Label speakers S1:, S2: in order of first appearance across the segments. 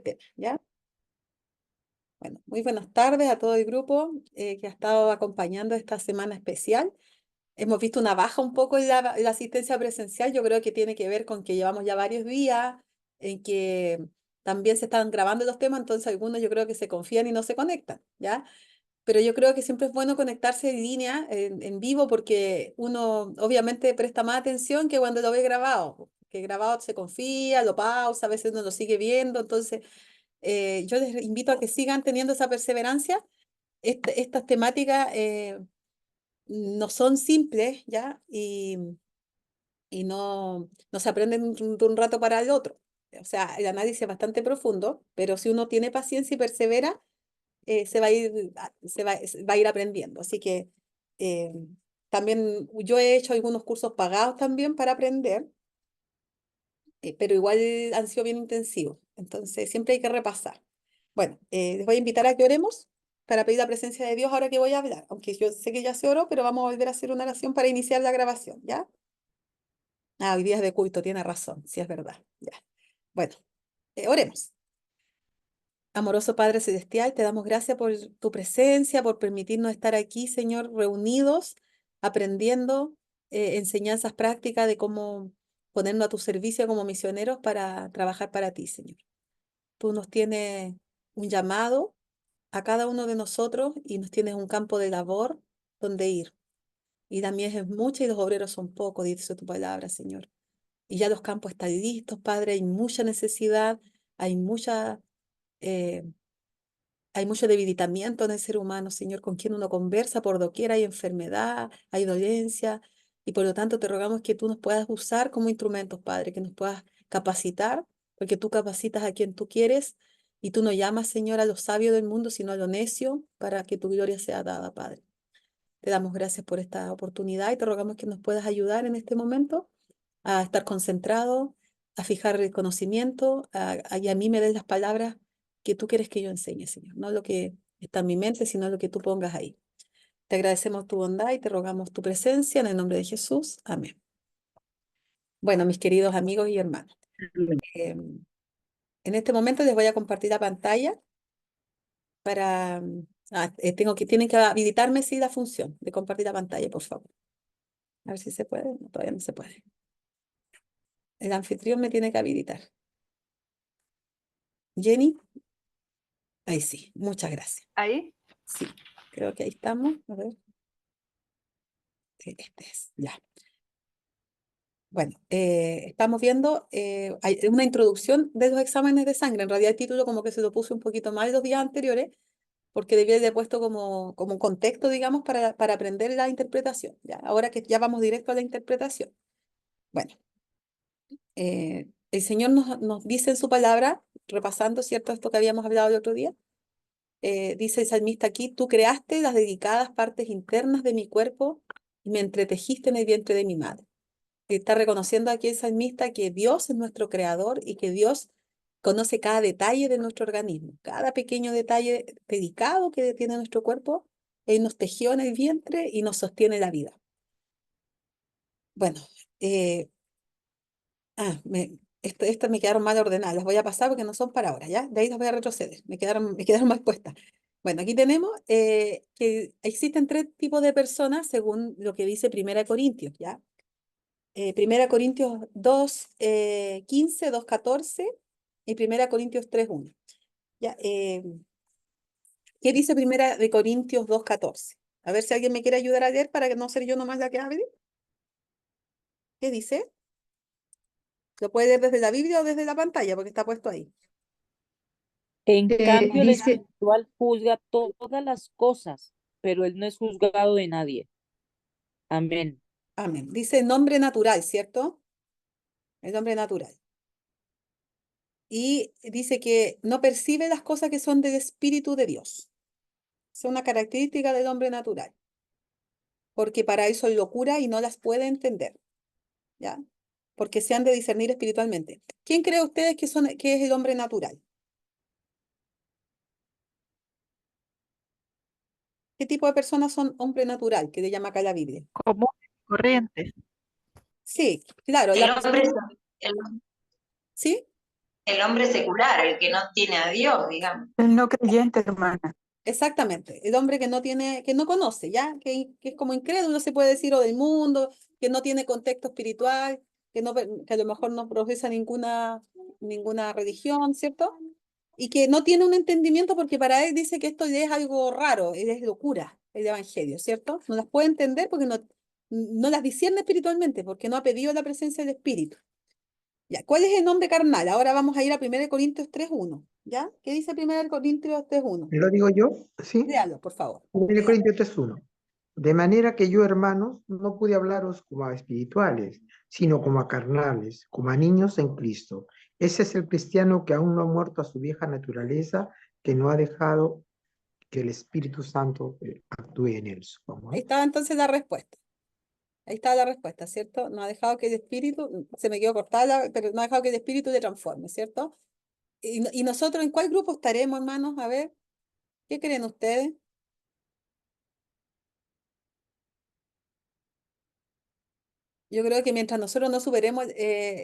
S1: tema, ¿ya? Bueno, muy buenas tardes a todo el grupo que ha estado acompañando esta semana especial. Hemos visto una baja un poco en la asistencia presencial. Yo creo que tiene que ver con que llevamos ya varios días en que también se están grabando los temas, entonces algunos yo creo que se confían y no se conectan, ¿ya? Pero yo creo que siempre es bueno conectarse en línea, en vivo, porque uno obviamente presta más atención que cuando lo ve grabado, que grabado se confía, lo pausa, a veces uno lo sigue viendo, entonces yo les invito a que sigan teniendo esa perseverancia. Estas temáticas no son simples, ¿ya? Y no se aprenden de un rato para el otro. O sea, el análisis es bastante profundo, pero si uno tiene paciencia y persevera, se va a ir aprendiendo. Así que eh, también yo he hecho algunos cursos pagados también para aprender, pero igual han sido bien intensivos. Entonces, siempre hay que repasar. Bueno, les voy a invitar a que oremos para pedir la presencia de Dios ahora que voy a hablar. Aunque yo sé que ya se oró, pero vamos a volver a hacer una oración para iniciar la grabación, ¿ya? Ah, hoy día es de culto, tiene razón, sí es verdad. Ya. Bueno, oremos. Amoroso Padre Celestial, te damos gracias por tu presencia, por permitirnos estar aquí, Señor, reunidos, aprendiendo enseñanzas prácticas de cómo ponernos a tu servicio como misioneros para trabajar para ti, Señor. Tú nos tienes un llamado a cada uno de nosotros y nos tienes un campo de labor donde ir. Y la mies es mucha y los obreros son pocos, dice tu palabra, Señor. Y ya los campos están listos, Padre, hay mucha necesidad, hay mucha... eh, hay mucho debilitamiento en el ser humano, Señor, con quien uno conversa, por doquier hay enfermedad, hay dolencia, y por lo tanto te rogamos que tú nos puedas usar como instrumentos, Padre, que nos puedas capacitar, porque tú capacitas a quien tú quieres, y tú no llamas, Señor, a los sabios del mundo, sino a lo necio, para que tu gloria sea dada, Padre. Te damos gracias por esta oportunidad y te rogamos que nos puedas ayudar en este momento a estar concentrado, a fijar el conocimiento, y a mí me des las palabras que tú quieres que yo enseñe, Señor. No lo que está en mi mente, sino lo que tú pongas ahí. Te agradecemos tu bondad y te rogamos tu presencia en el nombre de Jesús. Amén. Bueno, mis queridos amigos y hermanos, en este momento les voy a compartir la pantalla para... tienen que habilitarme, sí, la función de compartir la pantalla, por favor. A ver si se puede. No, todavía no se puede. El anfitrión me tiene que habilitar. Jenny, ahí sí, muchas gracias.
S2: ¿Ahí?
S1: Sí, creo que ahí estamos. A ver, este es, ya. Bueno, estamos viendo hay una introducción de los exámenes de sangre. En realidad el título como que se lo puse un poquito mal los días anteriores, porque debía haber puesto como un contexto, digamos, para aprender la interpretación. Ya, ahora que ya vamos directo a la interpretación. Bueno, el Señor nos dice en su palabra, repasando, ¿cierto? Esto que habíamos hablado el otro día. Dice el salmista aquí, tú creaste las dedicadas partes internas de mi cuerpo y me entretejiste en el vientre de mi madre. Está reconociendo aquí el salmista que Dios es nuestro creador y que Dios conoce cada detalle de nuestro organismo, cada pequeño detalle dedicado que tiene nuestro cuerpo. Él nos tejió en el vientre y nos sostiene la vida. Bueno, eh, estas me quedaron mal ordenadas, las voy a pasar porque no son para ahora, ¿ya? De ahí las voy a retroceder, me quedaron mal puestas. Bueno, aquí tenemos que existen tres tipos de personas según lo que dice Primera Corintios, ¿ya? Primera Corintios 2, 15, 2, 14 y Primera Corintios 3, 1. ¿Ya? ¿Qué dice Primera de Corintios 2, 14? A ver si alguien me quiere ayudar a leer para que no ser yo nomás la que hable. ¿Qué dice? Lo puede leer desde la Biblia o desde la pantalla porque está puesto ahí.
S3: En cambio, el
S2: Dice,
S3: espiritual juzga todas las cosas, pero él no es juzgado de nadie. Amén.
S1: Amén. Dice nombre natural, ¿cierto? El nombre natural. Y dice que no percibe las cosas que son del Espíritu de Dios. Es una característica del hombre natural, porque para eso es locura y no las puede entender, ¿ya? Porque se han de discernir espiritualmente. ¿Quién cree ustedes que es el hombre natural? ¿Qué tipo de personas son hombre natural, que le llama acá la Biblia?
S2: común, corriente.
S1: Sí, claro,
S4: El
S1: la persona,
S4: hombre, el,
S1: ¿sí?
S2: El hombre secular, el que no tiene a Dios, digamos.
S4: El no creyente, hermana.
S1: Exactamente, el hombre que no tiene, que no conoce, ¿ya? Que es como incrédulo, se puede decir, o del mundo, que no tiene contexto espiritual, que a lo mejor no profesa ninguna religión, ¿cierto? Y que no tiene un entendimiento porque para él dice que esto ya es algo raro, es locura, el evangelio, ¿cierto? No las puede entender porque no las discierne espiritualmente, porque no ha pedido la presencia del Espíritu. Ya, ¿cuál es el nombre carnal? Ahora vamos a ir a 1 Corintios 3:1, ¿ya? ¿Qué dice 1 Corintios 3:1?
S5: ¿Lo digo yo? Sí.
S1: Léalo, por favor.
S5: 1 Corintios 3:1. De manera que yo, hermanos, no pude hablaros como a espirituales, sino como a carnales, como a niños en Cristo. Ese es el cristiano que aún no ha muerto a su vieja naturaleza, que no ha dejado que el Espíritu Santo actúe en él, supongo,
S1: Ahí
S5: ¿eh?
S1: estaba entonces la respuesta. Ahí está la respuesta, ¿cierto? No ha dejado que el espíritu, se me quedó cortada, pero no ha dejado que el espíritu le transforme, ¿cierto? Y nosotros en cuál grupo estaremos, hermanos? A ver, ¿qué creen ustedes? Yo creo que mientras nosotros no superemos,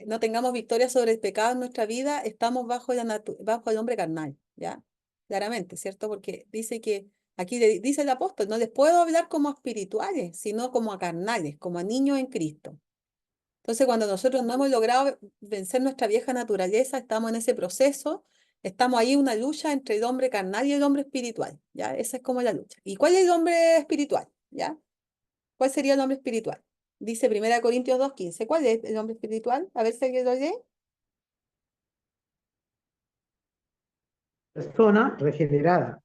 S1: no tengamos victoria sobre el pecado en nuestra vida, estamos bajo el hombre carnal, ¿ya? Claramente, ¿cierto? Porque dice que, aquí dice el apóstol, no les puedo hablar como a espirituales, sino como a carnales, como a niños en Cristo. Entonces, cuando nosotros no hemos logrado vencer nuestra vieja naturaleza, estamos en ese proceso, estamos ahí en una lucha entre el hombre carnal y el hombre espiritual, ¿ya? Esa es como la lucha. ¿Y cuál es el hombre espiritual? ¿Ya? ¿Cuál sería el hombre espiritual? Dice 1 Corintios 2:15. ¿Cuál es el hombre espiritual? A ver si alguien lo lee.
S5: Persona regenerada,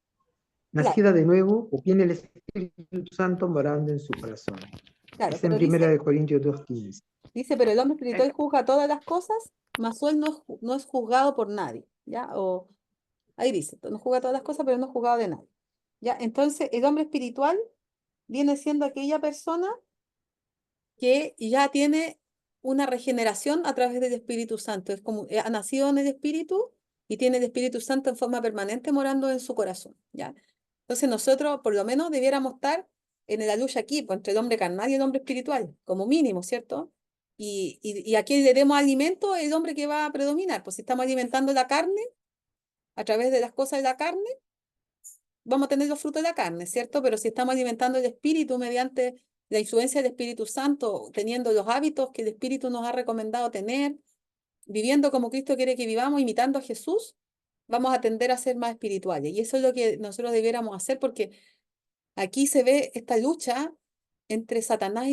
S1: Claro,
S5: nacida de nuevo, que tiene el Espíritu Santo morando en su corazón.
S1: claro,
S5: Es en
S1: pero
S5: 1 Corintios 2:15.
S1: pero el hombre espiritual juzga todas las cosas, mas él no es juzgado por nadie, ¿ya? O ahí dice, no juzga todas las cosas, pero no es juzgado de nadie, ¿ya? Entonces, el hombre espiritual viene siendo aquella persona que ya tiene una regeneración a través del Espíritu Santo. Es como, ha nacido en el Espíritu y tiene el Espíritu Santo en forma permanente morando en su corazón, ¿ya? Entonces nosotros, por lo menos, debiéramos estar en la lucha aquí, pues, entre el hombre carnal y el hombre espiritual, como mínimo, ¿cierto? Y a quien le demos alimento, el hombre que va a predominar. Pues si estamos alimentando la carne, a través de las cosas de la carne, vamos a tener los frutos de la carne, ¿cierto? Pero si estamos alimentando el espíritu mediante la influencia del Espíritu Santo, teniendo los hábitos que el Espíritu nos ha recomendado tener, viviendo como Cristo quiere que vivamos, imitando a Jesús, vamos a tender a ser más espirituales. Y eso es lo que nosotros debiéramos hacer, porque aquí se ve esta lucha entre Satanás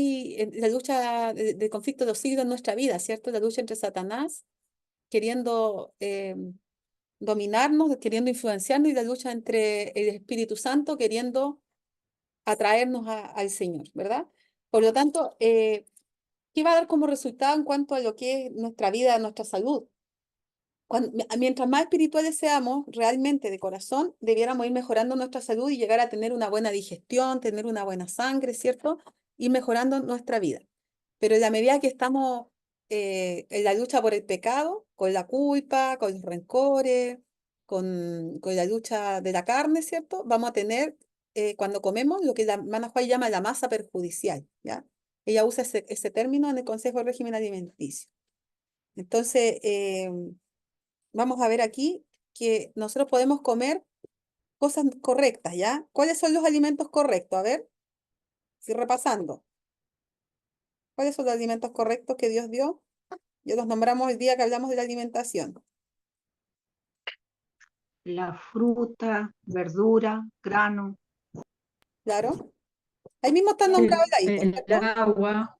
S1: la lucha de conflicto de los siglos en nuestra vida, ¿cierto? La lucha entre Satanás queriendo dominarnos, queriendo influenciarnos, y la lucha entre el Espíritu Santo queriendo atraernos al Señor, ¿verdad? Por lo tanto, ¿qué va a dar como resultado en cuanto a lo que es nuestra vida, nuestra salud? Mientras más espirituales seamos realmente de corazón, debiéramos ir mejorando nuestra salud y llegar a tener una buena digestión, tener una buena sangre, ¿cierto? Ir mejorando nuestra vida. Pero en la medida que estamos en la lucha por el pecado, con la culpa, con los rencores, con la lucha de la carne, ¿cierto? Vamos a tener, cuando comemos, lo que la hermana Juárez llama la masa perjudicial, ¿ya? Ella usa ese término en el Consejo de Régimen Alimenticio. Entonces, vamos a ver aquí que nosotros podemos comer cosas correctas, ¿ya? ¿Cuáles son los alimentos correctos? A ver, si repasando. ¿Cuáles son los alimentos correctos que Dios dio? Ya los nombramos el día que hablamos de la alimentación.
S4: La fruta, verdura, grano,
S1: Claro. Ahí mismo están
S4: el,
S1: nombrados ahí,
S4: el
S1: ¿cierto?
S4: agua,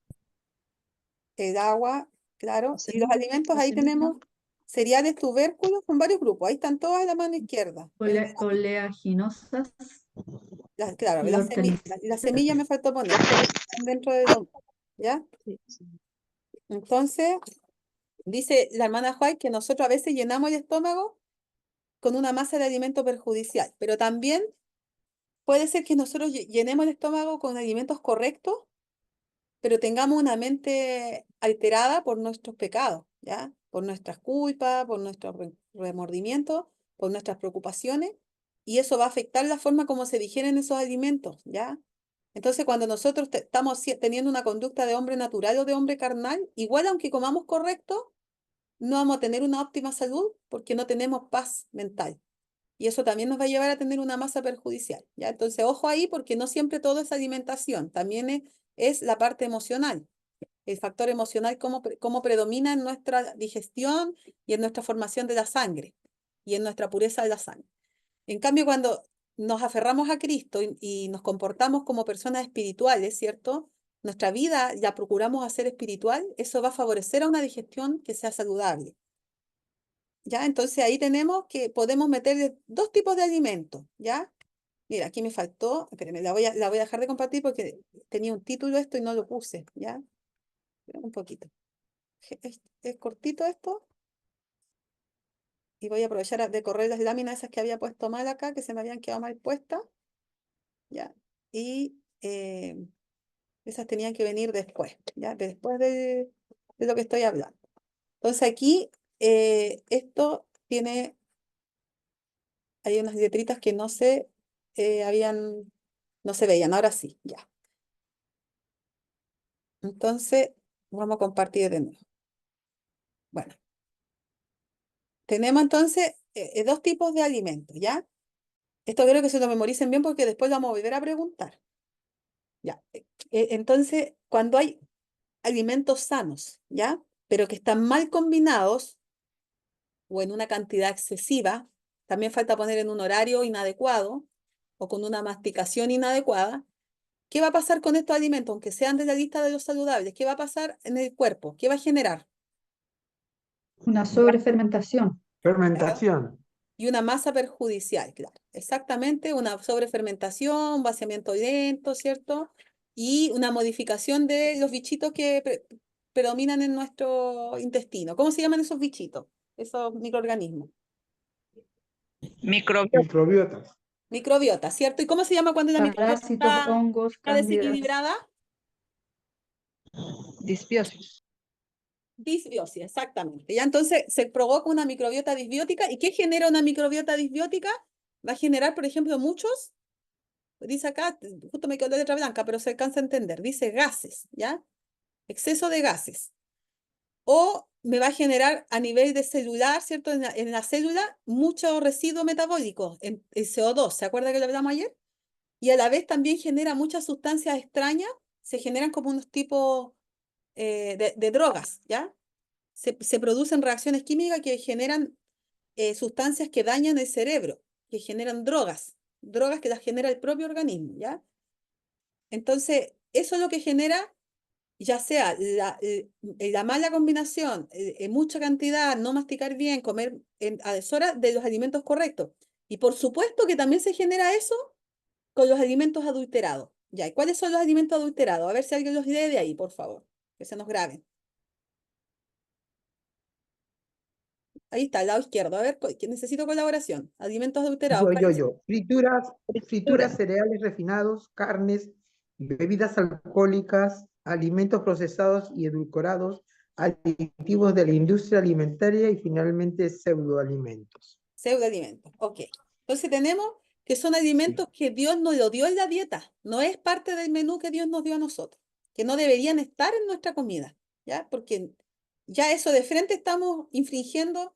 S1: El agua, claro. Y los alimentos,
S4: la
S1: ahí
S4: semilla,
S1: tenemos cereales, tubérculos, con varios grupos. Ahí están todas a la mano izquierda.
S4: oleaginosas
S1: Claro,
S4: y
S1: la
S4: hortalizas.
S1: semilla me faltó poner, pero están dentro de los, ¿ya?
S4: Sí, sí.
S1: Entonces, dice la hermana White que nosotros a veces llenamos el estómago con una masa de alimento perjudicial, pero también puede ser que nosotros llenemos el estómago con alimentos correctos, pero tengamos una mente alterada por nuestros pecados, ¿ya? Por nuestras culpas, por nuestros remordimientos, por nuestras preocupaciones, y eso va a afectar la forma como se digieren esos alimentos, ¿ya? Entonces, cuando nosotros estamos teniendo una conducta de hombre natural o de hombre carnal, igual aunque comamos correcto, no vamos a tener una óptima salud porque no tenemos paz mental. Y eso también nos va a llevar a tener una masa perjudicial, ¿ya? Entonces, ojo ahí porque no siempre todo es alimentación, también es la parte emocional. El factor emocional, cómo predomina en nuestra digestión y en nuestra formación de la sangre y en nuestra pureza de la sangre. En cambio, cuando nos aferramos a Cristo y nos comportamos como personas espirituales, ¿cierto? Nuestra vida la procuramos hacer espiritual, eso va a favorecer a una digestión que sea saludable. ¿Ya? Entonces ahí tenemos que podemos meter dos tipos de alimentos, ¿ya? Mira, aquí me faltó, espérenme, la voy a dejar de compartir porque tenía un título esto y no lo puse, ¿ya? Un poquito. Es cortito esto y voy a aprovechar de correr las láminas esas que había puesto mal acá, que se me habían quedado mal puestas, ¿ya? Y esas tenían que venir después, ¿ya? Después de lo que estoy hablando. Entonces aquí esto tiene, hay unas letritas que no se no se veían, ahora sí, ya. Entonces vamos a compartir de nuevo. Bueno, tenemos entonces dos tipos de alimentos, ¿ya? Esto quiero que se lo memoricen bien porque después lo vamos a volver a preguntar. Ya. Entonces, cuando hay alimentos sanos, ¿ya? Pero que están mal combinados o en una cantidad excesiva, también falta poner en un horario inadecuado o con una masticación inadecuada. ¿Qué va a pasar con estos alimentos, aunque sean de la lista de los saludables? ¿Qué va a pasar en el cuerpo? ¿Qué va a generar?
S4: Una sobrefermentación.
S1: Claro.
S5: Fermentación.
S1: Y una masa perjudicial, claro. Exactamente, una sobrefermentación, vaciamiento lento, ¿cierto? Y una modificación de los bichitos que predominan en nuestro intestino. ¿Cómo se llaman esos bichitos? Esos microorganismos.
S5: Microbiotas.
S1: Microbiota, ¿cierto? ¿Y cómo se llama cuando la microbiota
S4: Parásitos, hongos,
S1: está
S4: cándidas,
S1: desequilibrada?
S4: disbiosis.
S1: Disbiosis, exactamente. Ya entonces se provoca una microbiota disbiótica. ¿Y qué genera una microbiota disbiótica? Va a generar, por ejemplo, muchos, dice acá, justo me quedó la letra blanca, pero se alcanza a entender, dice gases, ¿ya? Exceso de gases. O me va a generar a nivel de celular, ¿cierto? En la célula, mucho residuo metabólico, en el CO2, ¿se acuerda que lo hablamos ayer? Y a la vez también genera muchas sustancias extrañas, se generan como unos tipos de drogas, ¿ya? Se producen reacciones químicas que generan sustancias que dañan el cerebro, que generan drogas que las genera el propio organismo, ¿ya? Entonces, eso es lo que genera, ya sea la mala combinación, en mucha cantidad, no masticar bien, comer a deshora de los alimentos correctos. Y por supuesto que también se genera eso con los alimentos adulterados. ¿Ya? ¿Y cuáles son los alimentos adulterados? A ver si alguien los lee de ahí, por favor, que se nos graben. Ahí está, al lado izquierdo. A ver, que necesito colaboración. Alimentos adulterados. ¿Cuáles son?
S5: Frituras, cereales refinados, carnes, bebidas alcohólicas, alimentos procesados y edulcorados, aditivos de la industria alimentaria y finalmente pseudoalimentos.
S1: Pseudoalimentos. Ok. Entonces tenemos que son alimentos que Dios nos lo dio en la dieta. No es parte del menú que Dios nos dio a nosotros. Que no deberían estar en nuestra comida. ¿Ya? Porque ya eso de frente estamos infringiendo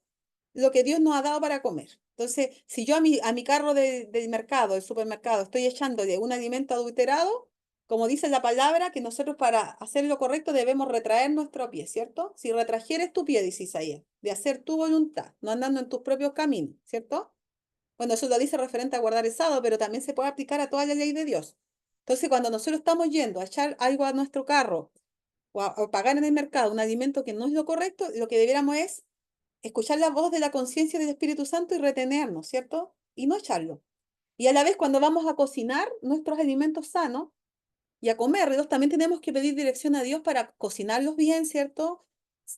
S1: lo que Dios nos ha dado para comer. Entonces, si yo a mi carro del mercado, del supermercado, estoy echándole un alimento adulterado, como dice la palabra, que nosotros para hacer lo correcto debemos retraer nuestro pie, ¿cierto? Si retrajeres tu pie, dice Isaías, de hacer tu voluntad, no andando en tus propios caminos, ¿cierto? Bueno, eso lo dice referente a guardar el sábado, pero también se puede aplicar a toda la ley de Dios. Entonces, cuando nosotros estamos yendo a echar algo a nuestro carro o pagar en el mercado un alimento que no es lo correcto, lo que debiéramos es escuchar la voz de la conciencia del Espíritu Santo y retenernos, ¿cierto? Y no echarlo. Y a la vez, cuando vamos a cocinar nuestros alimentos sanos y a comerlos, también tenemos que pedir dirección a Dios para cocinarlos bien, ¿cierto?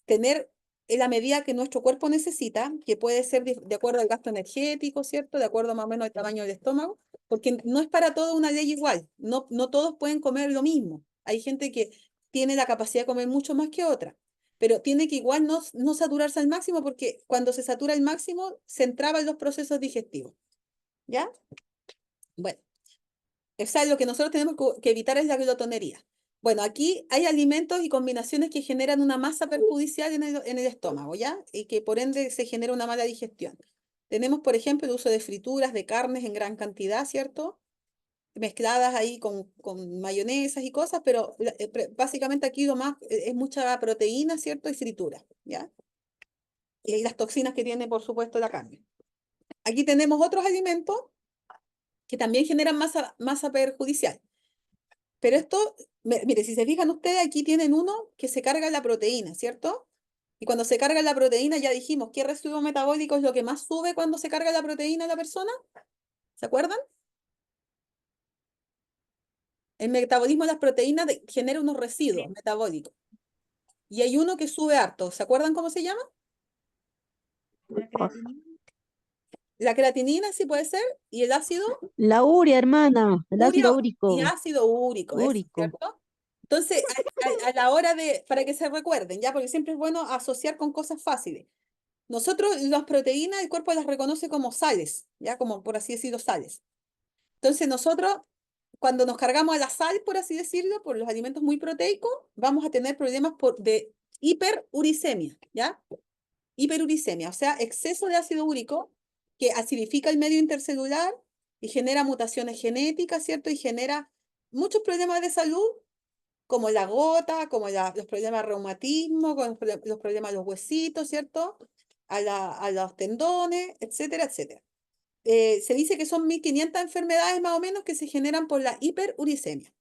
S1: Tener en la medida que nuestro cuerpo necesita, que puede ser de acuerdo al gasto energético, ¿cierto? De acuerdo más o menos al tamaño del estómago, porque no es para todo una ley igual, no todos pueden comer lo mismo. Hay gente que tiene la capacidad de comer mucho más que otra, pero tiene que igual no saturarse al máximo, porque cuando se satura al máximo, se entraban los procesos digestivos, ¿ya? Bueno, lo que nosotros tenemos que evitar es la glotonería. Bueno, aquí hay alimentos y combinaciones que generan una masa perjudicial en el estómago, ¿ya? Y que por ende se genera una mala digestión. Tenemos, por ejemplo, el uso de frituras, de carnes en gran cantidad, ¿cierto? Mezcladas ahí con mayonesas y cosas, pero básicamente aquí lo más es mucha proteína, ¿cierto? Y fritura, ¿ya? Y las toxinas que tiene, por supuesto, la carne. Aquí tenemos otros alimentos que también generan masa perjudicial. Pero esto, mire, si se fijan ustedes, aquí tienen uno que se carga en la proteína, ¿cierto? Y cuando se carga en la proteína, ya dijimos, ¿qué residuo metabólico es lo que más sube cuando se carga la proteína a la persona? ¿Se acuerdan? El metabolismo de las proteínas genera unos residuos metabólicos. Y hay uno que sube harto. ¿Se acuerdan cómo se llama? La creatinina, sí puede ser, y el ácido
S3: La urea, hermana, el ácido
S1: urio y
S3: úrico,
S1: ácido úrico, eso,
S3: úrico.
S1: ¿cierto? Entonces, a la hora de, para que se recuerden, ya, porque siempre es bueno asociar con cosas fáciles. Nosotros las proteínas, el cuerpo las reconoce como sales, ya, como por así decirlo, sales. Entonces, nosotros, cuando nos cargamos a la sal, por así decirlo, por los alimentos muy proteicos, vamos a tener problemas de hiperuricemia, ¿ya? Hiperuricemia, o sea, exceso de ácido úrico que acidifica el medio intercelular y genera mutaciones genéticas, ¿cierto? Y genera muchos problemas de salud, como la gota, como los problemas de reumatismo, con los problemas de los huesitos, ¿cierto? A los tendones, etcétera, etcétera. Se dice que son 1500 enfermedades más o menos que se generan por la hiperuricemia.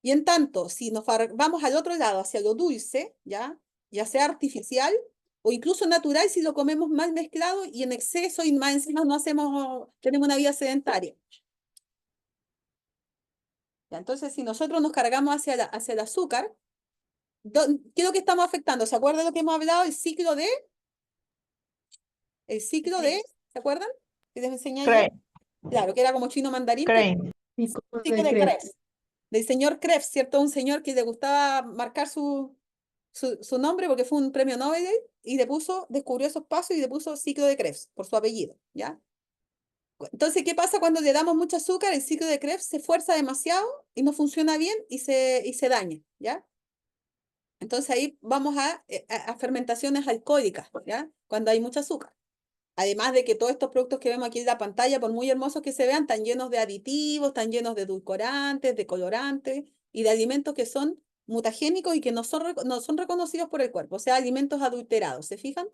S1: Y en tanto, si nos vamos al otro lado, hacia lo dulce, ya sea artificial o incluso natural si lo comemos mal mezclado y en exceso y más encima no tenemos una vida sedentaria. ¿Ya? Entonces, si nosotros nos cargamos hacia el azúcar, ¿qué es lo que estamos afectando? ¿Se acuerdan de lo que hemos hablado? ¿Se acuerdan? Que les enseñé ayer.
S2: Crane,
S1: Claro, que era como chino mandarín, pero
S2: crane.
S4: Pico
S1: ciclo
S4: de
S1: de
S4: Krebs.
S1: Krebs. Del señor Krebs, ¿cierto? Un señor que le gustaba marcar su nombre porque fue un premio Nobel y descubrió esos pasos y le puso ciclo de Krebs por su apellido, ¿ya? Entonces, ¿qué pasa cuando le damos mucho azúcar? El ciclo de Krebs se fuerza demasiado y no funciona bien y se daña, ¿ya? Entonces ahí vamos a fermentaciones alcohólicas, ¿ya? Cuando hay mucho azúcar. Además de que todos estos productos que vemos aquí en la pantalla, por muy hermosos que se vean, están llenos de aditivos, están llenos de edulcorantes, de colorantes y de alimentos que son mutagénicos y que no son reconocidos por el cuerpo, o sea, alimentos adulterados, ¿se fijan?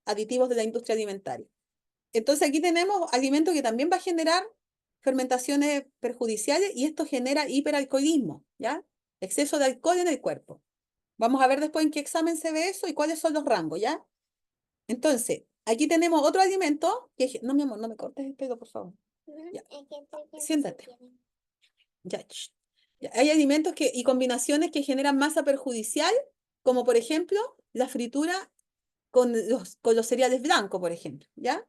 S1: Aditivos de la industria alimentaria. Entonces aquí tenemos alimentos que también va a generar fermentaciones perjudiciales y esto genera hiperalcoholismo, ¿ya? Exceso de alcohol en el cuerpo. Vamos a ver después en qué examen se ve eso y cuáles son los rangos, ¿ya? Entonces, aquí tenemos otro alimento que... No, mi amor, no me cortes el pelo, por favor. Ya. Siéntate. Ya, ya. Hay alimentos y combinaciones que generan masa perjudicial, como por ejemplo la fritura con los cereales blancos, por ejemplo, ¿ya?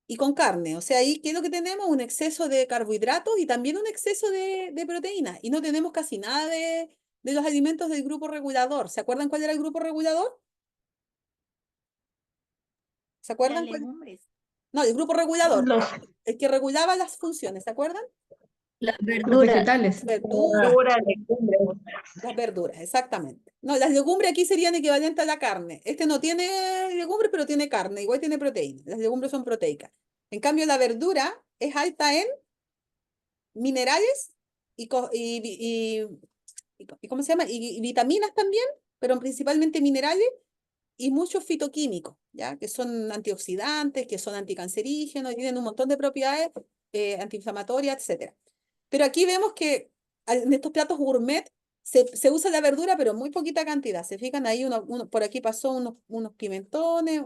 S1: Y con carne. O sea, ahí, ¿qué es lo que tenemos? Un exceso de carbohidratos y también un exceso de proteína. Y no tenemos casi nada de los alimentos del grupo regulador. ¿Se acuerdan cuál era el grupo regulador? ¿Se acuerdan cuál? No, el grupo regulador,
S2: Los,
S1: el que regulaba las funciones, ¿se acuerdan?
S3: Las
S4: Los
S3: verduras.
S4: vegetales.
S1: Verduras,
S2: verduras, legumbres.
S1: las verduras, exactamente. No, las legumbres aquí serían equivalentes a la carne. Este no tiene legumbres, pero tiene carne, igual tiene proteína. Las legumbres son proteicas. En cambio, la verdura es alta en minerales y ¿cómo se llama? Y vitaminas también, pero principalmente minerales y muchos fitoquímicos, ¿ya? Que son antioxidantes, que son anticancerígenos, y tienen un montón de propiedades antiinflamatorias, etcétera. Pero aquí vemos que en estos platos gourmet se usa la verdura, pero muy poquita cantidad. Se fijan ahí, por aquí pasó unos pimentones,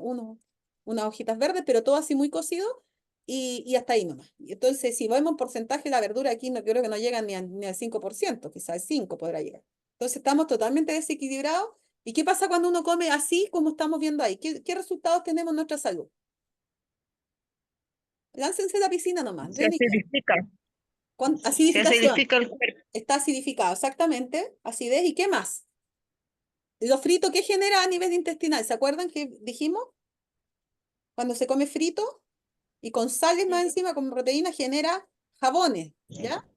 S1: unas hojitas verdes, pero todo así muy cocido y hasta ahí nomás. Y entonces, si vemos porcentaje, la verdura aquí no creo que no llega ni al 5%, quizás al 5% podrá llegar. Entonces, estamos totalmente desequilibrados. ¿Y qué pasa cuando uno come así como estamos viendo ahí? ¿Qué resultados tenemos en nuestra salud? Láncense a la piscina nomás.
S2: Se acidifica, se
S1: Acidificación.
S2: acidifica el cuerpo.
S1: Está acidificado, exactamente. Acidez. ¿Y qué más? Lo frito, ¿qué genera a nivel intestinal? ¿Se acuerdan que dijimos? Cuando se come frito y con sales más encima, con proteína, genera jabones, ¿ya?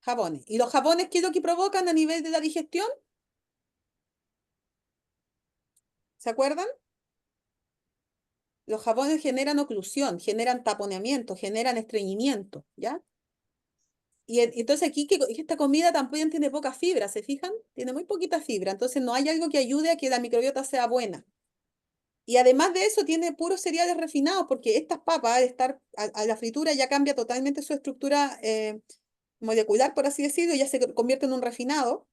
S1: Jabones. ¿Y los jabones qué es lo que provocan a nivel de la digestión? ¿Se acuerdan? Los jabones generan oclusión, generan taponeamiento, generan estreñimiento, ¿ya? Y entonces aquí que esta comida también tiene poca fibra, ¿se fijan? Tiene muy poquita fibra, entonces no hay algo que ayude a que la microbiota sea buena. Y además de eso tiene puros cereales refinados, porque estas papas, al estar a la fritura, ya cambia totalmente su estructura molecular, por así decirlo, ya se convierte en un refinado,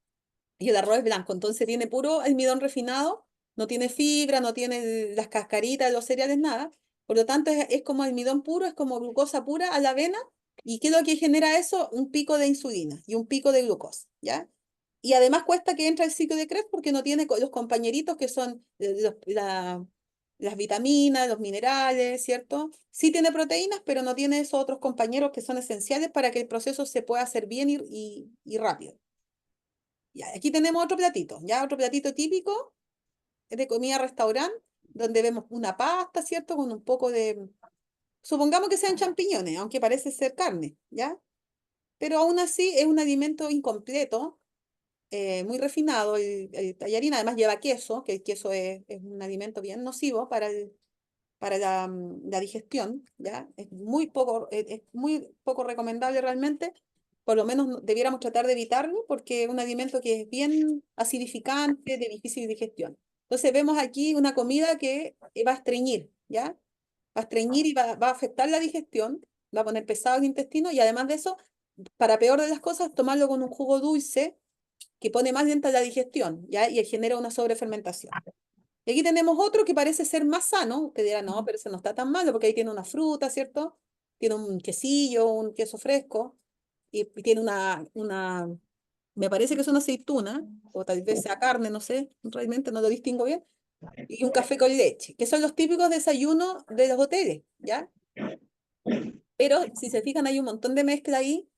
S1: y el arroz es blanco, entonces tiene puro almidón refinado, no tiene fibra, no tiene las cascaritas de los cereales, nada. Por lo tanto, es como almidón puro, es como glucosa pura a la avena. ¿Y qué es lo que genera eso? Un pico de insulina y un pico de glucosa, ¿ya? Y además cuesta que entre el ciclo de Krebs porque no tiene los compañeritos que son las vitaminas, los minerales, ¿cierto? Sí tiene proteínas, pero no tiene esos otros compañeros que son esenciales para que el proceso se pueda hacer bien y rápido. Ya, aquí tenemos otro platito, ya otro platito típico de comida restaurante, donde vemos una pasta, ¿cierto? Con un poco de, supongamos que sean champiñones, aunque parece ser carne, ¿ya? Pero aún así es un alimento incompleto, muy refinado. El tallarín además lleva queso, que el queso es un alimento bien nocivo para la digestión, ¿ya? Es muy poco recomendable realmente. Por lo menos debiéramos tratar de evitarlo porque es un alimento que es bien acidificante, de difícil digestión. Entonces vemos aquí una comida que va a estreñir, ¿ya? Va a estreñir y va a afectar la digestión, va a poner pesado el intestino y además de eso, para peor de las cosas, tomarlo con un jugo dulce que pone más lenta la digestión, ¿ya? Y genera una sobrefermentación. Y aquí tenemos otro que parece ser más sano. Usted dirá, no, pero ese no está tan malo porque ahí tiene una fruta, ¿cierto? Tiene un quesillo, un queso fresco y tiene me parece que es una aceituna o tal vez sea carne, no sé, realmente no lo distingo bien. Y un café con leche, que son los típicos desayunos de los hoteles, ¿ya? Pero si se fijan hay un montón de mezcla ahí.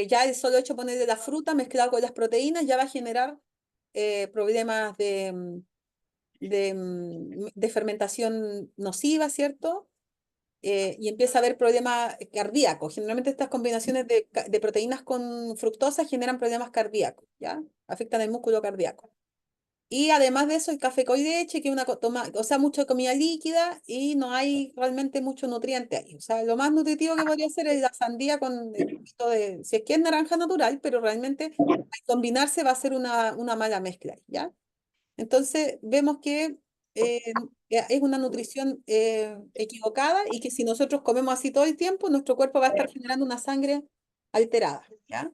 S1: Ya el solo hecho de ponerle la fruta mezclado con las proteínas ya va a generar problemas de fermentación nociva, ¿cierto? Y empieza a haber problemas cardíacos. Generalmente estas combinaciones de proteínas con fructosa generan problemas cardíacos, ¿ya? Afectan el músculo cardíaco. Y además de eso, el café con leche, que es o sea, mucha comida líquida y no hay realmente mucho nutriente ahí. O sea, lo más nutritivo que podría ser es la sandía con un poquito de, si es que es naranja natural, pero realmente al combinarse va a ser una mala mezcla, ¿ya? Entonces, vemos que es una nutrición equivocada y que si nosotros comemos así todo el tiempo, nuestro cuerpo va a estar generando una sangre alterada, ¿ya?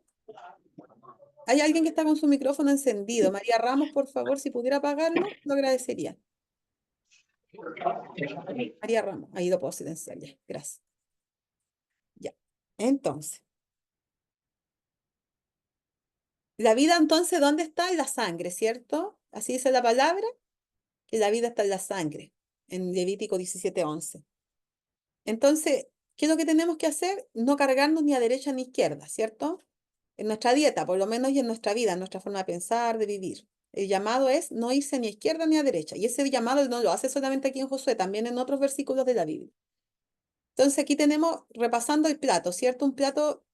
S1: Hay alguien que está con su micrófono encendido. María Ramos, por favor, si pudiera apagarlo, lo agradecería. María Ramos, ahí lo puedo silenciar ya. Gracias. Ya. Entonces, la vida entonces, ¿dónde está? En la sangre, ¿cierto? Así dice la palabra, que la vida está en la sangre, en Levítico 17:11. Entonces, ¿qué es lo que tenemos que hacer? No cargarnos ni a derecha ni a izquierda, ¿cierto? En nuestra dieta, por lo menos, y en nuestra vida, en nuestra forma de pensar, de vivir. El llamado es no irse ni a izquierda ni a derecha. Y ese llamado no lo hace solamente aquí en Josué, también en otros versículos de la Biblia. Entonces aquí tenemos, repasando el plato, ¿cierto? Un plato,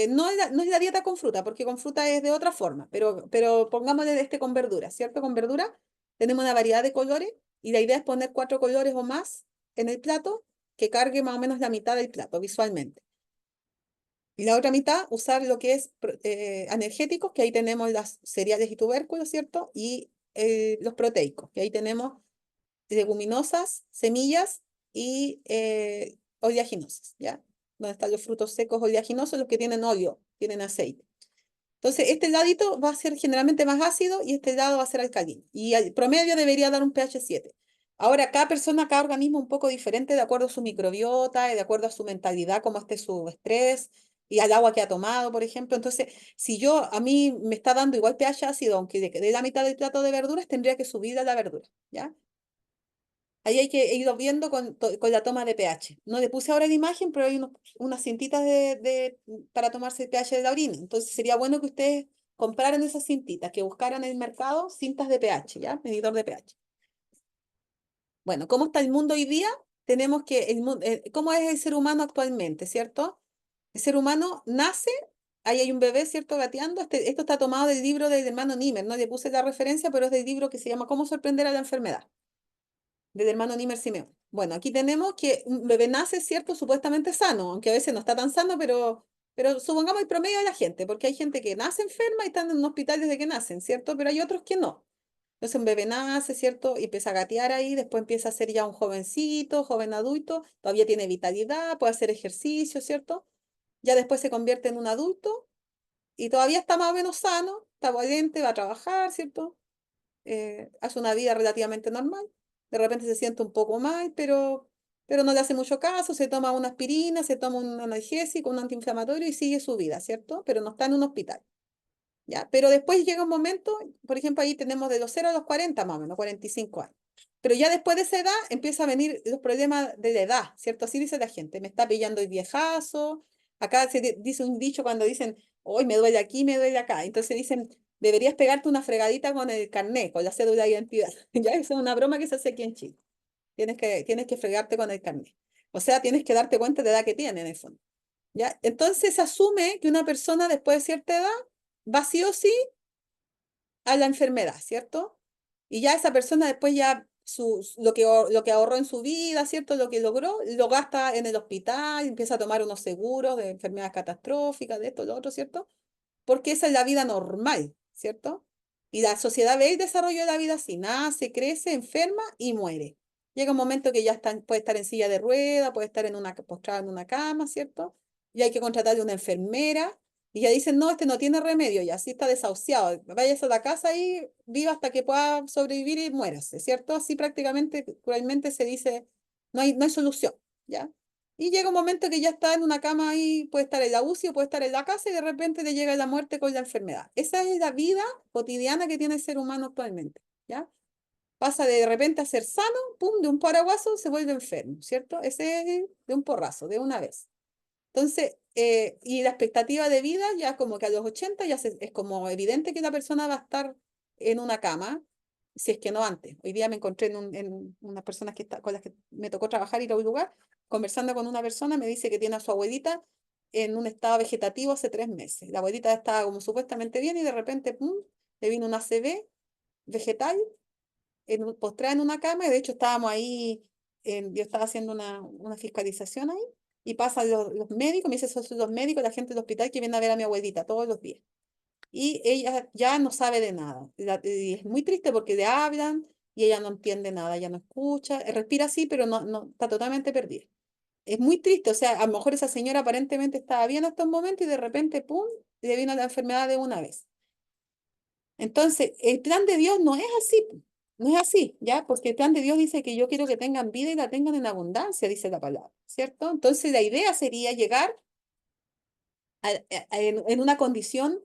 S1: no es la dieta con fruta, porque con fruta es de otra forma, pero pongámosle este con verdura, ¿cierto? Con verdura tenemos una variedad de colores y la idea es poner 4 colores o más en el plato que cargue más o menos la mitad del plato visualmente. Y la otra mitad, usar lo que es energéticos, que ahí tenemos las cereales y tubérculos, ¿cierto? Y los proteicos, que ahí tenemos leguminosas, semillas y oleaginosas, ¿ya? Donde están los frutos secos oleaginosos, los que tienen óleo, tienen aceite. Entonces, este ladito va a ser generalmente más ácido y este lado va a ser alcalino. Y el promedio debería dar un pH 7. Ahora, cada persona, cada organismo es un poco diferente de acuerdo a su microbiota, y de acuerdo a su mentalidad, cómo esté su estrés y al agua que ha tomado, por ejemplo. Entonces, si a mí me está dando igual pH ácido, aunque le quede la mitad del plato de verduras, tendría que subir a la verdura, ¿ya? Ahí hay que ir viendo con la toma de pH. No le puse ahora la imagen, pero hay unas cintitas para tomarse el pH de la orina. Entonces sería bueno que ustedes compraran esas cintitas, que buscaran en el mercado cintas de pH, ¿ya? Medidor de pH. Bueno, ¿cómo está el mundo hoy día? Tenemos que, ¿cómo es el ser humano actualmente, cierto? El ser humano nace, ahí hay un bebé, ¿cierto? Gateando. Esto está tomado del libro del hermano Niemer, no le puse la referencia, pero es del libro que se llama ¿Cómo sorprender a la enfermedad? Del hermano Niemer Simeón. Bueno, aquí tenemos que un bebé nace, ¿cierto? Supuestamente sano, aunque a veces no está tan sano, pero supongamos el promedio de la gente, porque hay gente que nace enferma y están en un hospital desde que nacen, ¿cierto? Pero hay otros que no. Entonces un bebé nace, ¿cierto? Y empieza a gatear ahí, después empieza a ser ya un jovencito, joven adulto, todavía tiene vitalidad, puede hacer ejercicio, ¿cierto? Ya después se convierte en un adulto y todavía está más o menos sano, está valiente, va a trabajar, ¿cierto? Hace una vida relativamente normal. De repente se siente un poco mal, pero no le hace mucho caso, se toma una aspirina, se toma un analgésico, un antiinflamatorio y sigue su vida, ¿cierto? Pero no está en un hospital. ¿Ya? Pero después llega un momento, por ejemplo, ahí tenemos de los 0 a los 40 más o menos, 45 años. Pero ya después de esa edad empieza a venir los problemas de la edad, ¿cierto? Así dice la gente, me está pillando el viejazo. Acá se dice un dicho cuando dicen, hoy me duele aquí, me duele acá. Entonces dicen, deberías pegarte una fregadita con el carnet, con la cédula de identidad. Ya esa es una broma que se hace aquí en Chile. Tienes que fregarte con el carnet. O sea, tienes que darte cuenta de la edad que tiene en el fondo. ¿Ya? Entonces se asume que una persona después de cierta edad va sí o sí a la enfermedad, ¿cierto? Y ya esa persona después ya lo que ahorró en su vida, ¿cierto? Lo que logró, lo gasta en el hospital, empieza a tomar unos seguros de enfermedades catastróficas, de esto, lo otro, ¿cierto? Porque esa es la vida normal, ¿cierto? Y la sociedad ve el desarrollo de la vida así, nace, crece, enferma y muere. Llega un momento que ya puede estar en silla de rueda, puede estar postrado en una cama, ¿cierto? Y hay que contratarle una enfermera. Y ya dicen, no, este no tiene remedio, y así está desahuciado. Váyase a la casa y viva hasta que pueda sobrevivir y muérase, ¿cierto? Así prácticamente, cruelmente se dice, no hay solución, ¿ya? Y llega un momento que ya está en una cama ahí, puede estar en la UCI o puede estar en la casa y de repente le llega la muerte con la enfermedad. Esa es la vida cotidiana que tiene el ser humano actualmente, ¿ya? Pasa de repente a ser sano, pum, de un paraguaso se vuelve enfermo, ¿cierto? Ese es de un porrazo, de una vez. Entonces, y la expectativa de vida ya como que a los 80 ya es como evidente que la persona va a estar en una cama, si es que no antes. Hoy día me encontré en unas personas con las que me tocó trabajar, ir a un lugar, conversando con una persona, me dice que tiene a su abuelita en un estado vegetativo hace 3 meses. La abuelita estaba como supuestamente bien y de repente, pum, le vino una ACV vegetal, postrada en una cama, y de hecho estábamos ahí, yo estaba haciendo una fiscalización ahí, y pasan los médicos, me dice, son los médicos, la gente del hospital que viene a ver a mi abuelita todos los días. Y ella ya no sabe de nada. Y es muy triste porque le hablan y ella no entiende nada, ella no escucha, respira así, pero no, está totalmente perdida. Es muy triste, o sea, a lo mejor esa señora aparentemente estaba bien hasta un momento y de repente, ¡pum!, le vino la enfermedad de una vez. Entonces, el plan de Dios no es así, no es así, ¿ya? Porque el plan de Dios dice que yo quiero que tengan vida y la tengan en abundancia, dice la palabra, ¿cierto? Entonces, la idea sería llegar en una condición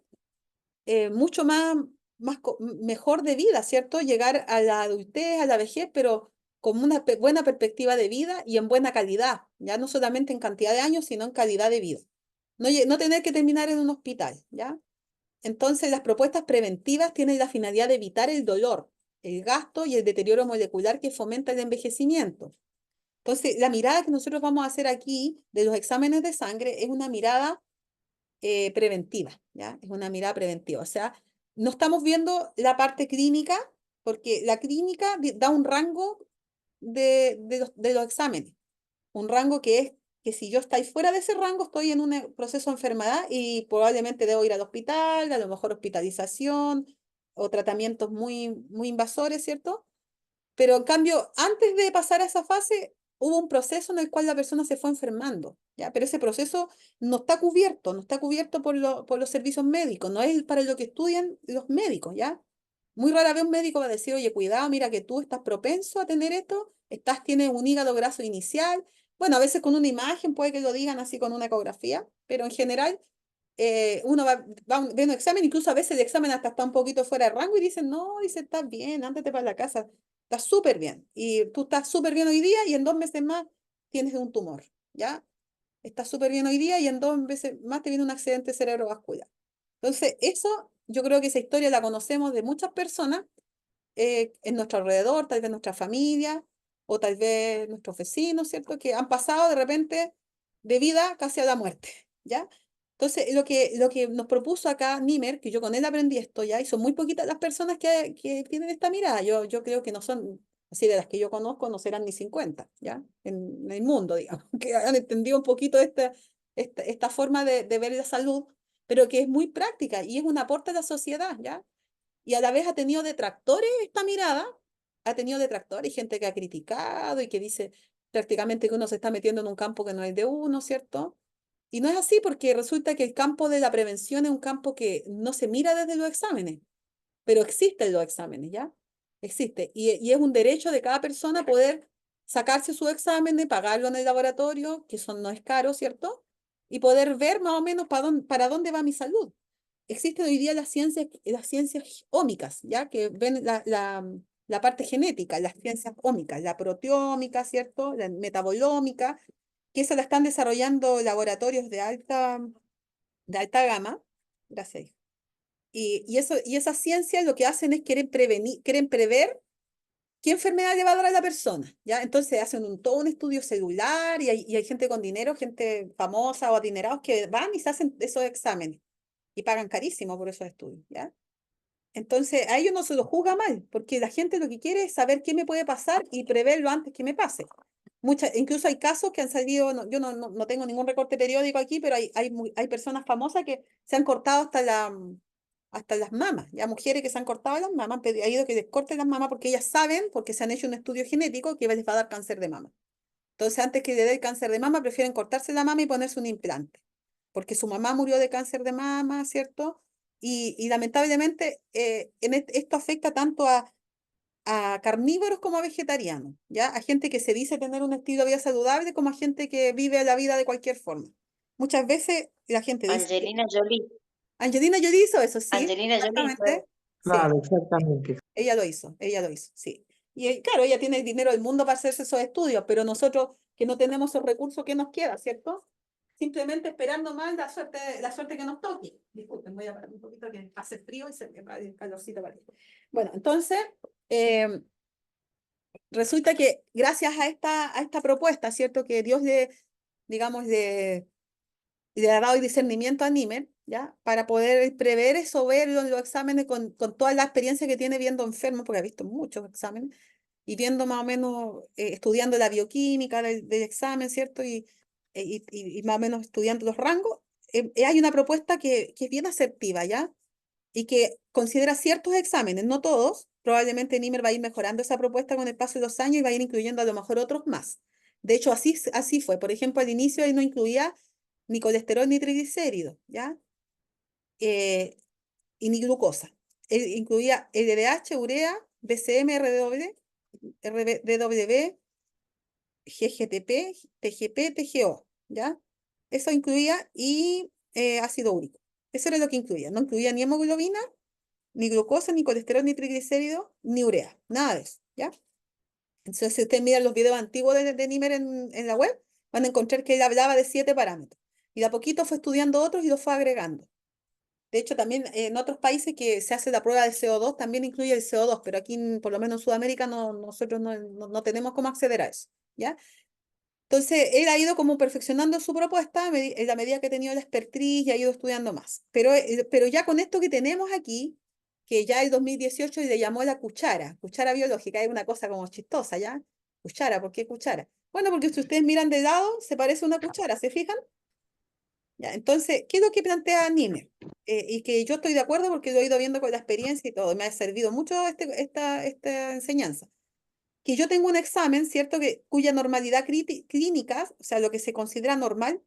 S1: mucho mejor de vida, ¿cierto? Llegar a la adultez, a la vejez, pero con una buena perspectiva de vida y en buena calidad, ya no solamente en cantidad de años, sino en calidad de vida. No tener que terminar en un hospital, ¿ya? Entonces, las propuestas preventivas tienen la finalidad de evitar el dolor, el gasto y el deterioro molecular que fomenta el envejecimiento. Entonces, la mirada que nosotros vamos a hacer aquí de los exámenes de sangre es una mirada preventiva, ¿ya? Es una mirada preventiva. O sea, no estamos viendo la parte clínica, porque la clínica da un rango de los exámenes, un rango que es que si yo estoy fuera de ese rango, estoy en un proceso de enfermedad y probablemente debo ir al hospital, a lo mejor hospitalización o tratamientos muy, muy invasores, ¿cierto? Pero en cambio, antes de pasar a esa fase, hubo un proceso en el cual la persona se fue enfermando, ¿ya? Pero ese proceso no está cubierto por los servicios médicos, no es para lo que estudian los médicos, ¿ya? Muy rara vez un médico va a decir, oye, cuidado, mira que tú estás propenso a tener esto, tienes un hígado graso inicial. Bueno, a veces con una imagen puede que lo digan así con una ecografía, pero en general uno ve un examen, incluso a veces el examen hasta está un poquito fuera de rango y dicen, no, dice, estás bien, ándate para la casa, estás súper bien. Y tú estás súper bien hoy día y en 2 meses más tienes un tumor, ¿ya? Estás súper bien hoy día y en 2 meses más te viene un accidente cerebrovascular. Entonces, eso, yo creo que esa historia la conocemos de muchas personas en nuestro alrededor, tal vez nuestra familia o tal vez nuestros vecinos, ¿cierto? Que han pasado de repente de vida casi a la muerte, ¿ya? Entonces, lo que nos propuso acá Nimer, que yo con él aprendí esto ya, y son muy poquitas las personas que tienen esta mirada. Yo creo que no son, así de las que yo conozco, no serán ni 50, ¿ya? En el mundo, digamos, que han entendido un poquito esta forma de ver la salud, pero que es muy práctica y es un aporte a la sociedad, ¿ya? Y a la vez ha tenido detractores esta mirada, ha tenido detractores, gente que ha criticado y que dice prácticamente que uno se está metiendo en un campo que no es de uno, ¿cierto? Y no es así porque resulta que el campo de la prevención es un campo que no se mira desde los exámenes, pero existen los exámenes, ¿ya? Existe. Y es un derecho de cada persona poder sacarse su examen y pagarlo en el laboratorio, que eso no es caro, ¿cierto? Y poder ver más o menos para dónde va mi salud. Existen hoy día las ciencias ómicas, ¿ya? Que ven la parte genética, las ciencias ómicas, la proteómica, ¿cierto? La metabolómica, que esa la están desarrollando laboratorios de alta gama. Gracias. Y esas ciencias lo que hacen es quieren prever qué enfermedad le va a dar a la persona, ¿ya? Entonces hacen todo un estudio celular y hay gente con dinero, gente famosa o adinerados que van y se hacen esos exámenes y pagan carísimo por esos estudios, ¿ya? Entonces a ellos no se los juzga mal, porque la gente lo que quiere es saber qué me puede pasar y preverlo antes que me pase. Incluso hay casos que han salido, yo no tengo ningún recorte periódico aquí, pero hay personas famosas que se han cortado hasta las mamas, ya mujeres que se han cortado las mamas, han pedido que les corten las mamas porque ellas saben, porque se han hecho un estudio genético, que les va a dar cáncer de mama. Entonces antes que le dé el cáncer de mama, prefieren cortarse la mama y ponerse un implante, porque su mamá murió de cáncer de mama, ¿cierto? Y lamentablemente esto afecta tanto a carnívoros como a vegetarianos, ¿ya? A gente que se dice tener un estilo de vida saludable como a gente que vive la vida de cualquier forma. Muchas veces la gente dice,
S2: Angelina Jolie.
S1: Angelina Jolie hizo eso, sí,
S2: Angelina Jolie fue.
S1: exactamente, sí,
S5: Claro, exactamente.
S1: ella lo hizo, sí. Y claro, ella tiene el dinero del mundo para hacerse esos estudios, pero nosotros que no tenemos esos recursos, ¿qué nos queda, cierto? Simplemente esperar nomás la suerte que nos toque. Disculpen, voy a parar un poquito que hace frío y se me va el calorcito para ahí. Bueno, entonces, eh, resulta que gracias a esta propuesta, ¿cierto? Que Dios digamos, le ha dado el discernimiento a Nimer, ¿ya? Para poder prever eso, ver los exámenes con toda la experiencia que tiene viendo enfermos, porque ha visto muchos exámenes, y viendo más o menos, estudiando la bioquímica del examen, ¿cierto? Y más o menos estudiando los rangos, hay una propuesta que es bien asertiva, ¿ya? Y que considera ciertos exámenes, no todos. Probablemente Nimer va a ir mejorando esa propuesta con el paso de los años y va a ir incluyendo a lo mejor otros más. De hecho, así fue. Por ejemplo, al inicio él no incluía ni colesterol ni triglicéridos, ¿ya? Y ni glucosa. Él incluía LDH, urea, BCM, RDW, GGTP, TGP, TGO, ¿ya? Eso incluía y ácido úrico. Eso era lo que incluía. No incluía ni hemoglobina, ni glucosa, ni colesterol, ni triglicéridos, ni urea. Nada de eso, ¿ya? Entonces, si ustedes miran los videos antiguos de Nimer en la web, van a encontrar que él hablaba de 7 parámetros. Y de a poquito fue estudiando otros y los fue agregando. De hecho, también en otros países que se hace la prueba de CO2, también incluye el CO2, pero aquí, por lo menos en Sudamérica, nosotros no tenemos cómo acceder a eso, ¿ya? Entonces, él ha ido como perfeccionando su propuesta en la medida que ha tenido la expertise y ha ido estudiando más. Pero ya con esto que tenemos aquí, que ya el 2018 le llamó la cuchara biológica, es una cosa como chistosa, ¿ya? Cuchara, ¿por qué cuchara? Bueno, porque si ustedes miran de lado, se parece a una cuchara, ¿se fijan? Ya, entonces, ¿qué es lo que plantea Nimer? Y que yo estoy de acuerdo porque lo he ido viendo con la experiencia y todo, me ha servido mucho esta enseñanza. Que yo tengo un examen, ¿cierto? Cuya normalidad clínica, o sea, lo que se considera normal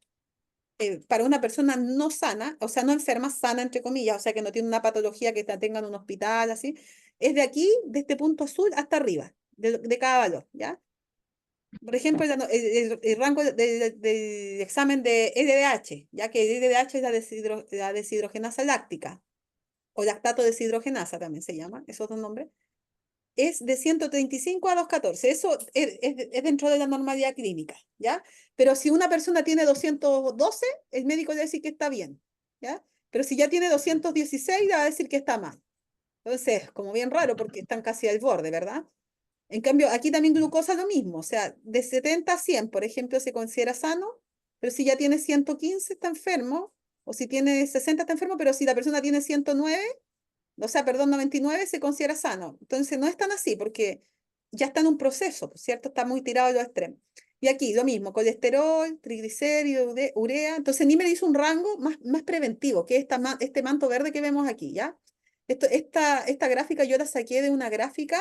S1: para una persona no sana, o sea, no enferma, sana, entre comillas, o sea, que no tiene una patología que la tenga en un hospital, así, es de aquí, de este punto azul hasta arriba, de cada valor, ¿ya? Por ejemplo, el rango del examen de LDH, ya que el LDH es la deshidrogenasa láctica, o lactato deshidrogenasa también se llama, es otro nombre, es de 135 a 214. Eso es dentro de la normalidad clínica, ¿ya? Pero si una persona tiene 212, el médico le va a decir que está bien, ¿ya? Pero si ya tiene 216, le va a decir que está mal. Entonces, como bien raro, porque están casi al borde, ¿verdad? En cambio, aquí también glucosa lo mismo, o sea, de 70 a 100, por ejemplo, se considera sano, pero si ya tiene 115, está enfermo, o si tiene 60 está enfermo, pero si la persona tiene 109, o sea, perdón, 99, se considera sano. Entonces no es tan así, porque ya está en un proceso, ¿cierto? Está muy tirado a los extremos. Y aquí lo mismo, colesterol, triglicéridos, urea. Entonces Nimer hizo un rango más preventivo, que es este manto verde que vemos aquí, ¿ya? Esta gráfica yo la saqué de una gráfica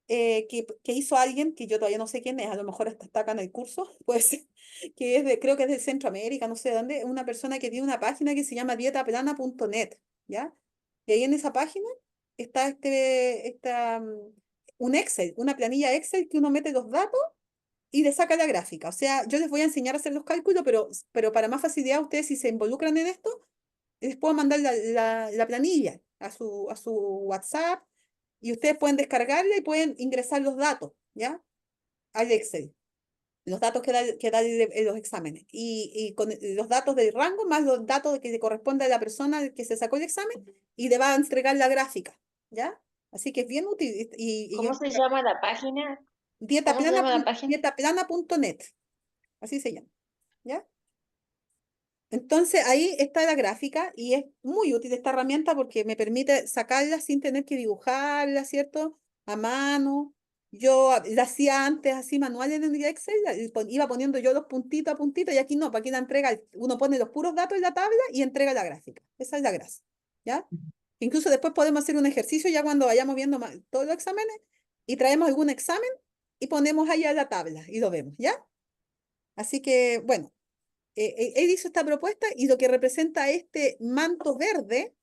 S1: que hizo alguien que yo todavía no sé quién es, a lo mejor hasta está acá en el curso, pues, que es creo que es de Centroamérica, no sé de dónde, una persona que tiene una página que se llama dietaplana.net, ¿ya? Y ahí en esa página está un Excel, una planilla Excel que uno mete los datos y le saca la gráfica. O sea, yo les voy a enseñar a hacer los cálculos, pero para más facilidad, ustedes si se involucran en esto, les puedo mandar la planilla a su WhatsApp y ustedes pueden descargarla y pueden ingresar los datos, ¿ya? Al Excel. Los datos que da los exámenes. Y con los datos del rango más los datos que le corresponde a la persona que se sacó el examen y le va a entregar la gráfica, ¿ya? Así que es bien útil.
S2: ¿Cómo se llama la página? ¿Cómo se llama la página?
S1: Dietaplana.net. Así se llama, ¿ya? Entonces ahí está la gráfica y es muy útil esta herramienta porque me permite sacarla sin tener que dibujarla, ¿cierto? A mano. Yo la hacía antes así manual en el Excel, iba poniendo yo los puntitos a puntito y aquí no, para aquí la entrega, uno pone los puros datos en la tabla y entrega la gráfica. Esa es la gracia, ¿ya? Incluso después podemos hacer un ejercicio ya cuando vayamos viendo todos los exámenes y traemos algún examen y ponemos ahí a la tabla y lo vemos, ¿ya? Así que, bueno. Él hizo esta propuesta y lo que representa este manto verde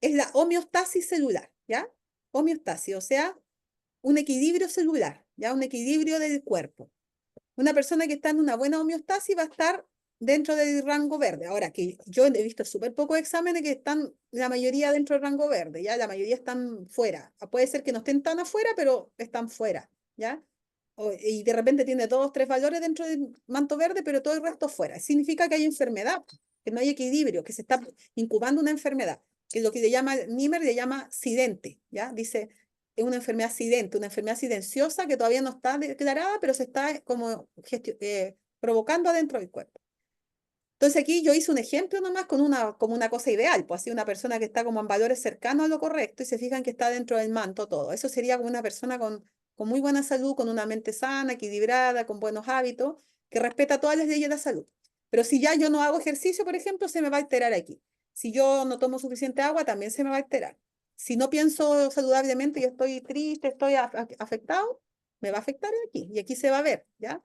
S1: es la homeostasis celular, ¿ya? Homeostasis, o sea, un equilibrio celular, ¿ya? Un equilibrio del cuerpo. Una persona que está en una buena homeostasis va a estar dentro del rango verde. Ahora, que yo he visto súper pocos exámenes que están la mayoría dentro del rango verde, ¿ya? La mayoría están fuera. Puede ser que no estén tan afuera, pero están fuera, ¿ya? Y de repente tiene 2, 3 valores dentro del manto verde, pero todo el resto fuera. Significa que hay enfermedad, que no hay equilibrio, que se está incubando una enfermedad, que es lo que le llama, Nimer le llama sidente, ¿ya? Dice, es una enfermedad sidente, una enfermedad silenciosa que todavía no está declarada, pero se está como provocando adentro del cuerpo. Entonces aquí yo hice un ejemplo nomás como una cosa ideal, pues así una persona que está como en valores cercanos a lo correcto y se fijan que está dentro del manto todo. Eso sería como una persona con muy buena salud, con una mente sana, equilibrada, con buenos hábitos, que respeta todas las leyes de la salud. Pero si ya yo no hago ejercicio, por ejemplo, se me va a alterar aquí. Si yo no tomo suficiente agua, también se me va a alterar. Si no pienso saludablemente y estoy triste, estoy afectado, me va a afectar aquí y aquí se va a ver, ¿ya?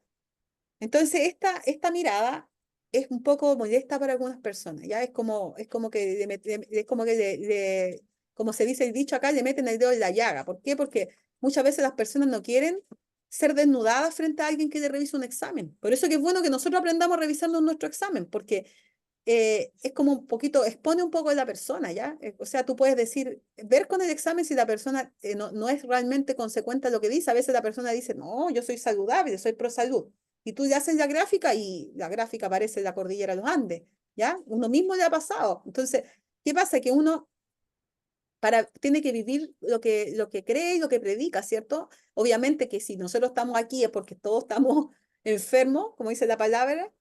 S1: Entonces, esta mirada es un poco molesta para algunas personas, ¿ya? Es como que, es como que como se dice el dicho acá, le meten el dedo en la llaga. ¿Por qué? Porque muchas veces las personas no quieren ser desnudadas frente a alguien que le revisa un examen. Por eso que es bueno que nosotros aprendamos a revisarnos nuestro examen, porque es como un poquito, expone un poco a la persona, ¿ya? O sea, tú puedes decir, ver con el examen si la persona no es realmente consecuente a lo que dice. A veces la persona dice, no, yo soy saludable, soy pro salud. Y tú le haces la gráfica y la gráfica aparece en la cordillera de los Andes, ¿ya? Uno mismo le ha pasado. Entonces, ¿qué pasa? Que uno tiene que vivir lo que cree y lo que predica, ¿cierto? Obviamente que si nosotros estamos aquí es porque todos estamos enfermos, como dice la palabra,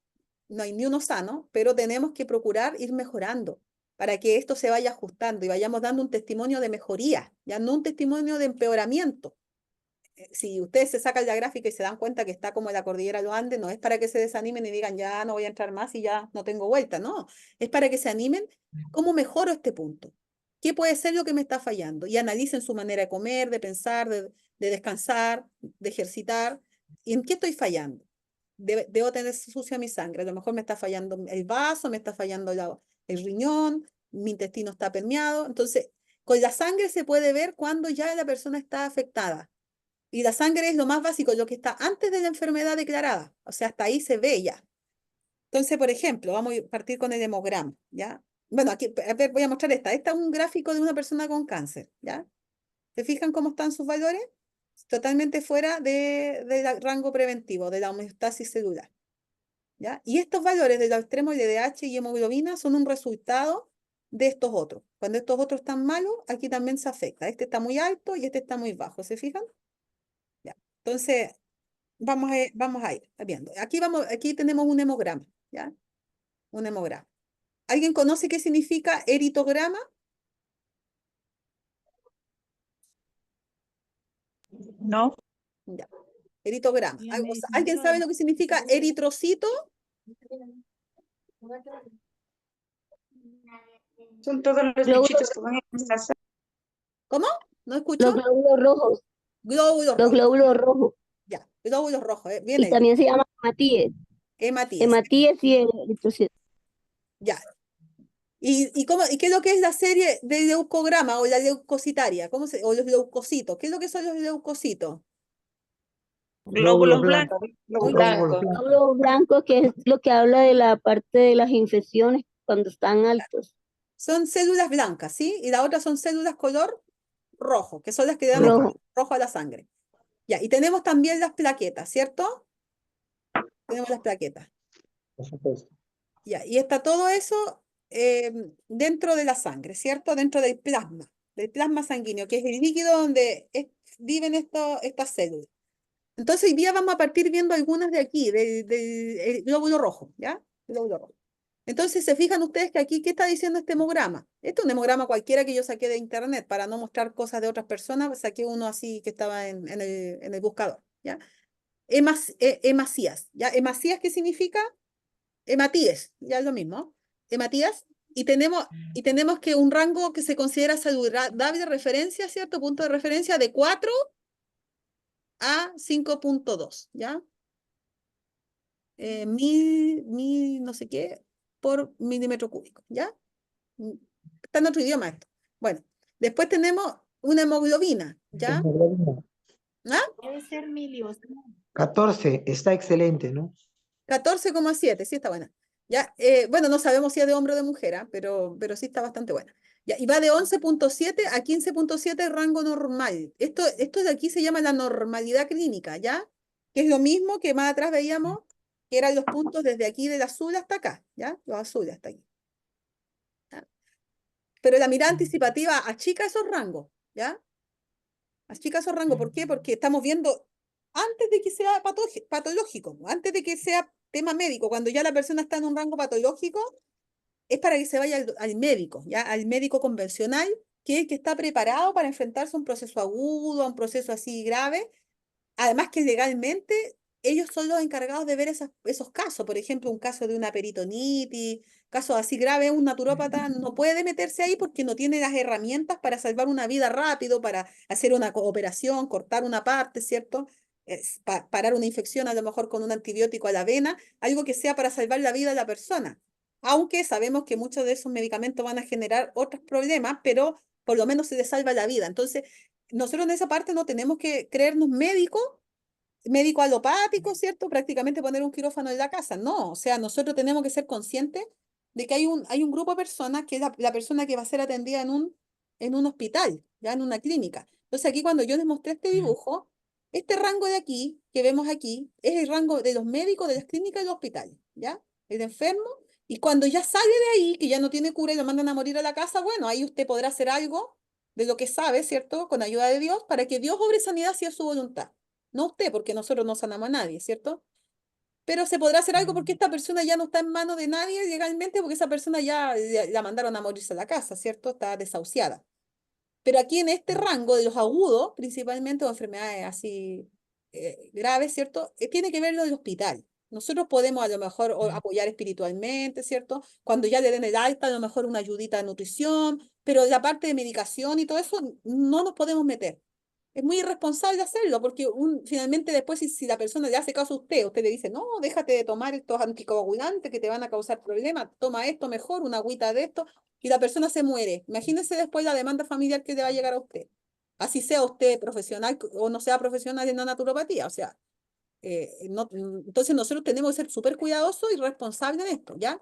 S1: no hay ni uno sano, pero tenemos que procurar ir mejorando para que esto se vaya ajustando y vayamos dando un testimonio de mejoría, ya no un testimonio de empeoramiento. Si ustedes se sacan la gráfica y se dan cuenta que está como la cordillera de los Andes, no es para que se desanimen y digan, ya no voy a entrar más y ya no tengo vuelta, no, es para que se animen, ¿cómo mejoro este punto? ¿Qué puede ser lo que me está fallando? Y analicen su manera de comer, de pensar, de descansar, de ejercitar, ¿y en qué estoy fallando? Debo tener sucia mi sangre, a lo mejor me está fallando el vaso, me está fallando el riñón, mi intestino está permeado. Entonces, con la sangre se puede ver cuando ya la persona está afectada. Y la sangre es lo más básico, lo que está antes de la enfermedad declarada. O sea, hasta ahí se ve ya. Entonces, por ejemplo, vamos a partir con el hemograma, ¿ya? Bueno, aquí, a ver, voy a mostrar esta. Esta es un gráfico de una persona con cáncer, ¿ya? ¿Se fijan cómo están sus valores? Totalmente fuera del rango preventivo, de la homeostasis celular. ¿Ya? Y estos valores de los extremos LDH y hemoglobina son un resultado de estos otros. Cuando estos otros están malos, aquí también se afecta. Este está muy alto y este está muy bajo. ¿Se fijan? ¿Ya? Entonces, vamos a ir viendo. Aquí tenemos un hemograma, ¿ya? Un hemograma. ¿Alguien conoce qué significa eritograma?
S6: No.
S1: Ya, eritograma.
S3: Sí, a mí
S1: ¿Alguien sabe lo que significa eritrocito?
S2: Son todos los
S7: Glóbulos,
S2: bichitos que van en esta sangre.
S1: ¿Cómo? ¿No
S7: los
S1: escuchó?
S7: glóbulos rojos,
S1: Glóbulos
S7: los
S1: rojos.
S7: glóbulos rojos.
S1: Ya, glóbulos rojos. Bien
S7: Y
S1: hecho.
S7: también se llama hematíes.
S1: Hematías.
S7: Hematíes y el eritrocitos.
S1: Ya. ¿Y qué es lo que es la serie de leucograma o la leucocitaria? O los leucocitos. ¿Qué es lo que son los leucocitos?
S6: Glóbulos blancos.
S2: Los
S1: Muy bien.
S2: blancos.
S7: Glóbulos blancos, que es lo que habla de la parte de las infecciones cuando están altos.
S1: Son células blancas, ¿sí? Y la otra son células color rojo, que son las que dan el
S7: Rojo.
S1: rojo a la sangre. Ya, y tenemos también las plaquetas, ¿cierto? Tenemos las plaquetas.
S5: Por supuesto.
S1: Ya, y está todo eso dentro de la sangre, ¿cierto? Dentro del plasma sanguíneo, que es el líquido donde viven estas células. Entonces, hoy día vamos a partir viendo algunas de aquí, del glóbulo rojo, ¿ya? Glóbulo rojo. Entonces, se fijan ustedes que aquí, ¿qué está diciendo este hemograma? Este es un hemograma cualquiera que yo saqué de internet para no mostrar cosas de otras personas, saqué uno así que estaba en el buscador, ¿ya? Hemasías, ¿ya? Hemasías, ¿qué significa? Hematíes, ya es lo mismo, hematías, y tenemos que un rango que se considera saludable de referencia, ¿cierto? Punto de referencia de 4 a 5.2, ¿ya? Mil no sé qué por milímetro cúbico, ¿ya? Está en otro idioma esto. Bueno, después tenemos una hemoglobina, ¿ya? ¿Ah?
S3: Debe ser milios.
S5: 14, está excelente, ¿no?
S1: 14,7, sí está buena. Ya, bueno, no sabemos si es de hombre o de mujer, ¿ah? pero sí está bastante buena. Ya, y va de 11,7 a 15,7 rango normal. Esto de aquí se llama la normalidad clínica, ¿ya? Que es lo mismo que más atrás veíamos, que eran los puntos desde aquí del azul hasta acá, ¿ya? Los azules hasta aquí. ¿Ya? Pero la mirada anticipativa achica esos rangos, ¿ya? Achica esos rangos, ¿por qué? Porque estamos viendo antes de que sea patológico, antes de que sea tema médico, cuando ya la persona está en un rango patológico, es para que se vaya al médico, ¿ya? Al médico convencional, que es el que está preparado para enfrentarse a un proceso agudo, a un proceso así grave. Además que legalmente ellos son los encargados de ver esos casos. Por ejemplo, un caso de una peritonitis, casos así graves, un naturópata no puede meterse ahí porque no tiene las herramientas para salvar una vida rápido, para hacer una operación, cortar una parte, ¿cierto? Parar una infección a lo mejor con un antibiótico a la vena, algo que sea para salvar la vida de la persona. Aunque sabemos que muchos de esos medicamentos van a generar otros problemas, pero por lo menos se les salva la vida. Entonces, nosotros en esa parte no tenemos que creernos médico alopático, ¿cierto? Prácticamente poner un quirófano en la casa. No, o sea, nosotros tenemos que ser conscientes de que hay un grupo de personas que es la persona que va a ser atendida en un hospital, ya en una clínica. Entonces aquí cuando yo les mostré este dibujo, este rango de aquí, que vemos aquí, es el rango de los médicos de las clínicas y los hospitales, ¿ya? El enfermo. Y cuando ya sale de ahí, que ya no tiene cura y lo mandan a morir a la casa, bueno, ahí usted podrá hacer algo de lo que sabe, ¿cierto? Con ayuda de Dios, para que Dios obre sanidad si es su voluntad. No usted, porque nosotros no sanamos a nadie, ¿cierto? Pero se podrá hacer algo porque esta persona ya no está en manos de nadie legalmente, porque esa persona ya la mandaron a morirse a la casa, ¿cierto? Está desahuciada. Pero aquí en este rango de los agudos, principalmente o enfermedades así graves, ¿cierto? Tiene que ver lo del hospital. Nosotros podemos a lo mejor apoyar espiritualmente, ¿cierto? Cuando ya le den el alta, a lo mejor una ayudita de nutrición, pero la parte de medicación y todo eso no nos podemos meter. Es muy irresponsable hacerlo, porque finalmente después si la persona le hace caso a usted le dice, no, déjate de tomar estos anticoagulantes que te van a causar problemas, toma esto mejor, una agüita de esto, y la persona se muere. Imagínese después la demanda familiar que le va a llegar a usted. Así sea usted profesional o no sea profesional en la naturopatía. O sea, entonces nosotros tenemos que ser súper cuidadosos y responsables en esto, ¿ya?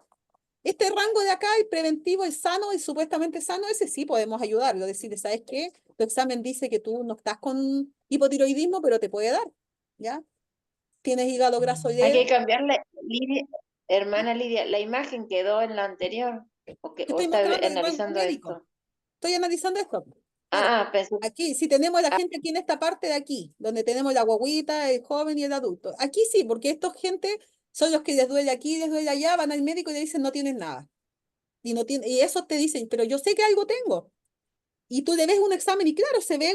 S1: Este rango de acá, el preventivo, el sano, y supuestamente sano, ese sí podemos ayudarlo. Decirle, ¿sabes qué? Tu examen dice que tú no estás con hipotiroidismo, pero te puede dar, ¿ya? Tienes hígado graso
S2: Hay que
S1: leve.
S2: cambiarle, Lidia, hermana Lidia, la imagen quedó en la anterior,
S1: Yo
S2: o
S1: estoy
S2: está
S1: mostrando el rango
S2: analizando
S1: médico.
S2: esto.
S1: Estoy analizando esto. Mira,
S2: Pensé,
S1: aquí, si tenemos a la gente aquí en esta parte de aquí, donde tenemos la guaguita, el joven y el adulto. Aquí sí, porque estos gente son los que les duele aquí, les duele allá, van al médico y le dicen no tienes nada. y no tiene, y eso te dicen, pero yo sé que algo tengo. Y tú le ves un examen y claro, se ve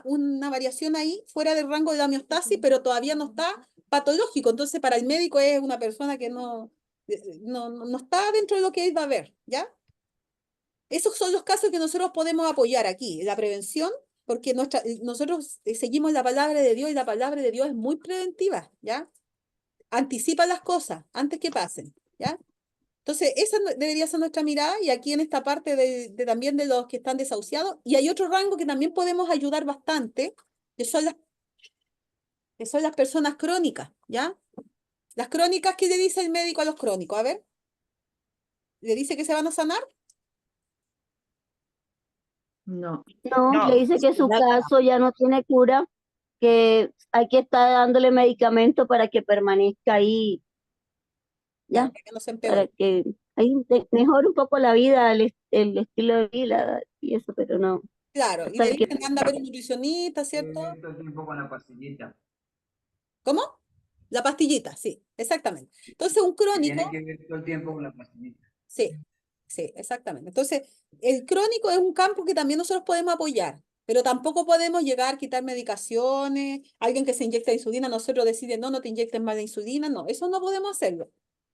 S1: una variación ahí fuera del rango de la homeostasis, pero todavía no está patológico. Entonces, para el médico es una persona que no está dentro de lo que él va a ver, ¿ya? Esos son los casos que nosotros podemos apoyar aquí, la prevención, porque nosotros seguimos la palabra de Dios y la palabra de Dios es muy preventiva, ¿ya? Anticipa las cosas antes que pasen, ¿ya? Entonces, esa debería ser nuestra mirada y aquí en esta parte también de los que están desahuciados. Y hay otro rango que también podemos ayudar bastante, que son las personas crónicas, ¿ya? Las crónicas, ¿qué le dice el médico a los crónicos? A ver, ¿le dice que se van a sanar?
S4: No.
S7: No,
S6: No,
S7: le dice que su
S6: nada.
S7: caso ya no tiene cura, que hay que estar dándole medicamento para que permanezca ahí,
S1: Claro,
S7: ya,
S1: para que no se
S7: para
S1: empeore.
S7: que ahí mejore un poco la vida, el estilo de vida y eso, pero no,
S1: Claro, y
S7: hasta
S1: le
S7: que
S1: dicen anda a ver un nutricionista, ¿cierto?
S5: Todo el tiempo con la pastillita.
S1: ¿Cómo? La pastillita, sí, exactamente. Entonces, un crónico,
S5: Que ver todo el tiempo con la pastillita.
S1: sí, sí, exactamente. Entonces, el crónico es un campo que también nosotros podemos apoyar, pero tampoco podemos llegar a quitar medicaciones. Alguien que se inyecta insulina, nosotros decide, no, no te inyectes más de insulina, no, eso no podemos hacerlo.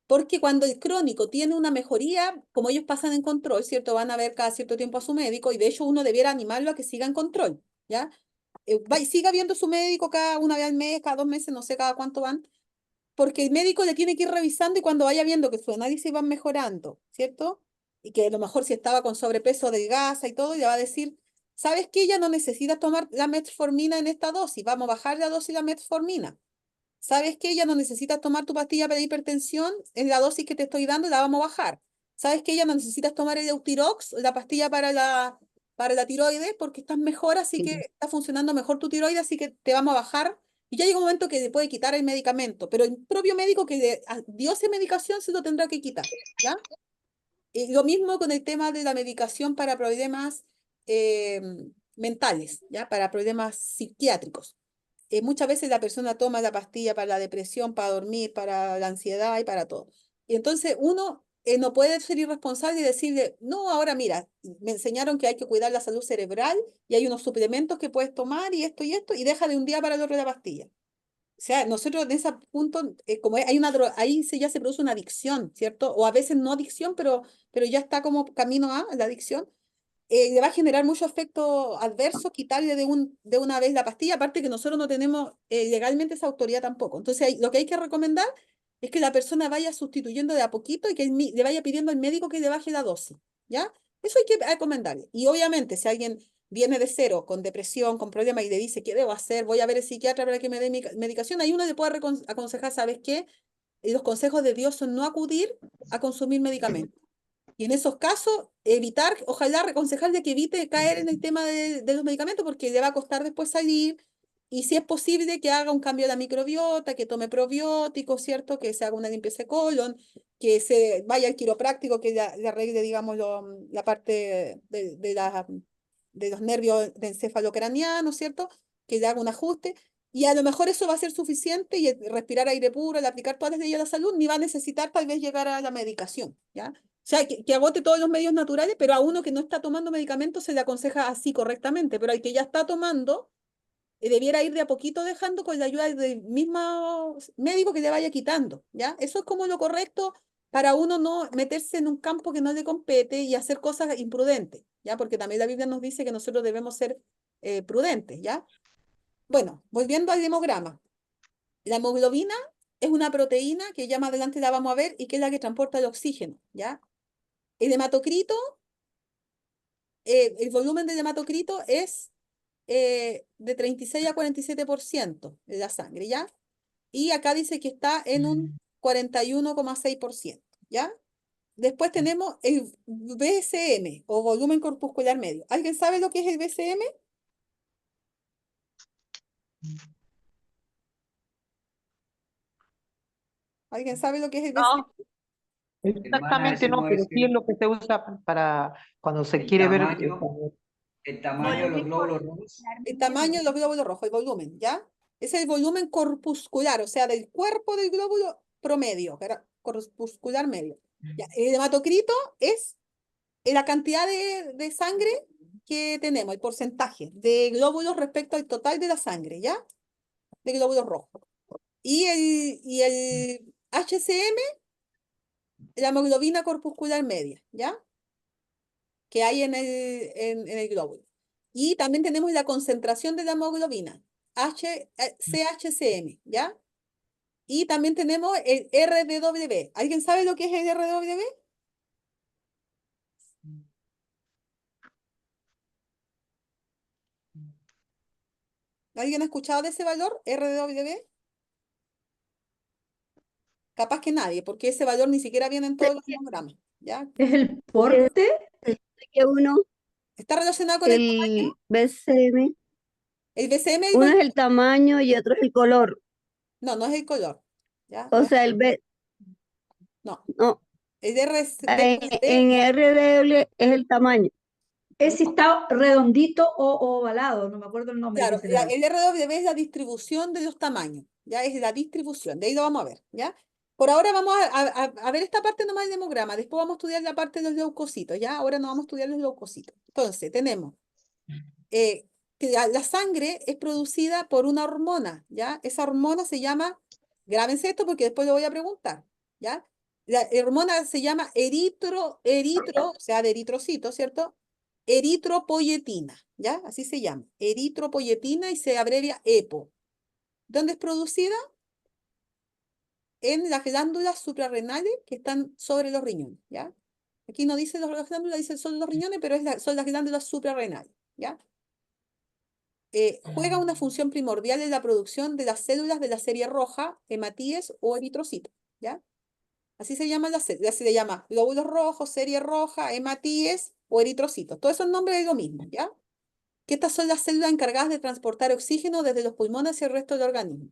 S1: Porque cuando el crónico tiene una mejoría, como ellos pasan en control, ¿cierto? Van a ver cada cierto tiempo a su médico y de hecho uno debiera animarlo a que siga en control, ¿ya? Siga viendo a su médico cada una vez al mes, cada 2 meses, no sé cada cuánto van, porque el médico le tiene que ir revisando y cuando vaya viendo que su análisis va mejorando, ¿cierto? Y que a lo mejor si estaba con sobrepeso, adelgaza y todo, le va a decir, ¿sabes qué? Ya no necesitas tomar la metformina en esta dosis, vamos a bajar la dosis de la metformina. ¿Sabes qué? Ya no necesitas tomar tu pastilla para hipertensión en la dosis que te estoy dando, la vamos a bajar. ¿Sabes qué? Ya no necesitas tomar el Eutirox, la pastilla para la tiroides, porque estás mejor, así que está funcionando mejor tu tiroides, así que te vamos a bajar. Y ya llega un momento que le puede quitar el medicamento, pero el propio médico que le dio esa medicación se lo tendrá que quitar, ¿ya? Y lo mismo con el tema de la medicación para problemas eh, mentales, ¿ya? Para problemas psiquiátricos. Muchas veces la persona toma la pastilla para la depresión, para dormir, para la ansiedad y para todo. Y entonces uno no puede ser irresponsable y decirle, no, ahora mira, me enseñaron que hay que cuidar la salud cerebral y hay unos suplementos que puedes tomar y esto, y deja de un día para el otro la pastilla. O sea, nosotros en ese punto, como hay ahí ya se produce una adicción, ¿cierto? O a veces no adicción, pero ya está como camino a la adicción. Le va a generar mucho efecto adverso quitarle de una vez la pastilla, aparte que nosotros no tenemos legalmente esa autoridad tampoco. Entonces, lo que hay que recomendar es que la persona vaya sustituyendo de a poquito y que le vaya pidiendo al médico que le baje la dosis, ¿ya? Eso hay que recomendarle. Y obviamente, si alguien viene de cero, con depresión, con problemas y le dice, ¿qué debo hacer? Voy a ver al psiquiatra para que me dé medicación, ahí uno le puede aconsejar, ¿sabes qué? Los consejos de Dios son no acudir a consumir medicamentos. Y en esos casos, evitar, ojalá aconsejarle que evite caer en el tema de los medicamentos porque le va a costar después salir. Y si es posible, que haga un cambio de la microbiota, que tome probióticos, ¿cierto? Que se haga una limpieza de colon, que se vaya al quiropráctico, que le arregle, digamos, la parte de los nervios de encefalocraniano, ¿cierto? Que le haga un ajuste. Y a lo mejor eso va a ser suficiente y el respirar aire puro, el aplicar todas las leyes de la salud, ni va a necesitar tal vez llegar a la medicación, ¿ya? O sea, que agote todos los medios naturales, pero a uno que no está tomando medicamentos se le aconseja así correctamente, pero al que ya está tomando, debiera ir de a poquito dejando con la ayuda del mismo médico que le vaya quitando, ¿ya? Eso es como lo correcto para uno no meterse en un campo que no le compete y hacer cosas imprudentes, ¿ya? Porque también la Biblia nos dice que nosotros debemos ser prudentes, ¿ya? Bueno, volviendo al hemograma. La hemoglobina es una proteína que ya más adelante la vamos a ver y que es la que transporta el oxígeno, ¿ya? El hematocrito, el volumen del hematocrito es de 36 a 47% de la sangre, ¿ya? Y acá dice que está en un 41,6%, ¿ya? Después tenemos el BCM o volumen corpuscular medio. ¿Alguien sabe lo que es el BCM? ¿Alguien sabe lo que es el BCM?
S6: No, exactamente no, pero sí es lo que se usa para cuando se quiere ver.
S5: El tamaño de los glóbulos rojos.
S1: El tamaño de los glóbulos rojos, el volumen, ¿ya? Es el volumen corpuscular, o sea, del cuerpo del glóbulo promedio, corpuscular medio. Ya, el hematocrito es la cantidad de sangre que tenemos, el porcentaje de glóbulos respecto al total de la sangre, ¿ya? De glóbulos rojos. Y el HCM, la hemoglobina corpuscular media, ¿ya? Que hay en el glóbulo. Y también tenemos la concentración de la hemoglobina, CHCM, ¿ya? Y también tenemos el RDW. ¿Alguien sabe lo que es el RDW? ¿Alguien ha escuchado de ese valor, RDW? Capaz que nadie, porque ese valor ni siquiera viene en todos los hemogramas, ¿ya?
S4: ¿Es el porte?
S7: Que uno,
S1: Está relacionado con el
S7: el BCM,
S1: el BCM,
S7: uno es el tamaño y otro es el color.
S1: no es el color, ¿ya?
S7: O
S1: No,
S7: sea, el B,
S1: no.
S7: no,
S1: El
S7: en RW es el tamaño.
S4: Es si está redondito o ovalado, no me acuerdo el nombre que
S1: claro,
S4: se le da.
S1: el RW es la distribución de los tamaños, ya es la distribución, de ahí lo vamos a ver, ¿ya? Por ahora vamos a ver esta parte nomás del hemograma, después vamos a estudiar la parte de los leucocitos, ¿ya? Ahora no vamos a estudiar los leucocitos. Entonces, tenemos que la sangre es producida por una hormona, ¿ya? Esa hormona se llama, grábense esto porque después lo voy a preguntar, ¿ya? La hormona se llama o sea, de eritrocito, ¿cierto? Eritropoyetina, ¿ya? Así se llama, eritropoyetina y se abrevia EPO. ¿Dónde es producida? En las glándulas suprarrenales que están sobre los riñones, ¿ya? Aquí no dice las glándulas, dice solo los riñones, pero son las glándulas suprarrenales, ¿ya? Juega una función primordial en la producción de las células de la serie roja, hematíes o eritrocitos, ¿ya? Así se llama se le llama glóbulos rojos, serie roja, hematíes o eritrocitos. Todos esos nombres es lo mismo, ¿ya? Que estas son las células encargadas de transportar oxígeno desde los pulmones hacia el resto del organismo.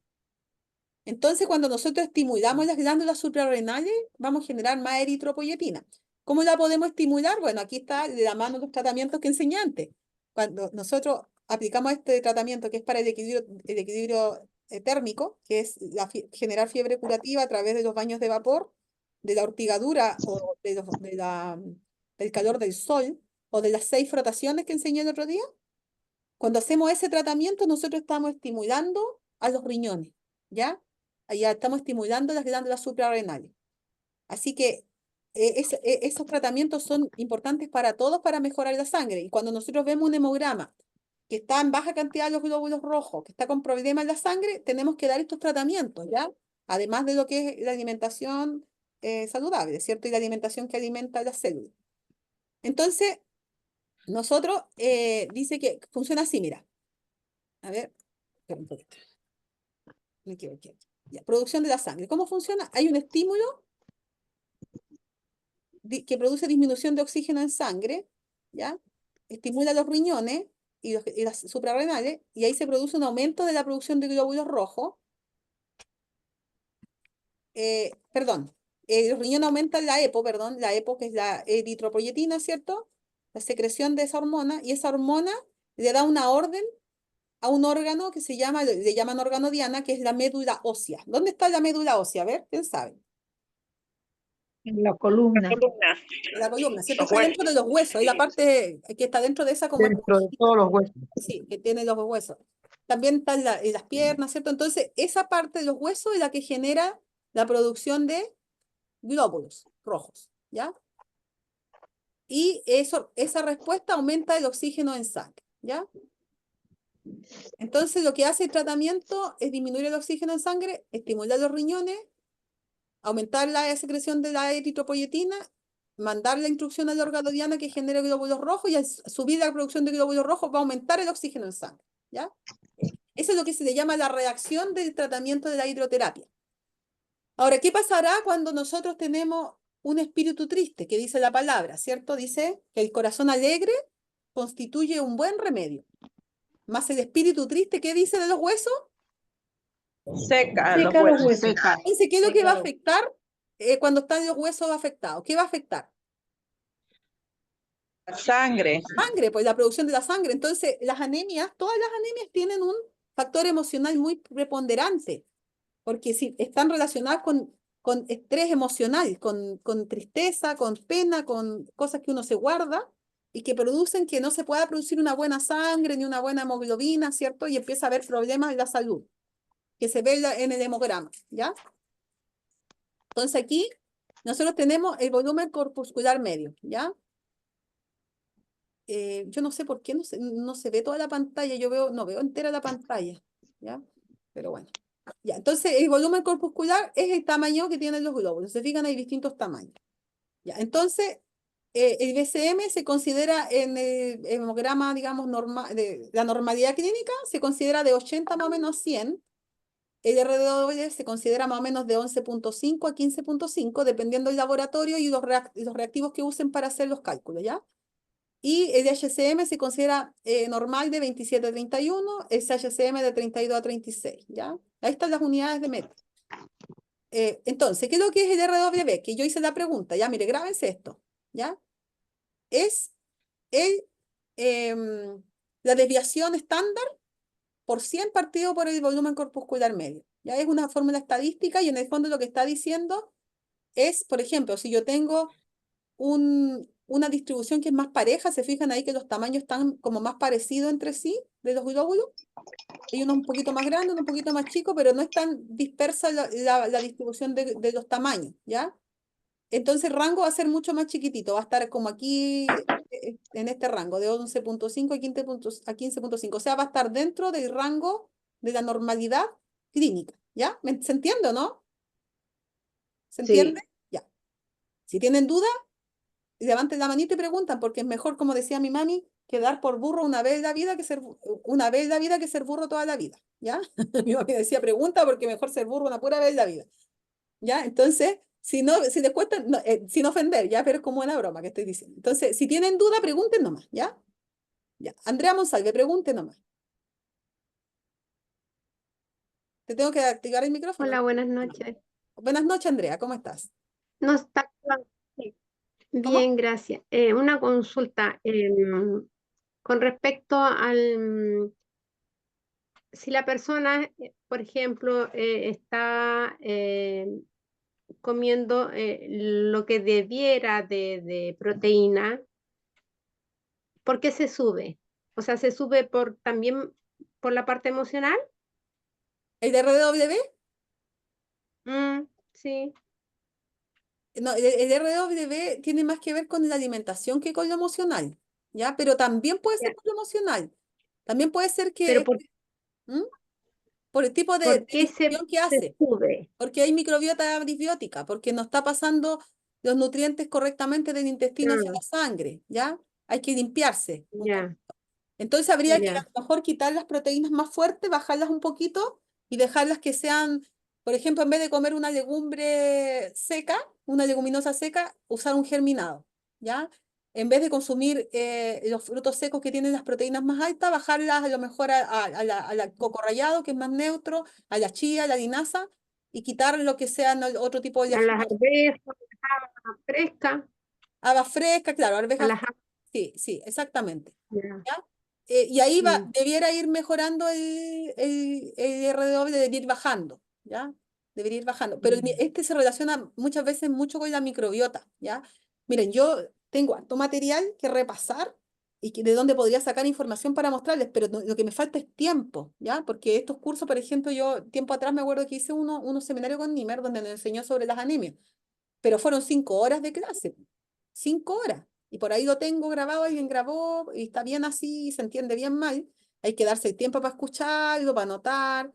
S1: Entonces, cuando nosotros estimulamos las glándulas suprarrenales, vamos a generar más eritropoyetina. ¿Cómo la podemos estimular? Bueno, aquí está de la mano los tratamientos que enseñé antes. Cuando nosotros aplicamos este tratamiento que es para el equilibrio térmico, que es generar fiebre curativa a través de los baños de vapor, de la ortigadura o del calor del sol, o de las 6 frotaciones que enseñé el otro día, cuando hacemos ese tratamiento, nosotros estamos estimulando a los riñones, ¿ya? Allá estamos estimulando las glándulas suprarrenales. Así que esos tratamientos son importantes para todos para mejorar la sangre. Y cuando nosotros vemos un hemograma que está en baja cantidad de los glóbulos rojos, que está con problemas en la sangre, tenemos que dar estos tratamientos, ¿ya? Además de lo que es la alimentación saludable, ¿cierto? Y la alimentación que alimenta las células. Entonces, nosotros, dice que funciona así, mira. A ver, espera un poquito. Me equivoqué. Ya, producción de la sangre. ¿Cómo funciona? Hay un estímulo que produce disminución de oxígeno en sangre, ¿ya? Estimula los riñones y las suprarrenales, y ahí se produce un aumento de la producción de glóbulos rojos. Perdón, los riñones aumentan la EPO, que es la eritropoyetina, ¿cierto? La secreción de esa hormona, y esa hormona le da una orden a un órgano que le llaman órgano diana, que es la médula ósea. ¿Dónde está la médula ósea? A ver, ¿quién sabe?
S4: En la columna.
S1: La columna, ¿cierto? Está dentro de los huesos, es la parte que está dentro de esa como
S6: Dentro de todos los huesos.
S1: sí, que tiene los huesos. También están en las piernas, ¿cierto? Entonces, esa parte de los huesos es la que genera la producción de glóbulos rojos, ¿ya? Y esa respuesta aumenta el oxígeno en sangre, ¿ya? Entonces, lo que hace el tratamiento es disminuir el oxígeno en sangre, estimular los riñones, aumentar la secreción de la eritropoyetina, mandar la instrucción al órgano diana que genere glóbulos rojos, y al subir la producción de glóbulos rojos va a aumentar el oxígeno en sangre, ¿ya? Eso es lo que se le llama la reacción del tratamiento de la hidroterapia. Ahora, ¿qué pasará cuando nosotros tenemos un espíritu triste? Que dice la palabra, ¿cierto? Dice que el corazón alegre constituye un buen remedio. Más el espíritu triste, ¿qué dice de los huesos?
S2: Seca
S4: Seca los huesos.
S1: Entonces, ¿qué es lo que va a afectar cuando están los huesos afectados? ¿Qué va a afectar?
S2: Sangre.
S1: Sangre, pues la producción de la sangre. Entonces, las anemias, todas las anemias tienen un factor emocional muy preponderante, porque si están relacionadas con con estrés emocional, con tristeza, con pena, con cosas que uno se guarda y que producen que no se pueda producir una buena sangre ni una buena hemoglobina, ¿cierto? Y empieza a haber problemas en la salud, que se ve en el hemograma, ¿ya? Entonces aquí nosotros tenemos el volumen corpuscular medio, ¿ya? Yo no sé por qué no se ve toda la pantalla, no veo entera la pantalla, ¿ya? Pero bueno. Ya, entonces el volumen corpuscular es el tamaño que tienen los glóbulos. Se fijan, hay distintos tamaños. Ya, entonces, el BCM se considera en el hemograma, digamos, de la normalidad clínica, se considera de 80 más o menos 100. El RDW se considera más o menos de 11.5 a 15.5, dependiendo del laboratorio y los reactivos que usen para hacer los cálculos, ¿ya? Y el HCM se considera normal de 27 a 31, el HCM de 32 a 36, ¿ya? Ahí están las unidades de metro. Entonces, ¿qué es lo que es el RW? Que yo hice la pregunta, ya, mire, grábense esto, ¿ya? Es el, la desviación estándar por 100 partido por el volumen corpuscular medio. Ya es una fórmula estadística y en el fondo lo que está diciendo es, por ejemplo, si yo tengo una distribución que es más pareja, se fijan ahí que los tamaños están como más parecidos entre sí de los glóbulos. Hay uno un poquito más grande, uno un poquito más chico, pero no es tan dispersa la distribución de los tamaños, ¿ya? Entonces el rango va a ser mucho más chiquitito, va a estar como aquí, en este rango, de 11.5 a 15.5. O sea, va a estar dentro del rango de la normalidad clínica, ¿ya? ¿Se entiende, no? ¿Se entiende?
S8: Sí.
S1: Ya. Si tienen duda, levanten la manita y preguntan, porque es mejor, como decía mi mami, quedar por burro una vez en la vida que ser burro toda la vida, ¿ya? Mi mami decía, pregunta porque mejor ser burro una pura vez en la vida, ¿ya? Entonces, si les cuesta, sin ofender, ¿ya? Pero es como una broma que estoy diciendo. Entonces, si tienen duda, pregunten nomás, ¿ya? Ya. Andrea Monsalve, pregunte nomás. Te tengo que activar el micrófono.
S8: Hola, buenas noches.
S1: Buenas noches, Andrea, ¿cómo estás?
S8: No está sí,
S1: ¿Cómo?
S8: bien, gracias. Una consulta con respecto al si la persona, por ejemplo, está comiendo lo que debiera de proteína, ¿por qué se sube? O sea, ¿se sube también por la parte emocional?
S1: ¿El de RW?
S8: Sí,
S1: No, el RW tiene más que ver con la alimentación que con lo emocional, ¿ya? Pero también puede ser
S8: ya.
S1: con lo emocional. También puede ser
S8: Pero
S1: que, ¿Mm? Por el tipo
S8: ¿por
S1: de
S8: qué
S1: digestión que
S8: se
S1: hace,
S8: sube?
S1: porque hay microbiota disbiótica, porque no está pasando los nutrientes correctamente del intestino hacia
S8: Ah,
S1: la sangre, ¿ya? Hay que limpiarse un poco.
S8: ya,
S1: Entonces habría que a
S8: ya.
S1: lo mejor quitar las proteínas más fuertes, bajarlas un poquito y dejarlas que sean, por ejemplo, en vez de comer una legumbre seca, una leguminosa seca, usar un germinado, ¿ya? En vez de consumir los frutos secos que tienen las proteínas más altas, bajarlas a lo mejor a la coco rallado, que es más neutro, a la chía, a la linaza, y quitar lo que sean otro tipo de
S8: A las arvejas, frescas,
S1: habas frescas, claro,
S8: a
S1: arvejas,
S8: las
S1: sí, sí, exactamente.
S8: ya,
S1: ¿Ya? Y ahí
S8: mm,
S1: debiera ir mejorando el RW, debería ir bajando, ¿ya? Debería ir bajando. Pero
S8: mm.
S1: este se relaciona muchas veces mucho con la microbiota, ¿ya? Miren, yo tengo harto material que repasar y de donde podría sacar información para mostrarles, pero lo que me falta es tiempo, ¿ya? Porque estos cursos, por ejemplo, yo tiempo atrás me acuerdo que hice unos seminarios con Nimer donde nos enseñó sobre las anemias, pero fueron 5 horas de clase, 5 horas. Y por ahí lo tengo grabado, alguien grabó y está bien así, se entiende bien mal. Hay que darse el tiempo para escucharlo, para anotar,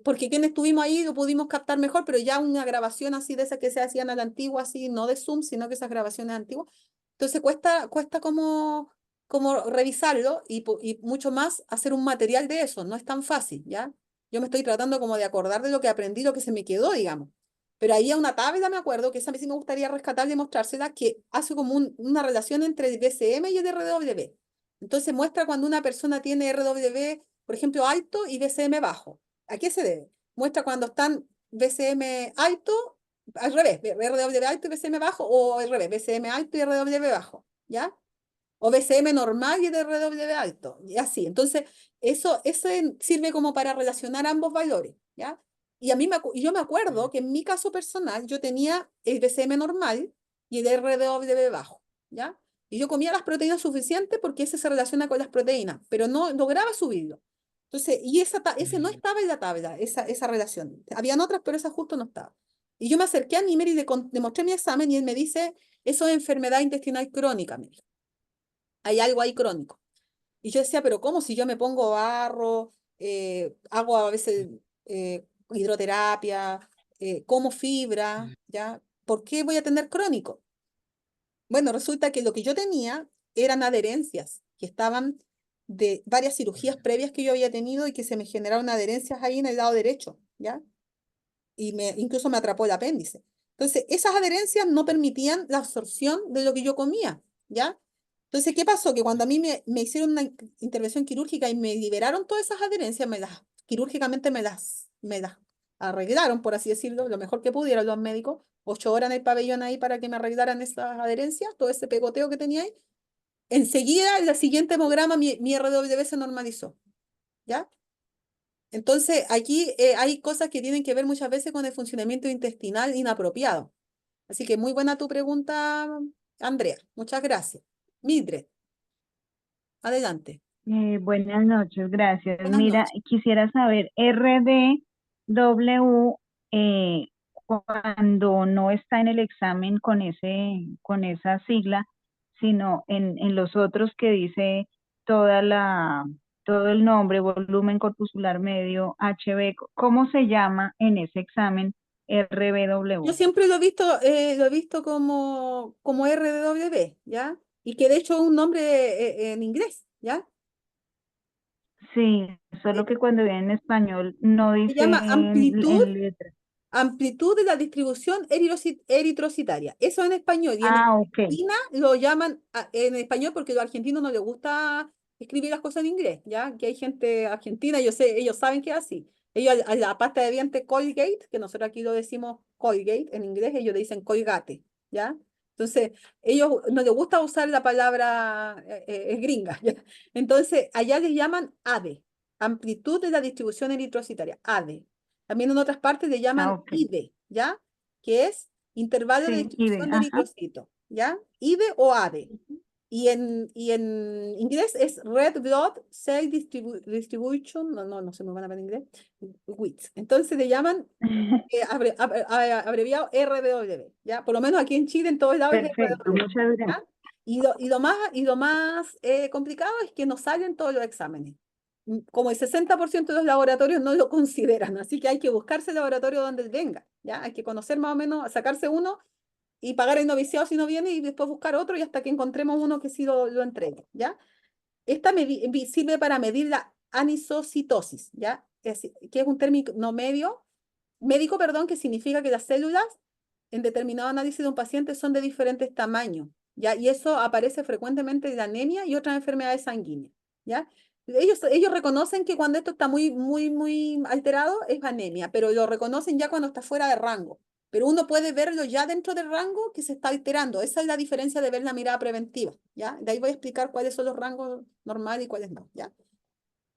S1: porque quienes estuvimos ahí lo pudimos captar mejor, pero ya una grabación así de esas que se hacían a la antigua, así, no de Zoom, sino que esas grabaciones antiguas. Entonces cuesta como revisarlo y mucho más hacer un material de eso, no es tan fácil, ¿ya? Yo me estoy tratando como de acordar de lo que aprendí, lo que se me quedó, digamos. Pero ahí a una tabla, me acuerdo, que esa a mí sí me gustaría rescatar y mostrársela, que hace como una relación entre el BCM y el RW. Entonces muestra cuando una persona tiene RW, por ejemplo, alto y BCM bajo. ¿A qué se debe? Muestra cuando están BCM alto, al revés, RW alto y BCM bajo, o al revés, BCM alto y RW bajo, ¿ya? O BCM normal y de RW alto, y así. Entonces, eso sirve como para relacionar ambos valores, ¿ya? Y y yo me acuerdo que en mi caso personal yo tenía el BCM normal y el RDW bajo, ¿ya? Y yo comía las proteínas suficientes porque ese se relaciona con las proteínas, pero no lograba subirlo. Entonces, y ese no estaba en la tabla, esa relación. Habían otras, pero esa justo no estaba. Y yo me acerqué a Nimer y le mostré mi examen y él me dice, eso es enfermedad intestinal crónica, me dijo. Hay algo ahí crónico. Y yo decía, pero ¿cómo si yo me pongo barro, hago a veces hidroterapia, como fibra, ¿ya? ¿Por qué voy a tener crónico? Bueno, resulta que lo que yo tenía eran adherencias que estaban de varias cirugías previas que yo había tenido y que se me generaron adherencias ahí en el lado derecho, ¿ya? Y incluso me atrapó el apéndice. Entonces, esas adherencias no permitían la absorción de lo que yo comía, ¿ya? Entonces, ¿qué pasó? Que cuando a mí me hicieron una intervención quirúrgica y me liberaron todas esas adherencias, quirúrgicamente me las arreglaron, por así decirlo, lo mejor que pudieron los médicos, 8 horas en el pabellón ahí para que me arreglaran esas adherencias, todo ese pegoteo que tenía ahí. Enseguida, en el siguiente hemograma, mi RW se normalizó, ¿ya? Entonces, aquí hay cosas que tienen que ver muchas veces con el funcionamiento intestinal inapropiado. Así que muy buena tu pregunta, Andrea. Muchas gracias. Mildred, adelante.
S9: Buenas noches, gracias.
S1: Buenas
S9: Mira,
S1: noches.
S9: quisiera saber, RDW, cuando no está en el examen con esa sigla, sino en los otros que dice todo el nombre, volumen corpuscular medio, HB, ¿cómo se llama en ese examen
S1: Yo
S9: RBW?
S1: siempre lo he visto como RDW, ¿ya? Y que de hecho es un nombre en inglés, ¿ya?
S9: Sí,
S1: Eh,
S9: solo que cuando viene en español no
S1: Se
S9: dice
S1: llama amplitud
S9: en letra.
S1: Amplitud de la distribución eritrocitaria. Eso en español. Y en
S9: Ah, ok.
S1: Argentina lo llaman en español porque a los argentinos no les gusta escribir las cosas en inglés, ¿ya? Que hay gente argentina, yo sé, ellos saben que es así. Ellos a la pasta de dientes Colgate, que nosotros aquí lo decimos Colgate en inglés, ellos le dicen Colgate, ¿ya? Entonces, ellos no les gusta usar la palabra gringa, ¿ya? Entonces, allá les llaman ADE, amplitud de la distribución eritrocitaria, ADE. También en otras partes le
S9: Ah,
S1: llaman
S9: ok.
S1: IDE, ¿ya? Que es intervalo de
S9: Sí, y de,
S1: distribución de
S9: ajá.
S1: eritrocitos, ¿ya? IDE o ADE. Y en inglés es Red Blood Cell Distribution, no se me van a ver en inglés, WITS. Entonces le llaman abreviado RBW, ¿ya? Por lo menos aquí en Chile, en todos lados es
S9: Perfecto,
S1: RBW,
S9: muchas gracias.
S1: ¿ya? Y lo más complicado es que no salen todos los exámenes. Como el 60% de los laboratorios no lo consideran, así que hay que buscarse el laboratorio donde venga, ¿ya? Hay que conocer más o menos, sacarse uno y pagar el noviciado si no viene y después buscar otro y hasta que encontremos uno que sí lo entregue, ¿ya? Esta sirve para medir la anisocitosis, ¿ya? Que es un término médico, perdón, que significa que las células en determinado análisis de un paciente son de diferentes tamaños, ¿ya? Y eso aparece frecuentemente en la anemia y otras enfermedades sanguíneas, ¿ya? Ellos reconocen que cuando esto está muy, muy, muy alterado es anemia, pero lo reconocen ya cuando está fuera de rango. Pero uno puede verlo ya dentro del rango que se está alterando. Esa es la diferencia de ver la mirada preventiva, ¿ya? De ahí voy a explicar cuáles son los rangos normales y cuáles no, ¿ya?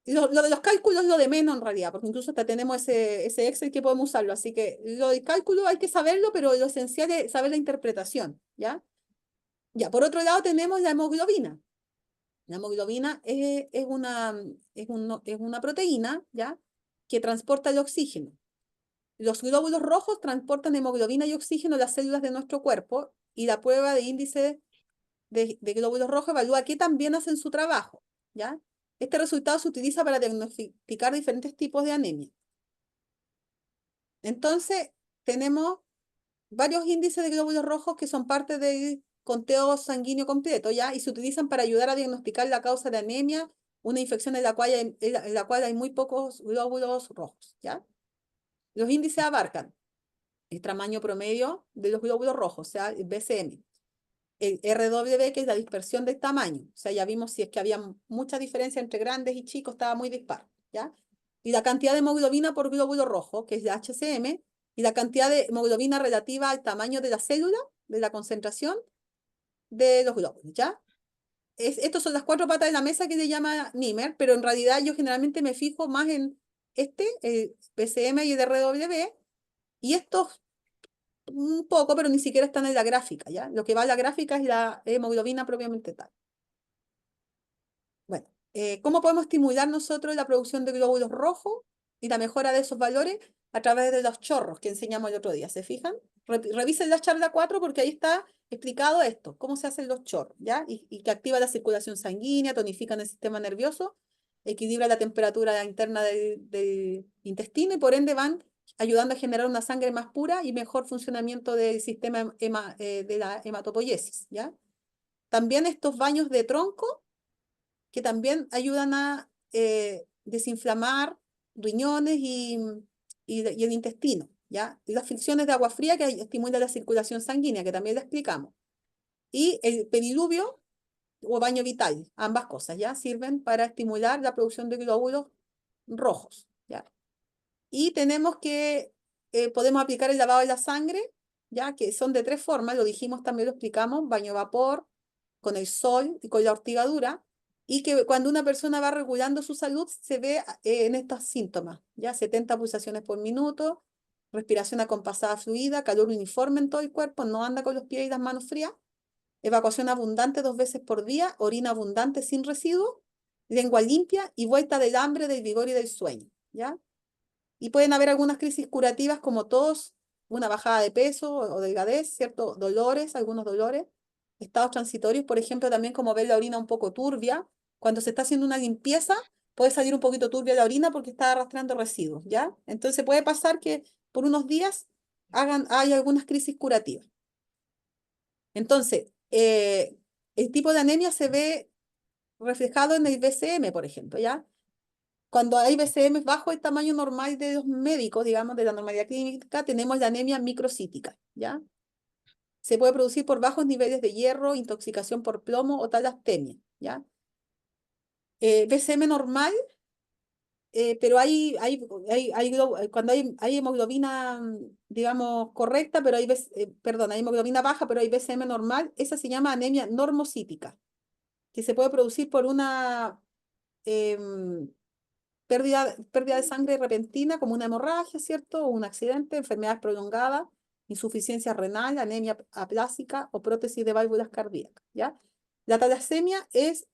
S1: Y lo de los cálculos es lo de menos en realidad, porque incluso hasta tenemos ese Excel que podemos usarlo. Así que lo del cálculo hay que saberlo, pero lo esencial es saber la interpretación, ¿ya? Ya, por otro lado tenemos la hemoglobina. La hemoglobina es una proteína, ¿ya? Que transporta el oxígeno. Los glóbulos rojos transportan hemoglobina y oxígeno a las células de nuestro cuerpo y la prueba de índice de glóbulos rojos evalúa que también hacen su trabajo, ¿ya? Este resultado se utiliza para diagnosticar diferentes tipos de anemia. Entonces, tenemos varios índices de glóbulos rojos que son parte del conteo sanguíneo completo, ¿ya? Y se utilizan para ayudar a diagnosticar la causa de anemia, una infección en la cual hay muy pocos glóbulos rojos, ¿ya? Los índices abarcan el tamaño promedio de los glóbulos rojos, o sea, el BCM. El RW, que es la dispersión del tamaño. O sea, ya vimos si es que había mucha diferencia entre grandes y chicos, estaba muy dispar, ¿ya? Y la cantidad de hemoglobina por glóbulo rojo, que es la HCM, y la cantidad de hemoglobina relativa al tamaño de la célula, de la concentración de los glóbulos, ¿ya? Estos son las 4 patas de la mesa que se llama Nimer, pero en realidad yo generalmente me fijo más en el BCM y el RW, y estos un poco, pero ni siquiera están en la gráfica, ¿ya? Lo que va a la gráfica es la hemoglobina propiamente tal. Bueno, ¿cómo podemos estimular nosotros la producción de glóbulos rojos y la mejora de esos valores? A través de los chorros que enseñamos el otro día, ¿se fijan? Revisen la charla 4 porque ahí está explicado esto, cómo se hacen los chorros, ¿ya? Y que activa la circulación sanguínea, tonifican el sistema nervioso, equilibra la temperatura interna del intestino y por ende van ayudando a generar una sangre más pura y mejor funcionamiento del sistema de la hematopoiesis, ¿ya? También estos baños de tronco que también ayudan a desinflamar riñones y el intestino, ¿ya? Y las fricciones de agua fría que estimulan la circulación sanguínea, que también la explicamos. Y el pediluvio o baño vital, ambas cosas, ¿ya? Sirven para estimular la producción de glóbulos rojos, ¿ya? Y tenemos que, podemos aplicar el lavado de la sangre, ¿ya? Que son de 3 formas, lo dijimos también, lo explicamos, baño vapor, con el sol y con la ortigadura, y que cuando una persona va regulando su salud se ve en estos síntomas, ¿ya? 70 pulsaciones por minuto, respiración acompasada fluida, calor uniforme en todo el cuerpo, no anda con los pies y las manos frías, evacuación abundante 2 veces por día, orina abundante sin residuos, lengua limpia y vuelta del hambre, del vigor y del sueño, ¿ya? Y pueden haber algunas crisis curativas como tos, una bajada de peso o delgadez, ¿cierto? Dolores, algunos dolores, estados transitorios, por ejemplo, también como ver la orina un poco turbia. Cuando se está haciendo una limpieza, puede salir un poquito turbia la orina porque está arrastrando residuos, ¿ya? Entonces puede pasar que por unos días hay algunas crisis curativas. Entonces, el tipo de anemia se ve reflejado en el BCM, por ejemplo, ¿ya? Cuando hay BCM bajo el tamaño normal de los médicos, digamos, de la normalidad clínica, tenemos la anemia microcítica, ¿ya? Se puede producir por bajos niveles de hierro, intoxicación por plomo o talastemia, ¿ya? BCM normal, pero cuando hay hemoglobina, digamos, correcta, pero hay hemoglobina baja, pero hay BCM normal, esa se llama anemia normocítica, que se puede producir por una pérdida de sangre repentina, como una hemorragia, ¿cierto? O un accidente, enfermedades prolongadas, insuficiencia renal, anemia aplásica o prótesis de válvulas cardíacas, ¿ya? La talasemia es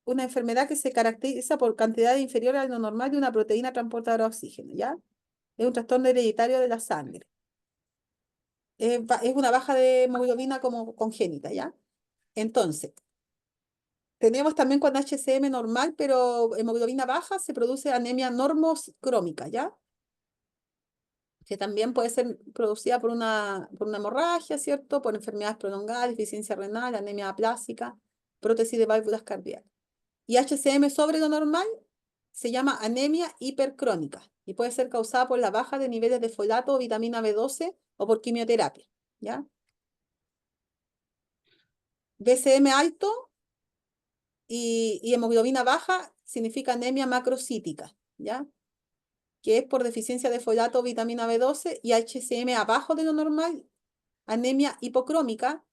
S1: una enfermedad que se caracteriza por cantidad inferior a lo normal de una proteína transportadora de oxígeno, ¿ya? Es un trastorno hereditario de la sangre. Es una baja de hemoglobina como congénita, ¿ya? Entonces, tenemos también con HCM normal, pero hemoglobina baja, se produce anemia normocrómica, ¿ya? Que también puede ser producida por una hemorragia, ¿cierto? Por enfermedades prolongadas, deficiencia renal, anemia aplásica, prótesis de válvulas cardíacas. Y HCM sobre lo normal se llama anemia hipercrónica y puede ser causada por la baja de niveles de folato o vitamina B12 o por quimioterapia, ¿ya? BCM alto y hemoglobina baja significa anemia macrocítica, ¿ya? Que es por deficiencia de folato o vitamina B12, y HCM abajo de lo normal, anemia hipocrómica,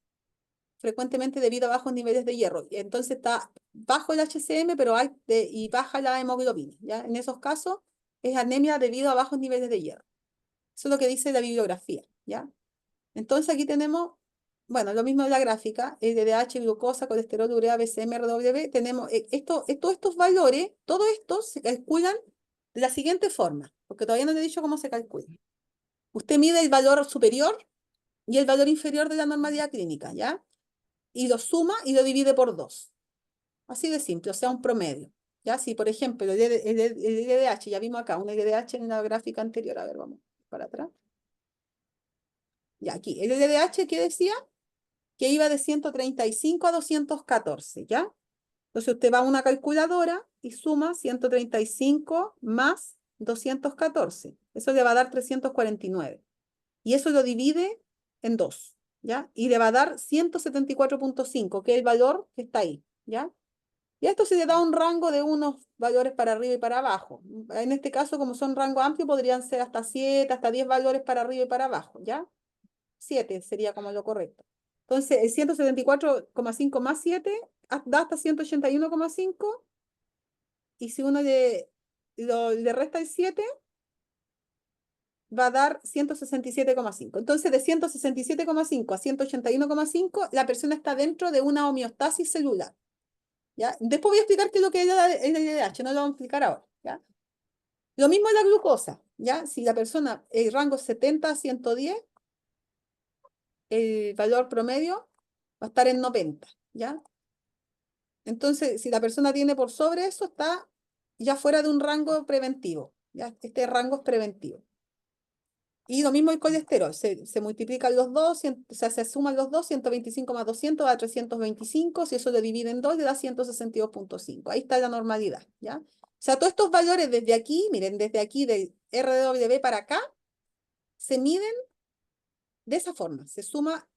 S1: frecuentemente debido a bajos niveles de hierro. Y entonces está bajo el HCM, pero y baja la hemoglobina, ¿ya? En esos casos es anemia debido a bajos niveles de hierro. Eso es lo que dice la bibliografía, ¿ya? Entonces aquí tenemos, bueno, lo mismo de la gráfica, LDH, glucosa, colesterol, urea, BCM, RW, tenemos todos estos valores, todos estos se calculan de la siguiente forma, porque todavía no le he dicho cómo se calcula. Usted mide el valor superior y el valor inferior de la normalidad clínica, ¿ya? Y lo suma y lo divide por 2. Así de simple, o sea, un promedio. ¿Ya? Si, por ejemplo, el LDH, ya vimos acá, un LDH en la gráfica anterior, a ver, vamos para atrás. Ya, aquí, el LDH, ¿qué decía? Que iba de 135 a 214, ¿ya? Entonces usted va a una calculadora y suma 135 más 214. Eso le va a dar 349. Y eso lo divide en 2, ¿ya? Y le va a dar 174.5, que es el valor que está ahí, ¿ya? Y a esto se le da un rango de unos valores para arriba y para abajo. En este caso, como son rango amplio, podrían ser hasta 7, hasta 10 valores para arriba y para abajo, ¿ya? 7 sería como lo correcto. Entonces, el 174,5 más 7 da hasta 181,5 y si uno le resta el 7, va a dar 167,5. Entonces, de 167,5 a 181,5, la persona está dentro de una homeostasis celular. ¿Ya? Después voy a explicar qué es lo que es el IDH, no lo vamos a explicar ahora. ¿Ya? Lo mismo la glucosa. ¿Ya? Si la persona, el rango 70 a 110, el valor promedio va a estar en 90. ¿Ya? Entonces, si la persona tiene por sobre eso, está ya fuera de un rango preventivo. ¿Ya? Este rango es preventivo. Y lo mismo el colesterol, se multiplican los dos, o sea, se suman los dos, 125 más 200 da 325, si eso lo divide en 2 le da 162,5. Ahí está la normalidad, ¿ya? O sea, todos estos valores desde aquí, miren, desde aquí del RW para acá, se miden de esa forma. Se suma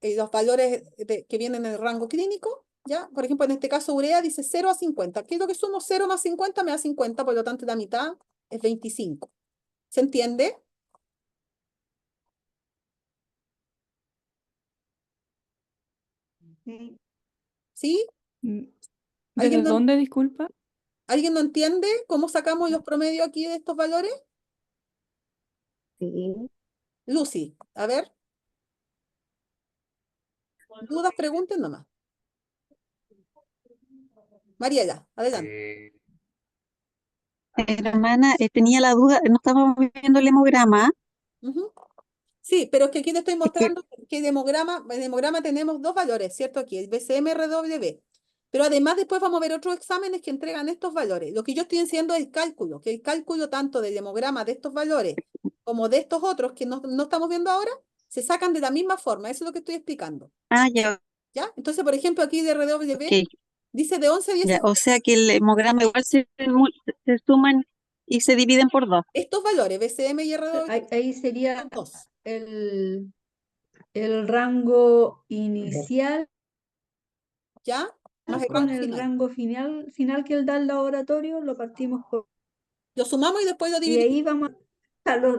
S1: los valores que vienen en el rango clínico, ¿ya? Por ejemplo, en este caso urea dice 0 a 50. ¿Qué es lo que sumo? 0 más 50 me da 50, por lo tanto la mitad es 25. ¿Se entiende?
S4: Sí.
S1: ¿Sí?
S10: ¿Desde
S1: ¿Alguien no,
S10: dónde, disculpa?
S1: ¿alguien no entiende cómo sacamos los promedios aquí de estos valores?
S7: Sí.
S1: Lucy, a ver. Dudas, pregunten nomás. Mariela, adelante.
S11: Hermana, tenía la duda, no estábamos viendo el hemograma.
S1: Ujú. Sí, pero es que aquí te estoy
S11: Es que,
S1: mostrando que en hemograma tenemos dos valores, ¿cierto? Aquí, el BCM-RW. Pero además después vamos a ver otros exámenes que entregan estos valores. Lo que yo estoy enseñando es el cálculo, que el cálculo tanto del hemograma de estos valores como de estos otros que no estamos viendo ahora, se sacan de la misma forma. Eso es lo que estoy explicando.
S11: ya,
S1: ¿Ya? Entonces, por ejemplo, aquí de RW
S11: ok,
S1: dice de 11 a
S11: ya,
S1: 16.
S11: o sea que el hemograma igual se suman y se dividen por 2.
S1: Estos valores, BCM y RW,
S4: Ahí sería
S1: son dos.
S4: el, el rango inicial
S1: ¿Ya? Más el
S4: con
S1: rango
S4: el
S1: final.
S4: rango final que él da el laboratorio, lo partimos por...
S1: Lo sumamos y después lo
S4: Y
S1: dividimos.
S4: ahí vamos,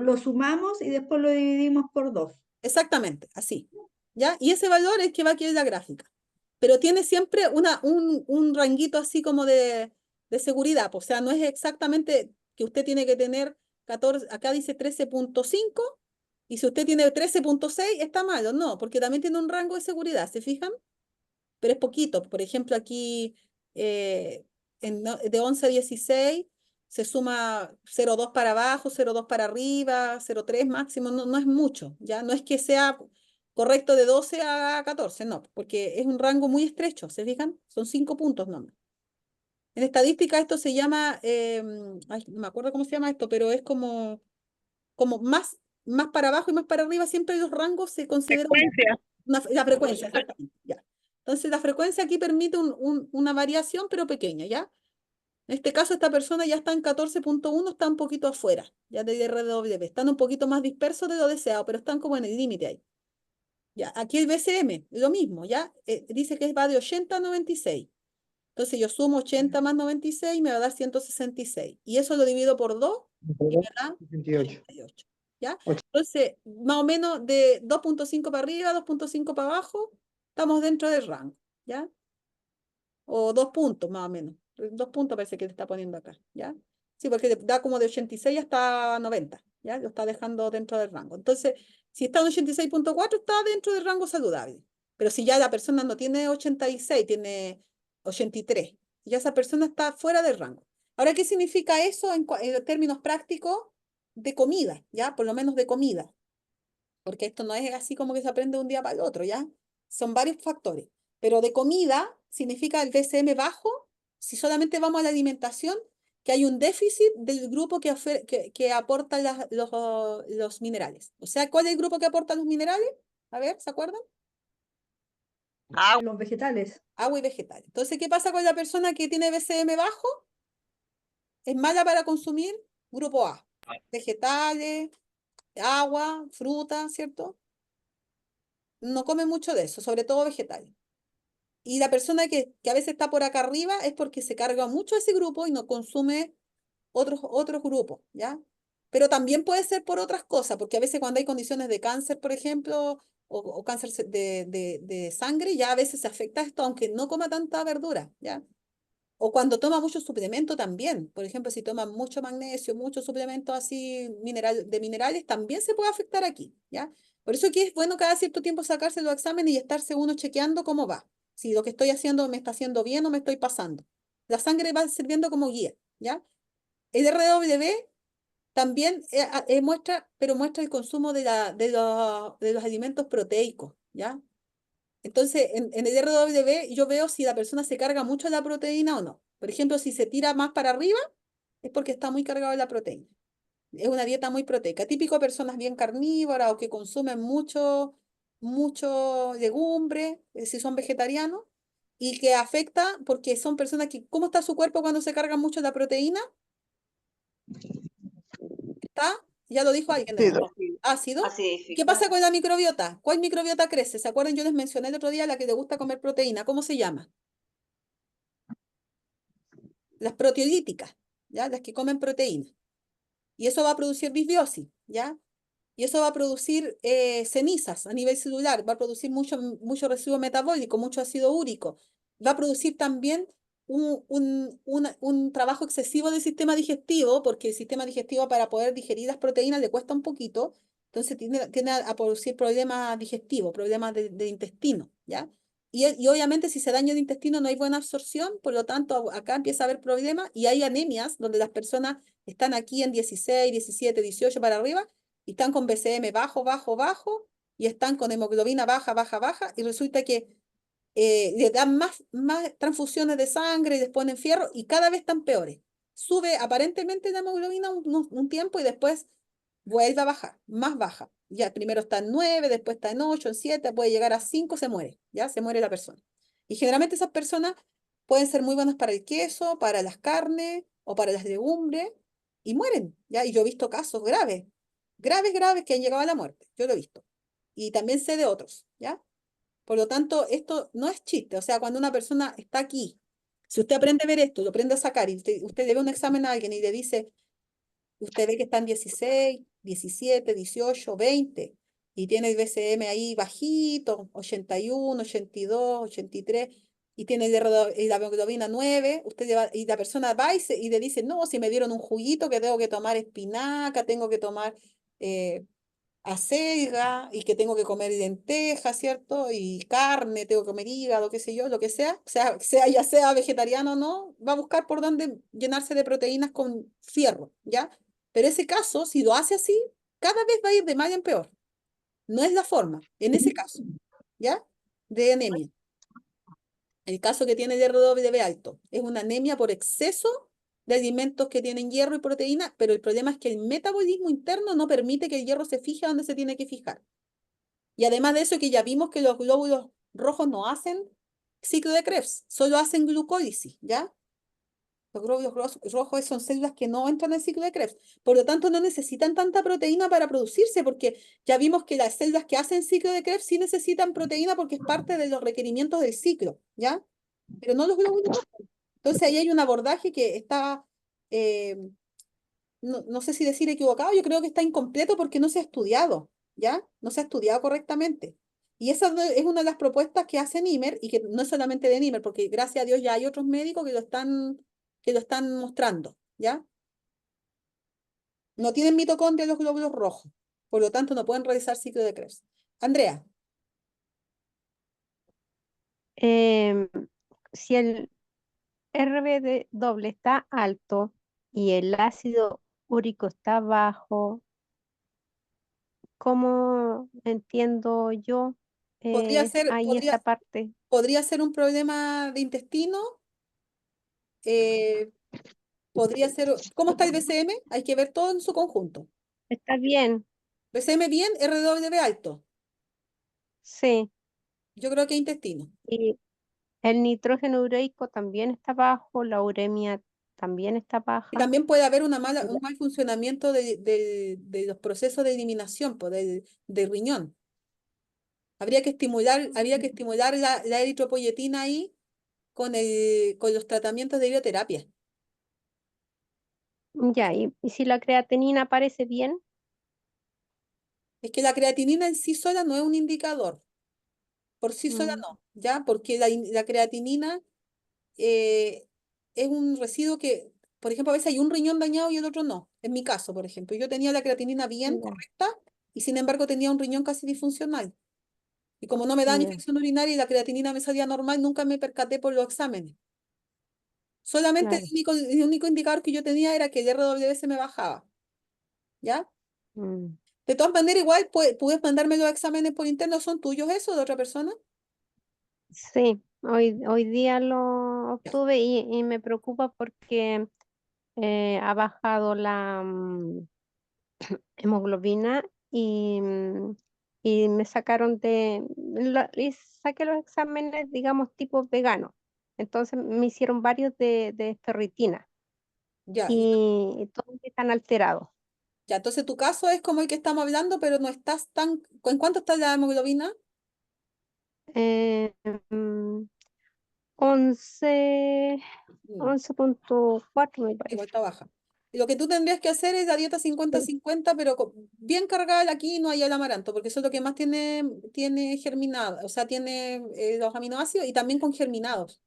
S4: lo sumamos y después lo dividimos por 2.
S1: Exactamente, así. ¿Ya? Y ese valor es que va aquí en la gráfica. Pero tiene siempre un ranguito así como de seguridad. O sea, no es exactamente que usted tiene que tener 14, acá dice 13,5 y si usted tiene 13,6 está malo. No, porque también tiene un rango de seguridad, ¿se fijan? Pero es poquito. Por ejemplo, aquí de 11 a 16 se suma 0,2 para abajo, 0,2 para arriba, 0,3 máximo, no es mucho, ¿ya? No es que sea correcto de 12 a 14, no, porque es un rango muy estrecho, ¿se fijan? Son 5 puntos nomás. En estadística esto se llama, ay, no me acuerdo cómo se llama esto, pero es como más para abajo y más para arriba, siempre los rangos se consideran la frecuencia, exactamente, ya. Entonces la frecuencia aquí permite una variación, pero pequeña, ¿ya? En este caso, esta persona ya está en 14,1, está un poquito afuera, ya de RW. Están un poquito más dispersos de lo deseado, pero están como en el límite ahí. Ya, aquí el BCM, lo mismo, ¿ya? Dice que va de 80 a 96. Entonces yo sumo 80 más 96 y me va a dar 166. Y eso lo divido por 2 y me da 88. ¿Ya? Entonces, más o menos de 2,5 para arriba, 2,5 para abajo, estamos dentro del rango, ¿ya? O 2 puntos más o menos. 2 puntos parece que le está poniendo acá, ¿ya? Sí, porque da como de 86 hasta 90, ¿ya? Lo está dejando dentro del rango. Entonces, si está en 86,4, está dentro del rango saludable. Pero si ya la persona no tiene 86, tiene 83, ya esa persona está fuera del rango. Ahora, ¿qué significa eso en términos prácticos de comida, ¿ya? Por lo menos de comida. Porque esto no es así como que se aprende de un día para el otro, ¿ya? Son varios factores. Pero de comida significa el BCM bajo, si solamente vamos a la alimentación, que hay un déficit del grupo que aporta los minerales. O sea, ¿cuál es el grupo que aporta los minerales? A ver, ¿se acuerdan?
S4: Los vegetales.
S1: Agua y vegetales. Entonces, ¿qué pasa con la persona que tiene BCM bajo? Es mala para consumir grupo A. Vegetales, agua, fruta, ¿cierto? No come mucho de eso, sobre todo vegetales. Y la persona que a veces está por acá arriba es porque se carga mucho ese grupo y no consume otros grupos, ¿ya? Pero también puede ser por otras cosas, porque a veces cuando hay condiciones de cáncer, por ejemplo, o cáncer de sangre, ya a veces se afecta esto, aunque no coma tanta verdura, ¿ya? O cuando toma mucho suplemento también. Por ejemplo, si toma mucho magnesio, mucho suplemento así de minerales, también se puede afectar aquí, ¿ya? Por eso que es bueno cada cierto tiempo sacarse los exámenes y estarse uno chequeando cómo va. Si lo que estoy haciendo me está haciendo bien o me estoy pasando. La sangre va sirviendo como guía, ¿ya? El RW también muestra, pero muestra el consumo de los alimentos proteicos, ¿ya? Entonces, en el RW yo veo si la persona se carga mucho de la proteína o no. Por ejemplo, si se tira más para arriba, es porque está muy cargado de la proteína. Es una dieta muy proteica. Típico de personas bien carnívoras o que consumen mucho legumbre, si son vegetarianos, y que afecta porque son personas que, ¿cómo está su cuerpo cuando se carga mucho de la proteína? ¿Está? Ya lo dijo alguien de nuevo. Ácido. ¿Qué pasa
S2: Acidificado.
S1: con la microbiota? ¿Cuál microbiota crece? ¿Se acuerdan? Yo les mencioné el otro día la que le gusta comer proteína. ¿Cómo se llama? Las proteolíticas, ¿ya? Las que comen proteína. Y eso va a producir disbiosis, ¿ya? Y eso va a producir cenizas a nivel celular, va a producir mucho residuo metabólico, mucho ácido úrico. Va a producir también un trabajo excesivo del sistema digestivo, porque el sistema digestivo para poder digerir las proteínas le cuesta un poquito, entonces tiende a producir problemas digestivos, problemas de intestino, ¿ya? Y obviamente si se daña el intestino no hay buena absorción, por lo tanto acá empieza a haber problemas y hay anemias donde las personas están aquí en 16, 17, 18 para arriba y están con BCM bajo, bajo, bajo y están con hemoglobina baja, baja, baja y resulta que le dan más transfusiones de sangre y les ponen fierro y cada vez están peores. Sube aparentemente la hemoglobina un tiempo y después vuelve a bajar, más baja. Ya primero está en 9, después está en 8, en 7, puede llegar a 5, se muere, ya se muere la persona. Y generalmente esas personas pueden ser muy buenas para el queso, para las carnes o para las legumbres y mueren, ¿ya? Y yo he visto casos graves, graves, graves que han llegado a la muerte, yo lo he visto. Y también sé de otros, ¿ya? Por lo tanto, esto no es chiste. O sea, cuando una persona está aquí, si usted aprende a ver esto, lo aprende a sacar, y usted le ve un examen a alguien y le dice, usted ve que están 16, 17, 18, 20, y tiene el BCM ahí bajito, 81, 82, 83, y tiene la hemoglobina 9, y la persona va y le dice, no, si me dieron un juguito que tengo que tomar espinaca, tengo que tomar acelga y que tengo que comer lentejas, ¿cierto? Y carne, tengo que comer hígado, qué sé yo, lo que sea, ya sea vegetariano o no, va a buscar por dónde llenarse de proteínas con fierro, ¿ya? Pero ese caso, si lo hace así, cada vez va a ir de mal en peor. No es la forma, en ese caso, ¿ya? De anemia. El caso que tiene RW alto es una anemia por exceso de alimentos que tienen hierro y proteína, pero el problema es que el metabolismo interno no permite que el hierro se fije donde se tiene que fijar. Y además de eso, que ya vimos que los glóbulos rojos no hacen ciclo de Krebs, solo hacen glucólisis, ¿ya? Los glóbulos rojos son células que no entran en el ciclo de Krebs. Por lo tanto, no necesitan tanta proteína para producirse, porque ya vimos que las células que hacen ciclo de Krebs sí necesitan proteína porque es parte de los requerimientos del ciclo, ¿ya? Pero no los glóbulos rojos. Entonces, ahí hay un abordaje que está, eh, no sé si decir equivocado, yo creo que está incompleto porque no se ha estudiado, ¿ya? No se ha estudiado correctamente. Y esa es una de las propuestas que hace NIMER, y que no es solamente de NIMER, porque gracias a Dios ya hay otros médicos que lo están mostrando, ¿ya? No tienen mitocondria los glóbulos rojos, por lo tanto no pueden realizar ciclo de Krebs. Andrea,
S8: Em, si el RBD doble está alto y el ácido úrico está bajo, ¿cómo entiendo yo
S1: podría ser,
S8: ahí esa
S1: podría,
S8: parte?
S1: podría ser un problema de intestino, eh, podría ser, ¿cómo está el BCM? Hay que ver todo en su conjunto.
S8: Está bien,
S1: BCM bien, RW alto.
S8: sí.
S1: Yo creo que intestino.
S8: Y el nitrógeno ureico también está bajo, la uremia también está
S1: Y
S8: baja.
S1: también puede haber un mal funcionamiento de los procesos de eliminación del riñón. Habría que estimular la eritropoyetina ahí con los tratamientos de bioterapia.
S8: Ya, y si la creatinina aparece bien,
S1: Es que la creatinina en sí sola no es un indicador, por sí sola
S8: mm,
S1: no, ¿ya? Porque la creatinina eh, es un residuo que, por ejemplo, a veces hay un riñón dañado y el otro no. En mi caso, por ejemplo, yo tenía la creatinina bien
S8: Ya,
S1: correcta y sin embargo tenía un riñón casi disfuncional. Y como no me daban
S8: ya,
S1: infección urinaria y la creatinina me salía normal, nunca me percaté por los exámenes. Solamente
S8: claro.
S1: el único indicador que yo tenía era que el RWS me bajaba, ¿ya?
S8: Mm.
S1: De todas maneras, igual puedes mandarme los exámenes por interno, ¿son tuyos eso de otra persona?
S8: Sí, hoy día lo
S1: Ya,
S8: obtuve y me preocupa porque ha bajado la hemoglobina y me sacaron y saqué los exámenes, digamos, tipo vegano. Entonces me hicieron varios de ferritina
S1: ya,
S8: y todos están alterados.
S1: ya. Entonces tu caso es como el que estamos hablando, pero no estás tan... ¿En cuánto está la hemoglobina?
S8: Eh, mm, 11,
S1: Mm,
S8: 11,4 me
S1: igual
S8: parece.
S1: está baja. Y lo que tú tendrías que hacer es la dieta 50-50, pero bien cargada el aquí no hay el amaranto, porque eso es lo que más tiene germinado, o sea, tiene los aminoácidos y también con germinados.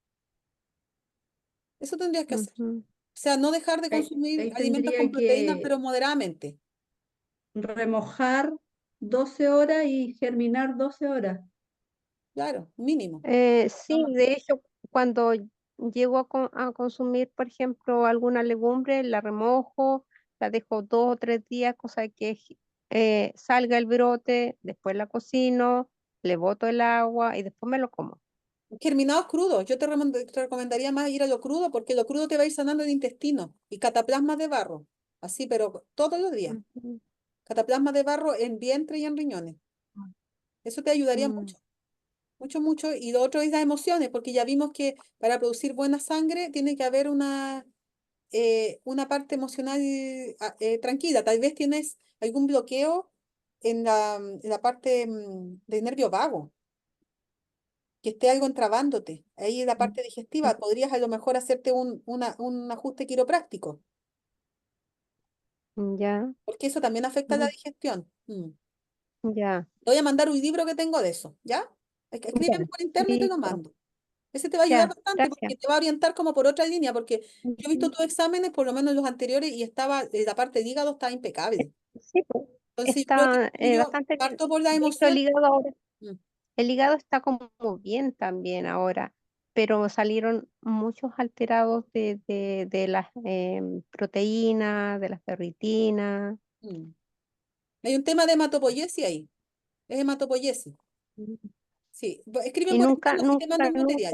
S1: Eso tendrías que hacer.
S8: Ujú.
S1: O sea, no dejar de
S4: Ahí,
S1: consumir
S4: ahí
S1: alimentos con
S4: tendría
S1: proteínas,
S4: que
S1: pero moderadamente.
S4: remojar 12 horas y germinar 12 horas.
S1: Claro, mínimo. No
S8: Sí,
S1: más.
S8: de hecho, cuando llego a consumir, por ejemplo, alguna legumbre, la remojo, la dejo 2 o 3 días, cosa que salga el brote, después la cocino, le boto el agua y después me lo como.
S1: Germinados crudos. Yo te recomendaría más ir a lo crudo porque lo crudo te va a ir sanando el intestino y cataplasmas de barro. Así, pero todos los días.
S8: Ujú.
S1: Cataplasmas de barro en vientre y en riñones. Eso te ayudaría
S8: Mm,
S1: mucho, mucho, mucho. Y lo otro es las emociones, porque ya vimos que para producir buena sangre tiene que haber una parte emocional tranquila. Tal vez tienes algún bloqueo en la parte del nervio vago, que esté algo entrabándote. Ahí en la parte digestiva, podrías a lo mejor hacerte un ajuste quiropráctico,
S8: ya,
S1: porque eso también afecta la
S8: mm,
S1: digestión.
S8: ya,
S1: Te voy a mandar un libro que tengo de eso, ¿ya? Escríbeme
S8: ya,
S1: por interno y te lo
S8: listo,
S1: mando. Ese te va a ayudar
S8: ya,
S1: bastante
S8: gracias.
S1: porque te va a orientar como por otra línea, porque yo he visto
S8: Ujú.
S1: tus exámenes, por lo menos los anteriores, y la parte de hígado está impecable.
S8: Sí, pues,
S1: Entonces yo creo que
S8: está
S1: el tuyo
S8: bastante bien.
S1: parto por la
S8: De hecho,
S1: emoción. Mm.
S8: el hígado está como bien también ahora, pero salieron muchos alterados de las proteínas, de las ferritinas.
S1: Mm. Hay un tema de hematopoiesis ahí, es hematopoiesis. Sí, escribe
S8: Y
S1: por
S8: nunca,
S1: interno y te mando
S8: nunca,
S1: un material.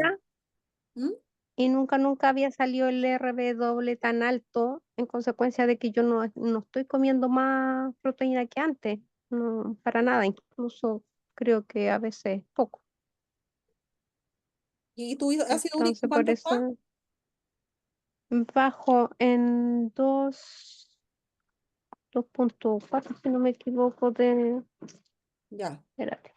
S8: nunca,
S1: ¿Mm?
S8: nunca había salido el RB doble tan alto en consecuencia de que yo no estoy comiendo más proteína que antes, no, para nada, incluso creo que a veces poco.
S1: ¿Y tu ácido úrico en
S8: Entonces, por
S1: cuánto está?
S8: eso bajo en 2,4 si no me equivoco
S1: Ya.
S8: espérate.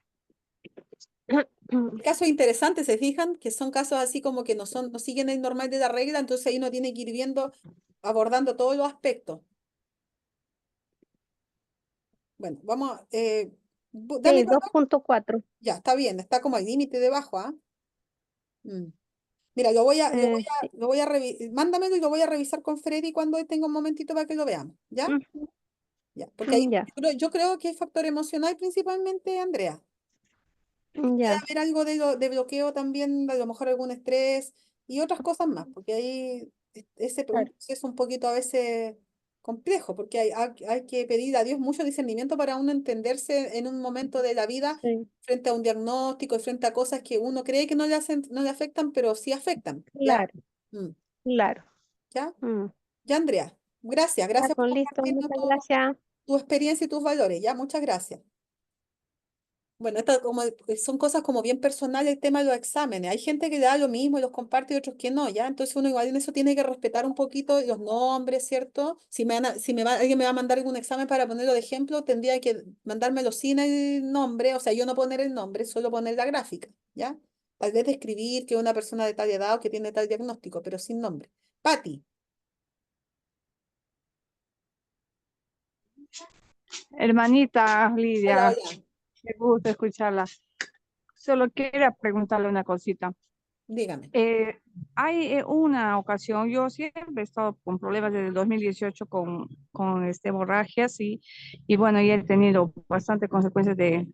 S1: El caso es interesante, se fijan, que son casos así como que no siguen el normal de la regla, entonces ahí uno tiene que ir viendo, abordando todos los aspectos. Bueno, vamos, dame
S8: Sí,
S1: el valor.
S8: 2,4.
S1: Ya, está bien, está como al límite debajo, ¿ah? Mm. Mira, lo voy a, lo voy a,
S8: Sí.
S1: lo voy a mándamelo y lo voy a revisar con Freddy cuando él tenga un momentito para que lo veamos, ¿ya?
S8: Ujú,
S1: Ya, porque ahí
S8: ya,
S1: yo creo que es factor emocional principalmente, Andrea. Puede
S8: ya,
S1: haber algo de bloqueo también, a lo mejor algún estrés y otras cosas más, porque ahí ese un
S8: claro.
S1: proceso un poquito a veces complejo, porque hay que pedir a Dios mucho discernimiento para uno entenderse en un momento de la vida
S8: Sí,
S1: frente a un diagnóstico y frente a cosas que uno cree que no le afectan, pero sí afectan, ¿ya?
S8: claro,
S1: Mm,
S8: claro.
S1: ¿Ya?
S8: Mm.
S1: Ya, Andrea. Gracias,
S8: Ya,
S1: gracias por
S8: pues listo,
S1: compartirnos
S8: muchas gracias.
S1: tu experiencia y tus valores, ¿ya? Muchas gracias. Bueno, son cosas como bien personales el tema de los exámenes. Hay gente que le da lo mismo y los comparte y otros que no, ¿ya? Entonces uno igual en eso tiene que respetar un poquito los nombres, ¿cierto? Alguien me va a mandar algún examen para ponerlo de ejemplo, tendría que mandármelo sin el nombre, o sea, yo no poner el nombre, solo poner la gráfica, ¿ya? Tal vez describir que es una persona de tal edad o que tiene tal diagnóstico, pero sin nombre. Pati,
S10: Hermanita
S1: hola,
S10: Lidia,
S1: hola.
S10: qué gusto escucharla. Solo quería preguntarle una cosita.
S1: Dígame.
S10: Hay una ocasión, yo siempre he estado con problemas desde el 2018 con hemorragias y bueno, y he tenido bastante consecuencias de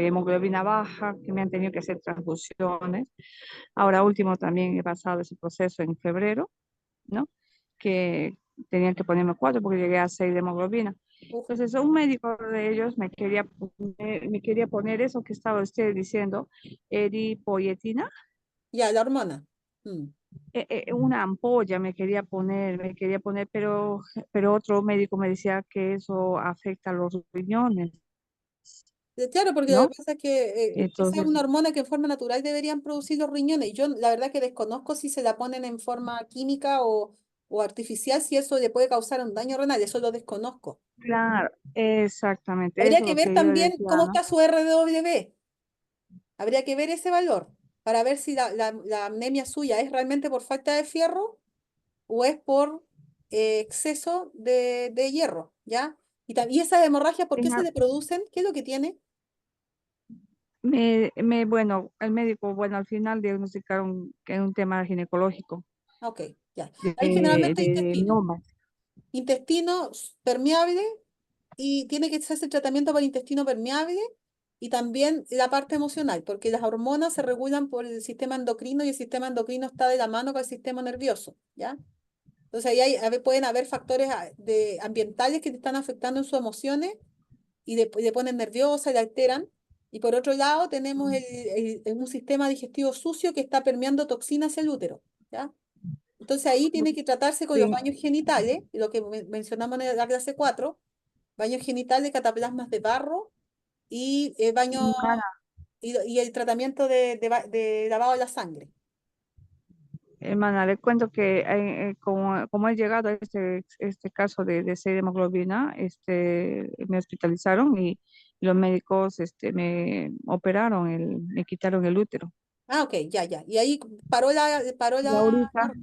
S10: hemoglobina baja, que me han tenido que hacer transfusiones. Ahora último también he pasado ese proceso en febrero, ¿no? Que tenían que ponerme 4 porque llegué a 6 de hemoglobina.
S1: Uf,
S10: Entonces, un médico de ellos me quería poner eso que estaba usted diciendo, eripoyetina,
S1: ya, la hormona. Mm.
S10: una ampolla me quería poner, pero otro médico me decía que eso afecta a los riñones,
S1: Claro, porque lo
S10: ¿no?
S1: que pasa es que esa es
S10: Entonces,
S1: una hormona que en forma natural deberían producir los riñones. Yo la verdad que desconozco si se la ponen en forma química o artificial, si eso le puede causar un daño renal, eso lo desconozco.
S10: claro, exactamente,
S1: Habría
S10: eso es
S1: que
S10: lo
S1: ver
S10: que yo
S1: también
S10: decía,
S1: cómo
S10: ¿no?
S1: está su RW. Habría que ver ese valor para ver si la anemia suya es realmente por falta de fierro o es por exceso de hierro, ¿ya? Y esas hemorragias, ¿por qué se
S10: Tenga-
S1: le producen? ¿Qué es lo que tiene?
S10: bueno, el médico, bueno, al final diagnosticaron que es un tema ginecológico,
S1: Ok, ya.
S10: de,
S1: Hay generalmente
S10: de
S1: intestino.
S10: miomas.
S1: Intestino permeable y tiene que hacerse el tratamiento para el intestino permeable y también la parte emocional, porque las hormonas se regulan por el sistema endocrino y el sistema endocrino está de la mano con el sistema nervioso, ¿ya? Entonces ahí pueden haber factores ambientales que te están afectando en sus emociones y le ponen nerviosa y la alteran. Y por otro lado tenemos un sistema digestivo sucio que está permeando toxinas hacia el útero, ¿ya? Entonces ahí tiene que tratarse con los
S10: Sí,
S1: baños genitales, lo que mencionamos en la clase 4, baños genitales, cataplasmas de barro y baño
S10: hermana,
S1: y el tratamiento de lavado de la sangre.
S10: hermana, le cuento que como he llegado a este caso de 6 de hemoglobina, me hospitalizaron y los médicos me operaron, me quitaron el útero.
S1: Ah, ok, ya, ya. Y ahí paró
S10: Y
S1: la
S10: ahorita,
S1: hemorragia.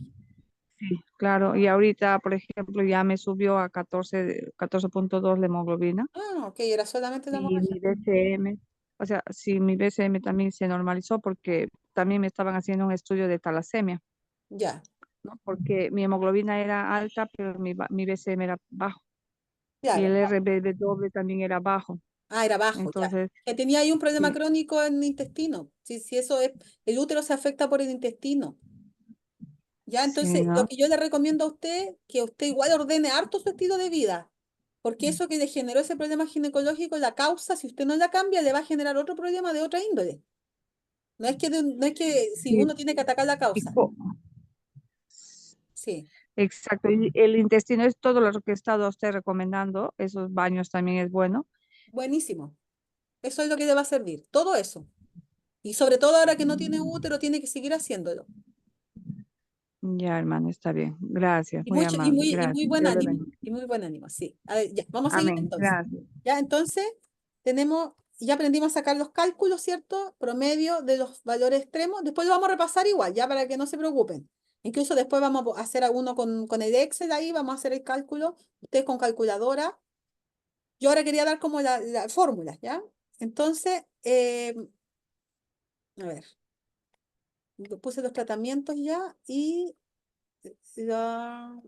S10: sí, claro, y ahorita, por ejemplo, ya me subió a 14.2 la hemoglobina
S1: Ah, ok, era solamente la
S10: y
S1: hemorragia.
S10: mi BCM, o sea, sí, mi BCM también se normalizó porque también me estaban haciendo un estudio de talasemia,
S1: Ya,
S10: ¿no? Porque mi hemoglobina era alta, pero mi BCM era bajo y
S1: claro.
S10: el RBW también era bajo.
S1: Ah, era bajo, ya.
S10: Entonces,
S1: Que tenía ahí un problema
S10: sí,
S1: crónico en el intestino. Si eso es, el útero se afecta por el intestino. Ya,
S10: sí,
S1: entonces, lo
S10: ¿no?
S1: que yo le recomiendo a usted, que usted igual ordene harto su estilo de vida, porque eso que le generó ese problema ginecológico, la causa, si usted no la cambia, le va a generar otro problema de otra índole. No es que si
S10: Sí,
S1: uno tiene que atacar la
S10: y
S1: causa. Sí,
S10: exacto. Y el intestino es todo lo que he estado a usted recomendando. Esos baños también es bueno.
S1: buenísimo. Eso es lo que le va a servir. Todo eso. Y sobre todo ahora que no tiene útero, tiene que seguir haciéndolo.
S10: Ya, hermano, está bien. Gracias,
S1: Y
S10: muy
S1: mucho,
S10: amable.
S1: y muy
S10: Gracias.
S1: buen
S10: Dios le
S1: ánimo.
S10: bendiga.
S1: Y muy buen ánimo, sí. A ver, ya, vamos a seguir
S10: Amén.
S1: entonces.
S10: Gracias.
S1: Ya, entonces, ya aprendimos a sacar los cálculos, ¿cierto? Promedio de los valores extremos. Después lo vamos a repasar igual, ya para que no se preocupen. Incluso después vamos a hacer uno con el Excel ahí, vamos a hacer el cálculo, ustedes con calculadora. Yo ahora quería dar como la fórmula, ¿ya? Entonces, a ver, puse los tratamientos ya y la...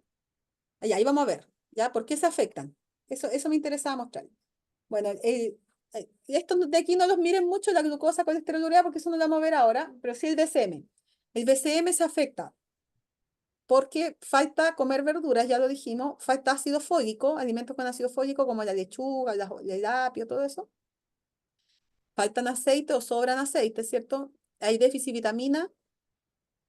S1: ahí vamos a ver, ¿ya? ¿Por qué se afectan? Eso me interesaba mostrar. Bueno, estos de aquí no los miren mucho, la glucosa, colesterol, urea, porque eso no lo vamos a ver ahora, pero sí el BCM. El BCM se afecta porque falta comer verduras, ya lo dijimos, falta ácido fólico, alimentos con ácido fólico como la lechuga, el apio, todo eso. Faltan aceite o sobran aceite, ¿cierto? Hay déficit de vitamina,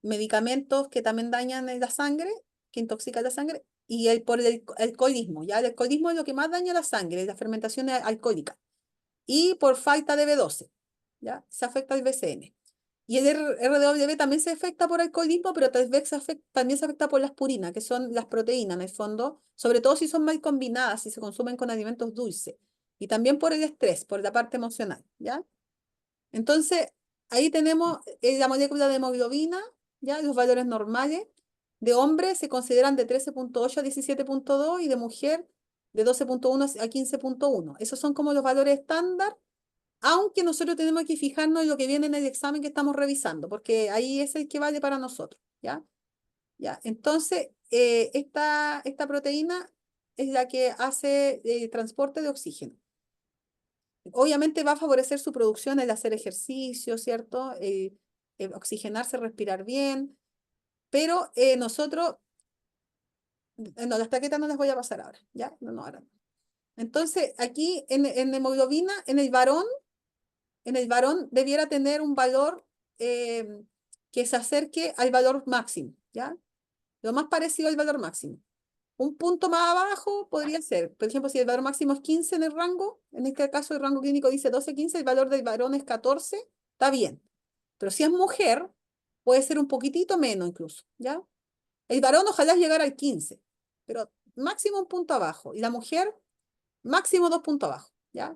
S1: medicamentos que también dañan la sangre, que intoxican la sangre, y por el alcoholismo, ¿ya? El alcoholismo es lo que más daña la sangre, la fermentación alcohólica. Y por falta de B12, ¿ya? Se afecta el BCN. Y el RW también se afecta por alcoholismo, pero tal vez también se afecta por las purinas, que son las proteínas en el fondo, sobre todo si son mal combinadas, si se consumen con alimentos dulces. Y también por el estrés, por la parte emocional, ¿ya? Entonces, ahí tenemos la molécula de hemoglobina, ¿ya? Los valores normales. De hombre se consideran de 13.8 a 17.2 y de mujer de 12.1 a 15.1. Esos son como los valores estándar aunque nosotros tenemos que fijarnos en lo que viene en el examen que estamos revisando, porque ahí es el que vale para nosotros, ¿ya? ¿Ya? Entonces, esta proteína es la que hace transporte de oxígeno. Obviamente va a favorecer su producción el hacer ejercicio, ¿cierto? Oxigenarse, respirar bien, pero nosotros, no, las plaquetas no las voy a pasar ahora, ¿ya? No, no, ahora no. Entonces, aquí en hemoglobina, en el varón debiera tener un valor que se acerque al valor máximo, ¿ya? Lo más parecido al valor máximo. Un punto más abajo podría ser, por ejemplo, si el valor máximo es 15 en el rango, en este caso el rango clínico dice 12-15, el valor del varón es 14, está bien. Pero si es mujer, puede ser un poquitito menos incluso, ¿ya? El varón ojalá llegara al 15, pero máximo un punto abajo. Y la mujer, máximo 2 puntos abajo, ¿ya?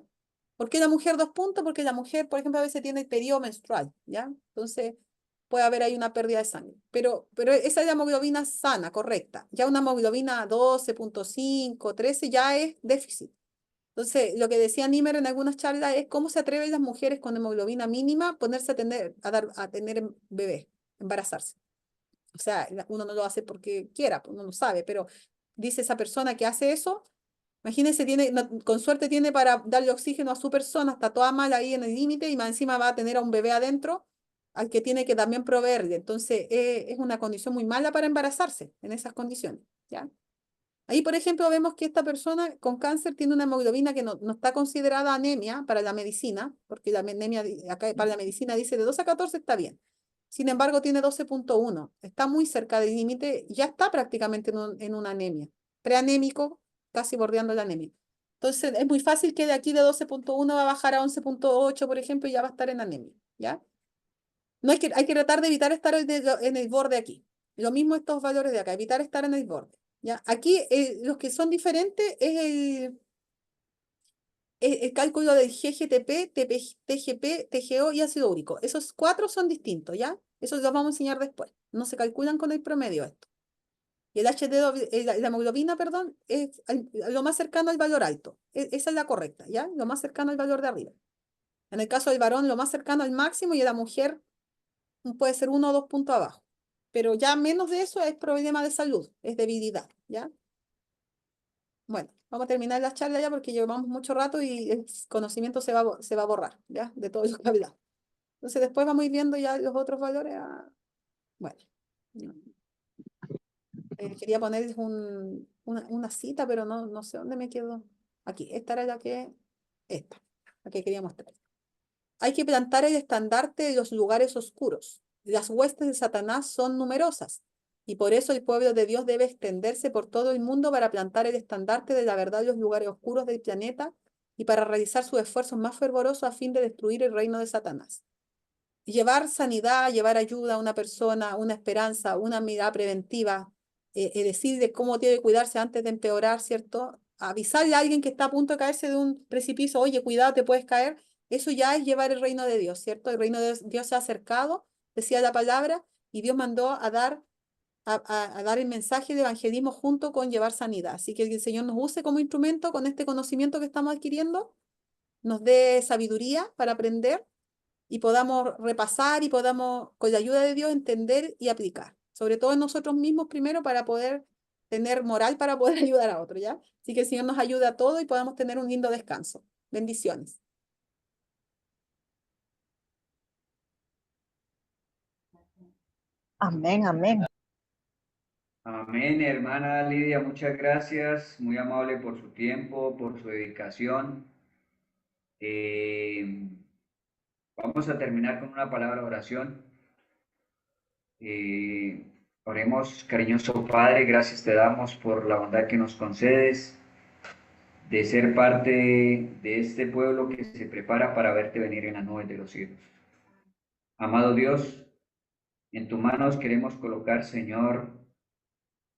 S1: ¿Por qué la mujer 2 puntos? Porque la mujer, por ejemplo, a veces tiene el periodo menstrual, ¿ya? Entonces puede haber ahí una pérdida de sangre. Pero esa es la hemoglobina sana, correcta. Ya una hemoglobina 12.5, 13 ya es déficit. Entonces, lo que decía Nimer en algunas charlas es cómo se atreven las mujeres con hemoglobina mínima a ponerse a tener bebés, embarazarse. O sea, uno no lo hace porque quiera, uno no sabe, pero dice esa persona que hace eso, imagínense, con suerte tiene para darle oxígeno a su persona, está toda mal ahí en el límite y más encima va a tener a un bebé adentro al que tiene que también proveerle. Entonces, es una condición muy mala para embarazarse en esas condiciones, ¿ya? Ahí, por ejemplo, vemos que esta persona con cáncer tiene una hemoglobina que no está considerada anemia para la medicina, porque la anemia acá para la medicina dice de 12 a 14 está bien. Sin embargo, tiene 12.1, está muy cerca del límite, ya está prácticamente en una anemia. Preanémico, casi bordeando la anemia. Entonces, es muy fácil que de aquí de 12.1 va a bajar a 11.8, por ejemplo, y ya va a estar en anemia, ¿ya? No hay que tratar de evitar estar en el borde aquí. Lo mismo estos valores de acá, evitar estar en el borde, ¿ya? Aquí los que son diferentes es el cálculo del GGTP, TGP, TGO y ácido úrico. Esos 4 son distintos, ¿ya? Eso los vamos a enseñar después. No se calculan con el promedio esto. Y el la hemoglobina, perdón, es lo más cercano al valor alto. Esa es la correcta, ¿ya? Lo más cercano al valor de arriba. En el caso del varón, lo más cercano al máximo y de la mujer puede ser 1 o 2 puntos abajo. Pero ya menos de eso es problema de salud, es debilidad, ¿ya? Bueno, vamos a terminar la charla ya porque llevamos mucho rato y el conocimiento se va a borrar, ¿ya? De todo lo que hablamos. Entonces después vamos a ir viendo ya los otros valores. Bueno, quería ponerles una cita, pero no sé dónde me quedó. Aquí, esta era la que quería mostrar. Hay que plantar el estandarte de los lugares oscuros. Las huestes de Satanás son numerosas, y por eso el pueblo de Dios debe extenderse por todo el mundo para plantar el estandarte de la verdad en los lugares oscuros del planeta y para realizar sus esfuerzos más fervorosos a fin de destruir el reino de Satanás. Llevar sanidad, llevar ayuda a una persona, una esperanza, una mirada preventiva, decirle cómo tiene que cuidarse antes de empeorar, ¿cierto? Avisarle a alguien que está a punto de caerse de un precipicio, oye, cuidado, te puedes caer. Eso ya es llevar el reino de Dios, ¿cierto? El reino de Dios se ha acercado, decía la palabra, y Dios mandó a dar el mensaje de evangelismo junto con llevar sanidad. Así que el Señor nos use como instrumento con este conocimiento que estamos adquiriendo, nos dé sabiduría para aprender y podamos repasar y podamos, con la ayuda de Dios, entender y aplicar. Sobre todo en nosotros mismos primero para poder tener moral para poder ayudar a otros, ¿ya? Así que el Señor nos ayude a todos y podamos tener un lindo descanso. Bendiciones.
S6: Amén, amén.
S12: Amén, hermana Lidia, muchas gracias, muy amable por su tiempo, por su dedicación. Vamos a terminar con una palabra de oración. Oremos, cariñoso Padre, gracias te damos por la bondad que nos concedes de ser parte de este pueblo que se prepara para verte venir en las nubes de los cielos. Amado Dios, en tus manos queremos colocar, Señor,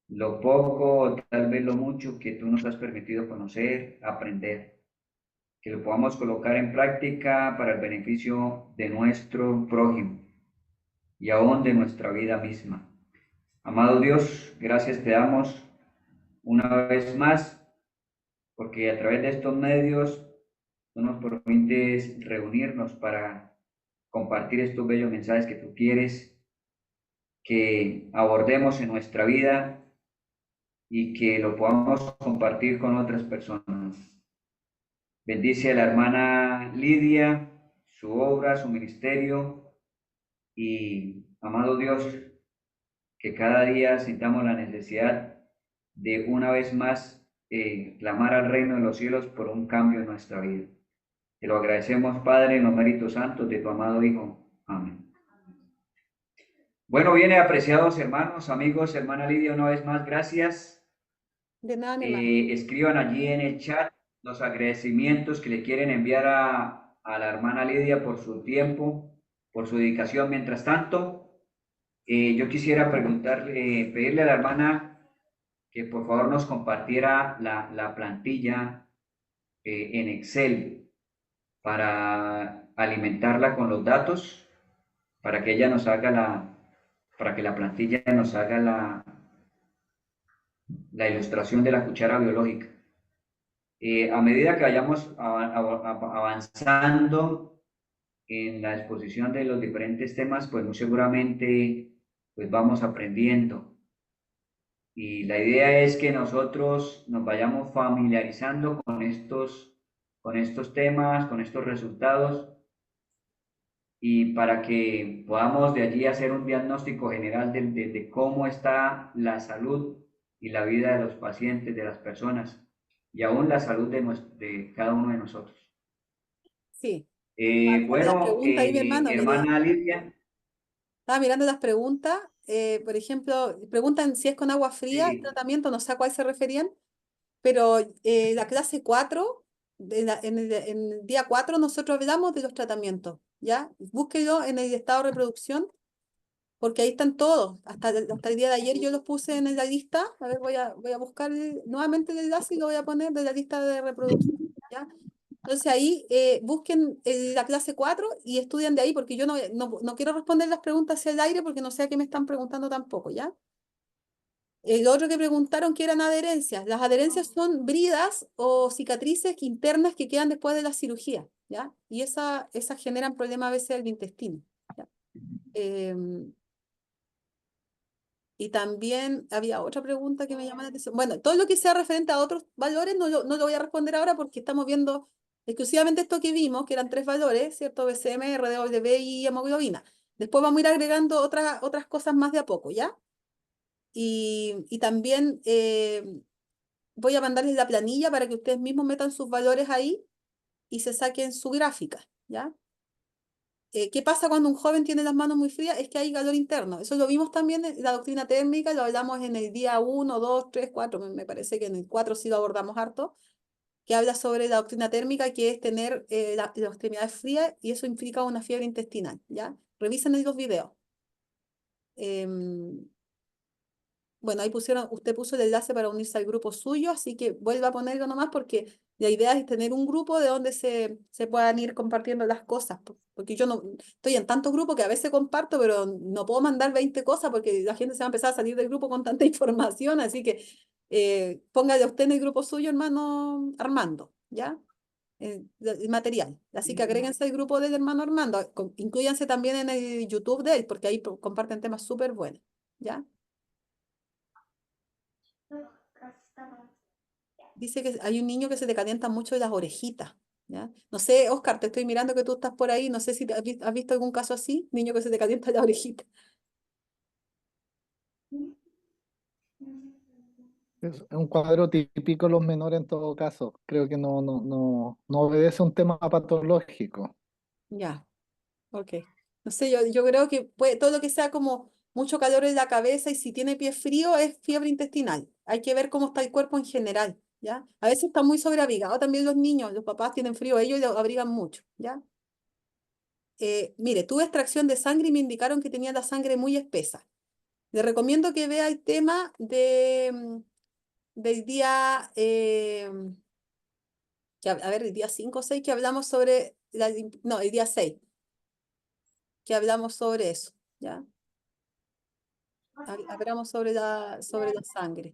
S12: lo poco o tal vez lo mucho que tú nos has permitido conocer, aprender, que lo podamos colocar en práctica para el beneficio de nuestro prójimo y aún de nuestra vida misma. Amado Dios, gracias te damos una vez más, porque a través de estos medios tú nos permites reunirnos para compartir estos bellos mensajes que tú quieres que abordemos en nuestra vida y que lo podamos compartir con otras personas. Bendice a la hermana Lidia, su obra, su ministerio y, amado Dios, que cada día sintamos la necesidad de una vez más clamar al reino de los cielos por un cambio en nuestra vida. Te lo agradecemos, Padre, en los méritos santos de tu amado Hijo. Amén. Bueno, bien, apreciados hermanos, amigos, hermana Lidia, una vez más, gracias.
S1: De nada, mi hermano.
S12: Escriban allí en el chat los agradecimientos que le quieren enviar a la hermana Lidia por su tiempo, por su dedicación. Mientras tanto, yo quisiera pedirle a la hermana que por favor nos compartiera la plantilla en Excel para alimentarla con los datos, para que ella nos haga para que la plantilla nos haga la ilustración de la cuchara biológica. A medida que vayamos avanzando en la exposición de los diferentes temas, pues muy seguramente pues vamos aprendiendo. Y la idea es que nosotros nos vayamos familiarizando con estos temas, con estos resultados, y para que podamos de allí hacer un diagnóstico general de cómo está la salud y la vida de los pacientes, de las personas, y aún la salud de cada uno de nosotros.
S1: Sí.
S12: Bueno,
S1: pregunta ahí, mi hermano, mire.
S12: hermana Lidia.
S1: Estaba mirando las preguntas. Por ejemplo, preguntan si es con agua fría el
S12: Sí.
S1: tratamiento, no sé a cuál se referían, pero la clase 4, en el día 4 nosotros hablamos de los tratamientos, ¿ya? Búsquelo en el estado de reproducción, porque ahí están todos. Hasta el día de ayer yo los puse en la lista. A ver, voy a buscar nuevamente el enlace y lo voy a poner de la lista de reproducción, ¿ya? Entonces ahí busquen la clase 4 y estudian de ahí, porque yo no quiero responder las preguntas hacia el aire porque no sé a qué me están preguntando tampoco, ¿ya? El otro que preguntaron que eran adherencias. Las adherencias son bridas o cicatrices internas que quedan después de la cirugía, ¿ya? Y esas generan problemas a veces del intestino, ¿ya? Y también había otra pregunta que me llama la atención. Bueno, todo lo que sea referente a otros valores no lo voy a responder ahora porque estamos viendo exclusivamente esto que vimos, que eran 3 valores, ¿cierto? BCM, RDW y hemoglobina. Después vamos a ir agregando otras cosas más de a poco, ¿ya? Y también voy a mandarles la planilla para que ustedes mismos metan sus valores ahí y se saquen su gráfica, ¿ya? ¿Qué pasa cuando un joven tiene las manos muy frías? Es que hay calor interno. Eso lo vimos también en la doctrina térmica, lo hablamos en el día 1, 2, 3, 4, me parece que en el 4 sí lo abordamos harto, que habla sobre la doctrina térmica, que es tener las extremidades frías y eso implica una fiebre intestinal, ¿ya? Revisen los videos. Bueno, ahí usted puso el enlace para unirse al grupo suyo, así que vuelva a ponerlo nomás porque la idea es tener un grupo de donde se puedan ir compartiendo las cosas, porque yo no estoy en tantos grupos que a veces comparto, pero no puedo mandar 20 cosas porque la gente se va a empezar a salir del grupo con tanta información, así que póngale usted en el grupo suyo, hermano Armando, ¿ya? El material. Así que agréguense al grupo del hermano Armando, incluyanse también en el YouTube de él, porque ahí comparten temas súper buenos, ¿ya? Dice que hay un niño que se le calientan mucho las orejitas, ¿ya? No sé, Oscar, te estoy mirando que tú estás por ahí, no sé si has visto algún caso así, niño que se te calienta la orejita.
S13: Es un cuadro típico de los menores en todo caso. Creo que no obedece a un tema patológico.
S1: Ya, ok. No sé, yo creo que todo lo que sea como mucho calor en la cabeza y si tiene pie frío es fiebre intestinal. Hay que ver cómo está el cuerpo en general, ¿ya? A veces está muy sobreabrigado también los niños, los papás tienen frío, ellos lo abrigan mucho, ¿ya? Mire, tuve extracción de sangre y me indicaron que tenía la sangre muy espesa. Le recomiendo que vea el tema del día, a ver, el día 5 o 6 que hablamos sobre, no, el día 6, que hablamos sobre eso, ¿ya? Hablamos sobre la sangre.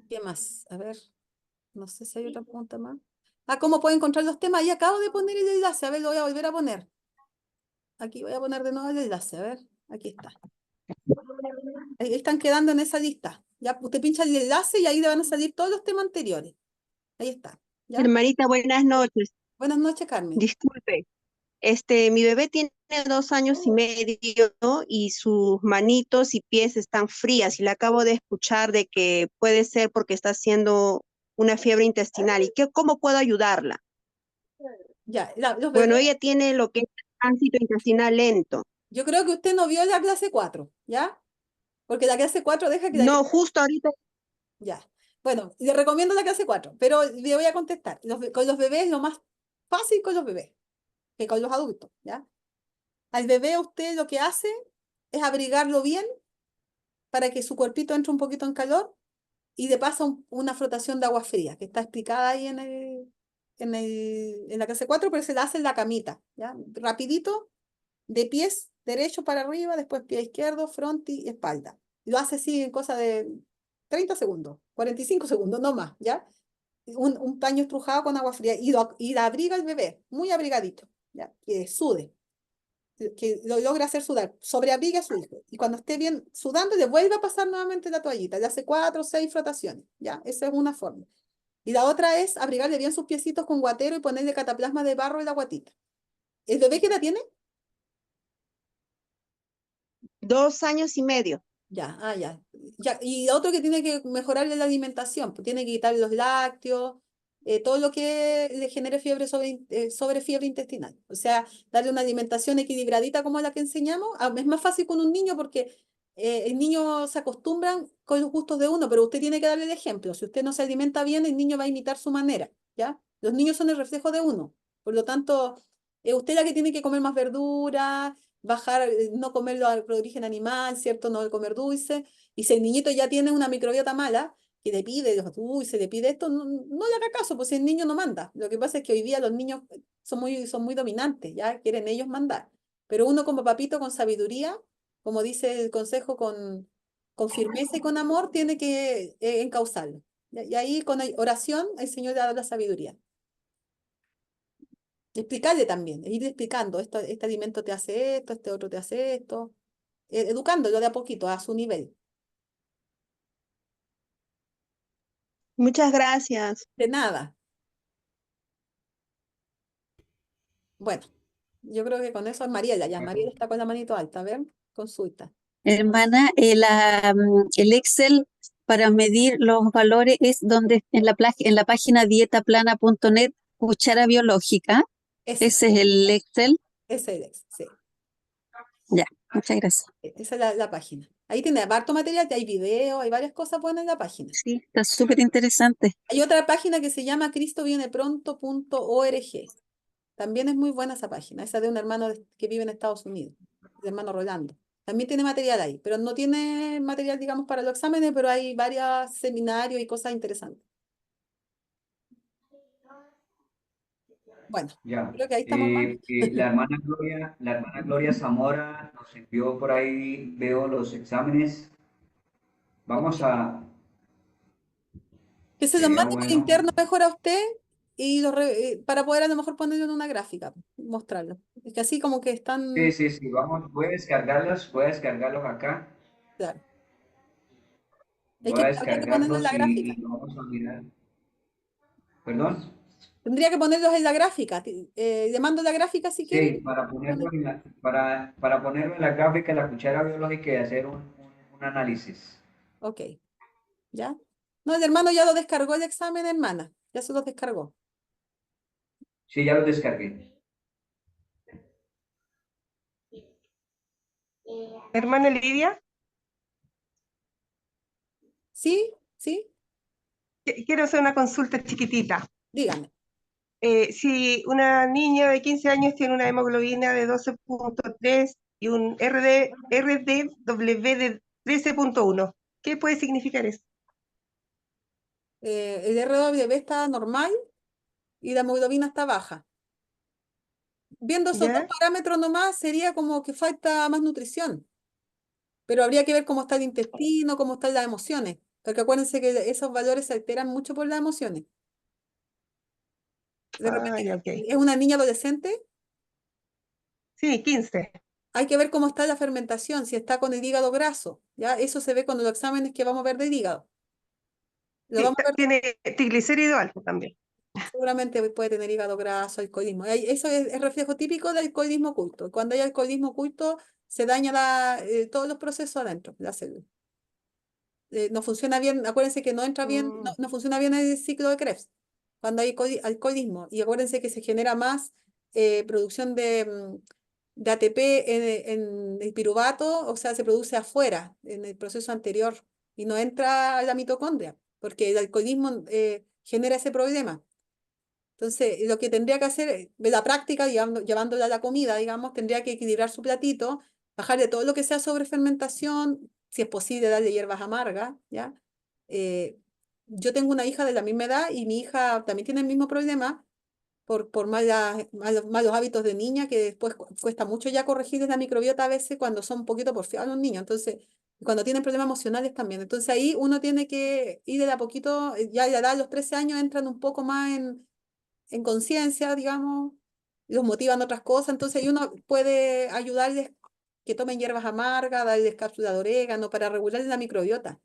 S1: ¿Qué más? A ver. No sé si hay otra pregunta más. Ah, ¿cómo puedo encontrar los temas? Ahí acabo de poner el enlace, a ver, lo voy a volver a poner. Aquí voy a poner de nuevo el enlace, a ver, aquí está. Ahí están quedando en esa lista. Ya, usted pincha el enlace y ahí le van a salir todos los temas anteriores. Ahí está. ¿Ya?
S11: Hermanita, buenas noches.
S1: Buenas noches, Carmen.
S11: Disculpe, mi bebé tiene 2 años y medio, ¿no? Y sus manitos y pies están frías y le acabo de escuchar de que puede ser porque está haciendo una fiebre intestinal. ¿Cómo puedo ayudarla?
S1: Ya, los
S11: Bueno,
S1: bebés,
S11: ella tiene lo que es tránsito intestinal lento.
S1: yo creo que usted no vio la clase 4, ¿ya? Porque la clase 4 deja que la...
S11: No, justo ahorita.
S1: Ya. Bueno, le recomiendo la clase 4, pero le voy a contestar. Con los bebés lo más fácil con los bebés que con los adultos, ¿ya? Al bebé usted lo que hace es abrigarlo bien para que su cuerpito entre un poquito en calor y de paso una frotación de agua fría, que está explicada ahí en la clase 4, pero se la hace en la camita, ¿ya? Rapidito, de pies derecho para arriba, después pie izquierdo, fronti y espalda. Lo hace así en cosa de 30 segundos, 45 segundos, no más, ¿ya? Un paño estrujado con agua fría y la abriga el bebé, muy abrigadito, ¿ya? Que sude, que lo logra hacer sudar, sobreabriga a su hijo. Y cuando esté bien sudando, le vuelve a pasar nuevamente la toallita, le hace 4 o 6 frotaciones, ¿ya? Esa es una forma. Y la otra es abrigarle bien sus piecitos con guatero y ponerle cataplasma de barro en la guatita. ¿El bebé qué edad tiene?
S11: 2 años y medio.
S1: Ya, ya. Ya, y otro que tiene que mejorar es la alimentación, pues tiene que quitar los lácteos, todo lo que le genere fiebre sobre fiebre intestinal. O sea, darle una alimentación equilibradita como la que enseñamos. Es más fácil con un niño porque el niño se acostumbran con los gustos de uno, pero usted tiene que darle el ejemplo. Si usted no se alimenta bien, el niño va a imitar su manera, ¿ya? Los niños son el reflejo de uno. Por lo tanto, usted es la que tiene que comer más verdura, bajar, no comerlo de origen animal, ¿cierto? No comer dulce. Y si el niñito ya tiene una microbiota mala, que le pide los dulces, le pide esto, no, no le haga caso, pues si el niño no manda. Lo que pasa es que hoy día los niños son muy dominantes, ya quieren ellos mandar. Pero uno como papito con sabiduría, como dice el consejo, con firmeza y con amor, tiene que encauzarlo. Y ahí con oración el Señor le da la sabiduría. Explicarle también, ir explicando, este alimento te hace esto, este otro te hace esto, educándolo de a poquito a su nivel.
S11: Muchas gracias.
S1: De nada. Bueno, yo creo que con eso es Mariela, ya Mariela está con la manito alta, a ver, consulta.
S11: Hermana, el Excel para medir los valores es donde en la página dietaplana.net, cuchara biológica.
S1: Ese
S11: Ese es el Excel.
S1: es, sí.
S11: Ya, muchas gracias.
S1: Esa es la página. Ahí tiene harto material, hay videos, hay varias cosas buenas en la página.
S11: Sí, está súper interesante.
S1: Hay otra página que se llama cristovienepronto.org. También es muy buena esa página, esa de un hermano que vive en Estados Unidos, el hermano Rolando. También tiene material ahí, pero no tiene material, digamos, para los exámenes, pero hay varios seminarios y cosas interesantes. Bueno,
S12: Ya.
S1: creo que ahí estamos, hermano.
S12: La hermana Gloria Zamora nos envió por ahí, veo los exámenes. Vamos a,
S1: Que se los
S12: sería
S1: mande por
S12: bueno.
S1: interno mejor a usted y para poder a lo mejor ponerlo en una gráfica, mostrarlo. Es que así como que están,
S12: Sí, vamos, voy a descargarlos acá.
S1: claro.
S12: Voy a
S1: Habría que ponerlo en la
S12: descargarlos
S1: gráfica.
S12: y vamos a mirar. ¿Perdón?
S1: Tendría que ponerlos en la gráfica. Le mando la gráfica si quiere.
S12: Sí, para ponerlo para ponerlo en la gráfica de la cuchara biológica y hacer un análisis.
S1: Ok, ¿ya? No, el hermano ya lo descargó el examen, hermana. Ya se lo descargó.
S12: Sí, ya los descargué.
S14: Hermana Lidia,
S1: ¿Sí? ¿Sí?
S14: quiero hacer una consulta chiquitita.
S1: Dígame.
S14: Si una niña de 15 años tiene una hemoglobina de 12.3 y un RDW de 13.1, ¿qué puede significar eso?
S1: El RW está normal y la hemoglobina está baja. Viendo esos dos
S14: ¿Ya?
S1: parámetros nomás, sería como que falta más nutrición. Pero habría que ver cómo está el intestino, cómo están las emociones. Porque acuérdense que esos valores se alteran mucho por las emociones. De repente,
S14: Ah, ya, ok.
S1: ¿es una niña adolescente?
S14: Sí, 15.
S1: Hay que ver cómo está la fermentación, si está con el hígado graso, ¿ya? Eso se ve con los exámenes que vamos a ver del hígado. Lo
S14: Sí,
S1: vamos a ver,
S14: tiene triglicérido alto también.
S1: seguramente puede tener hígado graso, alcoholismo. Eso es reflejo típico del alcoholismo oculto. Cuando hay alcoholismo oculto, se daña todos los procesos adentro, la célula. No funciona bien, acuérdense que no entra bien, no funciona bien el ciclo de Krebs cuando hay alcoholismo. Y acuérdense que se genera más producción de ATP en el piruvato, o sea, se produce afuera, en el proceso anterior, y no entra a la mitocondria, porque el alcoholismo genera ese problema. Entonces, lo que tendría que hacer, de la práctica, llevándola a la comida, digamos, tendría que equilibrar su platito, bajar de todo lo que sea sobre fermentación, si es posible darle hierbas amargas, ¿ya? Eh, yo tengo una hija de la misma edad y mi hija también tiene el mismo problema por malos hábitos de niña, que después cuesta mucho ya corregirles la microbiota a veces cuando son un poquito porfiados los niños. Entonces, cuando tienen problemas emocionales también. Entonces ahí uno tiene que ir de a poquito, ya a la edad de los 13 años entran un poco más en conciencia, digamos, los motivan otras cosas, entonces ahí uno puede ayudarles que tomen hierbas amargas, darles cápsula de orégano para regular la microbiota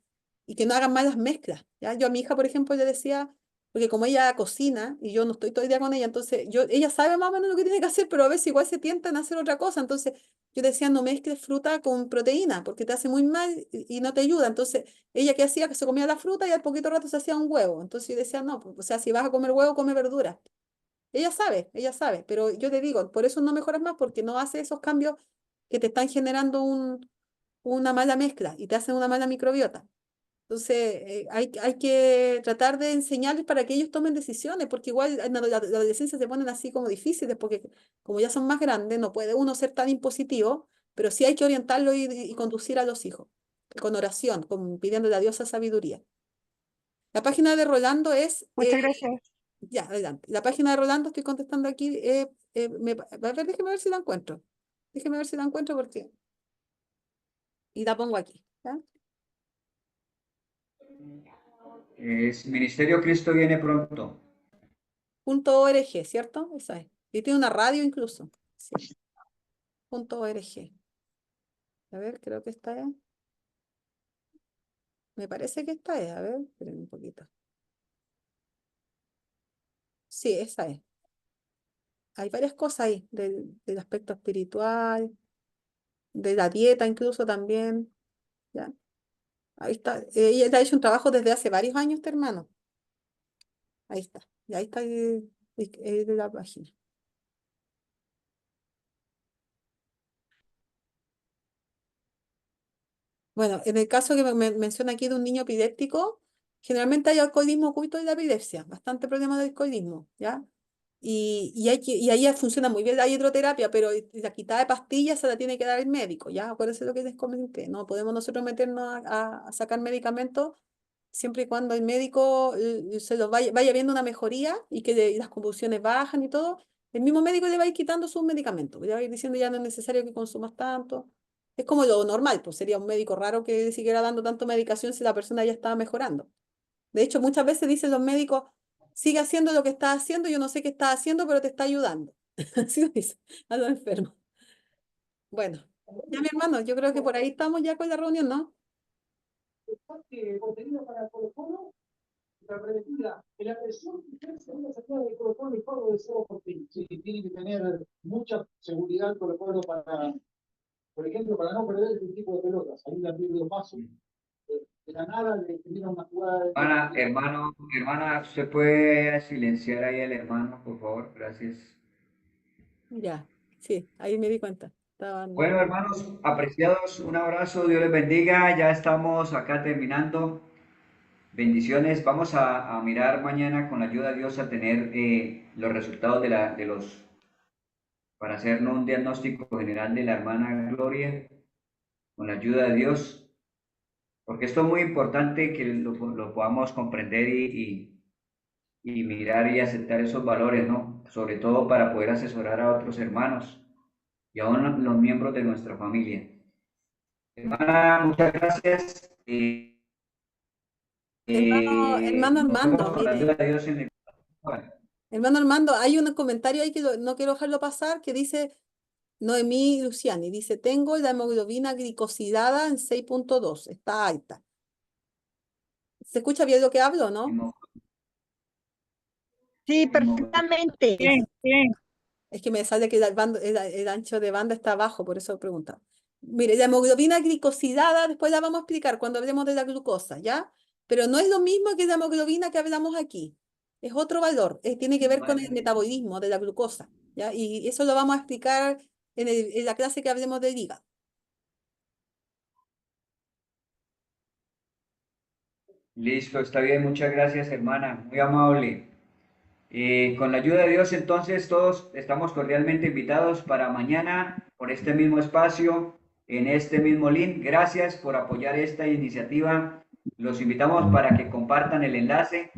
S1: y que no hagan malas mezclas, ¿ya? Yo a mi hija, por ejemplo, le decía, porque como ella cocina y yo no estoy todo el día con ella, entonces ella sabe más o menos lo que tiene que hacer, pero a veces igual se tientan a hacer otra cosa, entonces yo decía, no mezcles fruta con proteína, porque te hace muy mal y no te ayuda, entonces ella que hacía, que se comía la fruta y al poquito rato se hacía un huevo, entonces yo decía, no, pues, o sea, si vas a comer huevo, come verdura. Ella sabe, pero yo te digo, por eso no mejoras más, porque no hace esos cambios que te están generando una mala mezcla y te hacen una mala microbiota. Entonces, hay que tratar de enseñarles para que ellos tomen decisiones, porque igual en la adolescencia se ponen así como difíciles, porque como ya son más grandes, no puede uno ser tan impositivo, pero sí hay que orientarlo y conducir a los hijos, con oración, pidiéndole a Dios esa sabiduría. La página de Rolando es...
S14: Muchas gracias.
S1: Ya, adelante. La página de Rolando, estoy contestando aquí. A ver, déjeme ver si la encuentro. Déjeme ver si la encuentro porque... Y la pongo aquí. ¿Ya?
S12: Es Ministerio Cristo Viene Pronto.
S1: .org, ¿cierto? Esa es. Y tiene una radio incluso. Sí. .org. A ver, creo que esta es. Me parece que esta es. A ver, esperen un poquito. Sí, esa es. Hay varias cosas ahí del aspecto espiritual, de la dieta incluso también. ¿Ya? Ahí está. Ella ha hecho un trabajo desde hace varios años, este hermano. Ahí está. Y ahí está la página. Bueno, en el caso que me menciona aquí de un niño epiléptico, generalmente hay alcoholismo oculto y la epilepsia, bastante problema de alcoholismo, ¿ya? Y ahí funciona muy bien la hidroterapia, pero la quitada de pastillas se la tiene que dar el médico, ¿ya? Acuérdense lo que les comenté, no podemos nosotros meternos a sacar medicamentos siempre y cuando el médico se los vaya viendo una mejoría y que las convulsiones bajan y todo, el mismo médico le va a ir quitando sus medicamentos, le va a ir diciendo ya no es necesario que consumas tanto. Es como lo normal, pues sería un médico raro que siguiera dando tanto medicación si la persona ya estaba mejorando. De hecho, muchas veces dicen los médicos, sigue haciendo lo que estás haciendo, yo no sé qué estás haciendo, pero te está ayudando. Así lo dice a los enfermos. Bueno, ya mi hermano, yo creo que por ahí estamos ya con la reunión, ¿no?
S15: Contenido para Colo-Colo, la preventiva, que la presión que se una salida de Colo-Colo y Colo de 0%. Sí, tiene que tener mucha seguridad Colo-Colo para, por ejemplo, para no perder este tipo de pelotas. Ahí la pierde paso. De la nada le termina una jugada de...
S12: Hermana, ¿usted puede silenciar ahí al hermano, por favor? Gracias.
S1: Ya, sí, ahí me di cuenta.
S12: Bueno, hermanos, apreciados, un abrazo, Dios les bendiga. Ya estamos acá terminando. Bendiciones. Vamos a mirar mañana con la ayuda de Dios a tener los resultados para hacernos un diagnóstico general de la hermana Gloria, con la ayuda de Dios, porque esto es muy importante que lo podamos comprender y mirar y aceptar esos valores, ¿no? Sobre todo para poder asesorar a otros hermanos y aún los miembros de nuestra familia. Hermana, muchas gracias.
S1: Hermano
S12: Nos vemos
S1: Armando,
S12: con la
S1: mire.
S12: ayuda de Dios en el...
S1: Hermano Armando, hay un comentario ahí que no quiero dejarlo pasar, que dice Noemí Luciani, dice, tengo la hemoglobina glicosilada en 6.2, está alta. ¿Se escucha bien lo que hablo, no?
S11: Sí, perfectamente.
S1: Es que me sale que el ancho de banda está bajo, por eso pregunta. Mire, la hemoglobina glicosilada, después la vamos a explicar cuando hablemos de la glucosa, ¿ya? Pero no es lo mismo que la hemoglobina que hablamos aquí. Es otro valor, tiene que ver con el metabolismo de la glucosa, ¿ya? Y eso lo vamos a explicar en la clase que hablemos del hígado.
S12: Listo, está bien, muchas gracias, hermana, muy amable. Con la ayuda de Dios, entonces, todos estamos cordialmente invitados para mañana por este mismo espacio, en este mismo link. Gracias por apoyar esta iniciativa. Los invitamos para que compartan el enlace,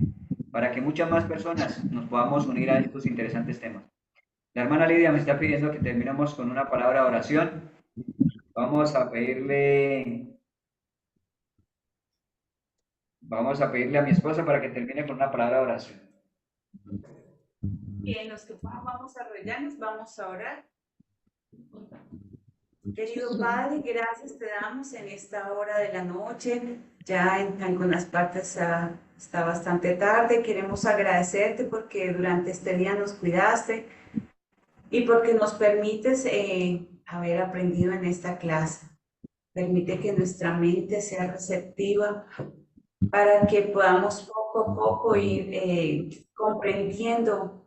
S12: para que muchas más personas nos podamos unir a estos interesantes temas. La hermana Lidia me está pidiendo que terminemos con una palabra de oración. Vamos a pedirle a mi esposa para que termine con una palabra de oración.
S16: Bien, los que vamos a arrodillarnos, vamos a orar. Querido Padre, gracias te damos en esta hora de la noche. Ya en algunas partes está bastante tarde. Queremos agradecerte porque durante este día nos cuidaste y porque nos permites haber aprendido en esta clase. Permite que nuestra mente sea receptiva para que podamos poco a poco ir comprendiendo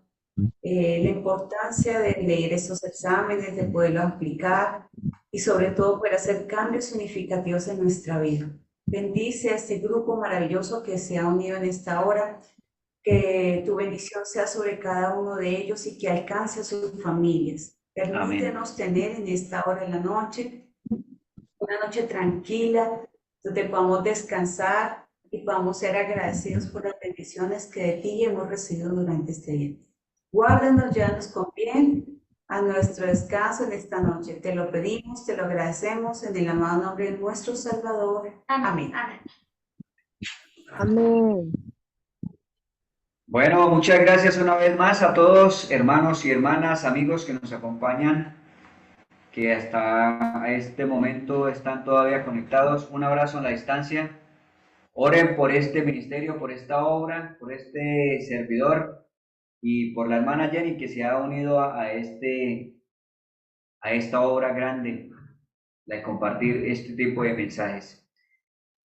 S16: la importancia de leer esos exámenes, de poderlo aplicar y sobre todo poder hacer cambios significativos en nuestra vida. Bendice a este grupo maravilloso que se ha unido en esta hora, que tu bendición sea sobre cada uno de ellos y que alcance a sus familias. Permítenos tener en esta hora de la noche una noche tranquila, donde podamos descansar y podamos ser agradecidos por las bendiciones que de ti hemos recibido durante este día. Guárdanos, llévanos con bien a nuestro descanso en esta noche. Te lo pedimos, te lo agradecemos en el amado nombre de nuestro Salvador. Amén.
S11: Amén.
S12: Bueno, muchas gracias una vez más a todos, hermanos y hermanas, amigos que nos acompañan, que hasta este momento están todavía conectados. Un abrazo a la distancia. Oren por este ministerio, por esta obra, por este servidor y por la hermana Jenny que se ha unido a esta obra grande de compartir este tipo de mensajes.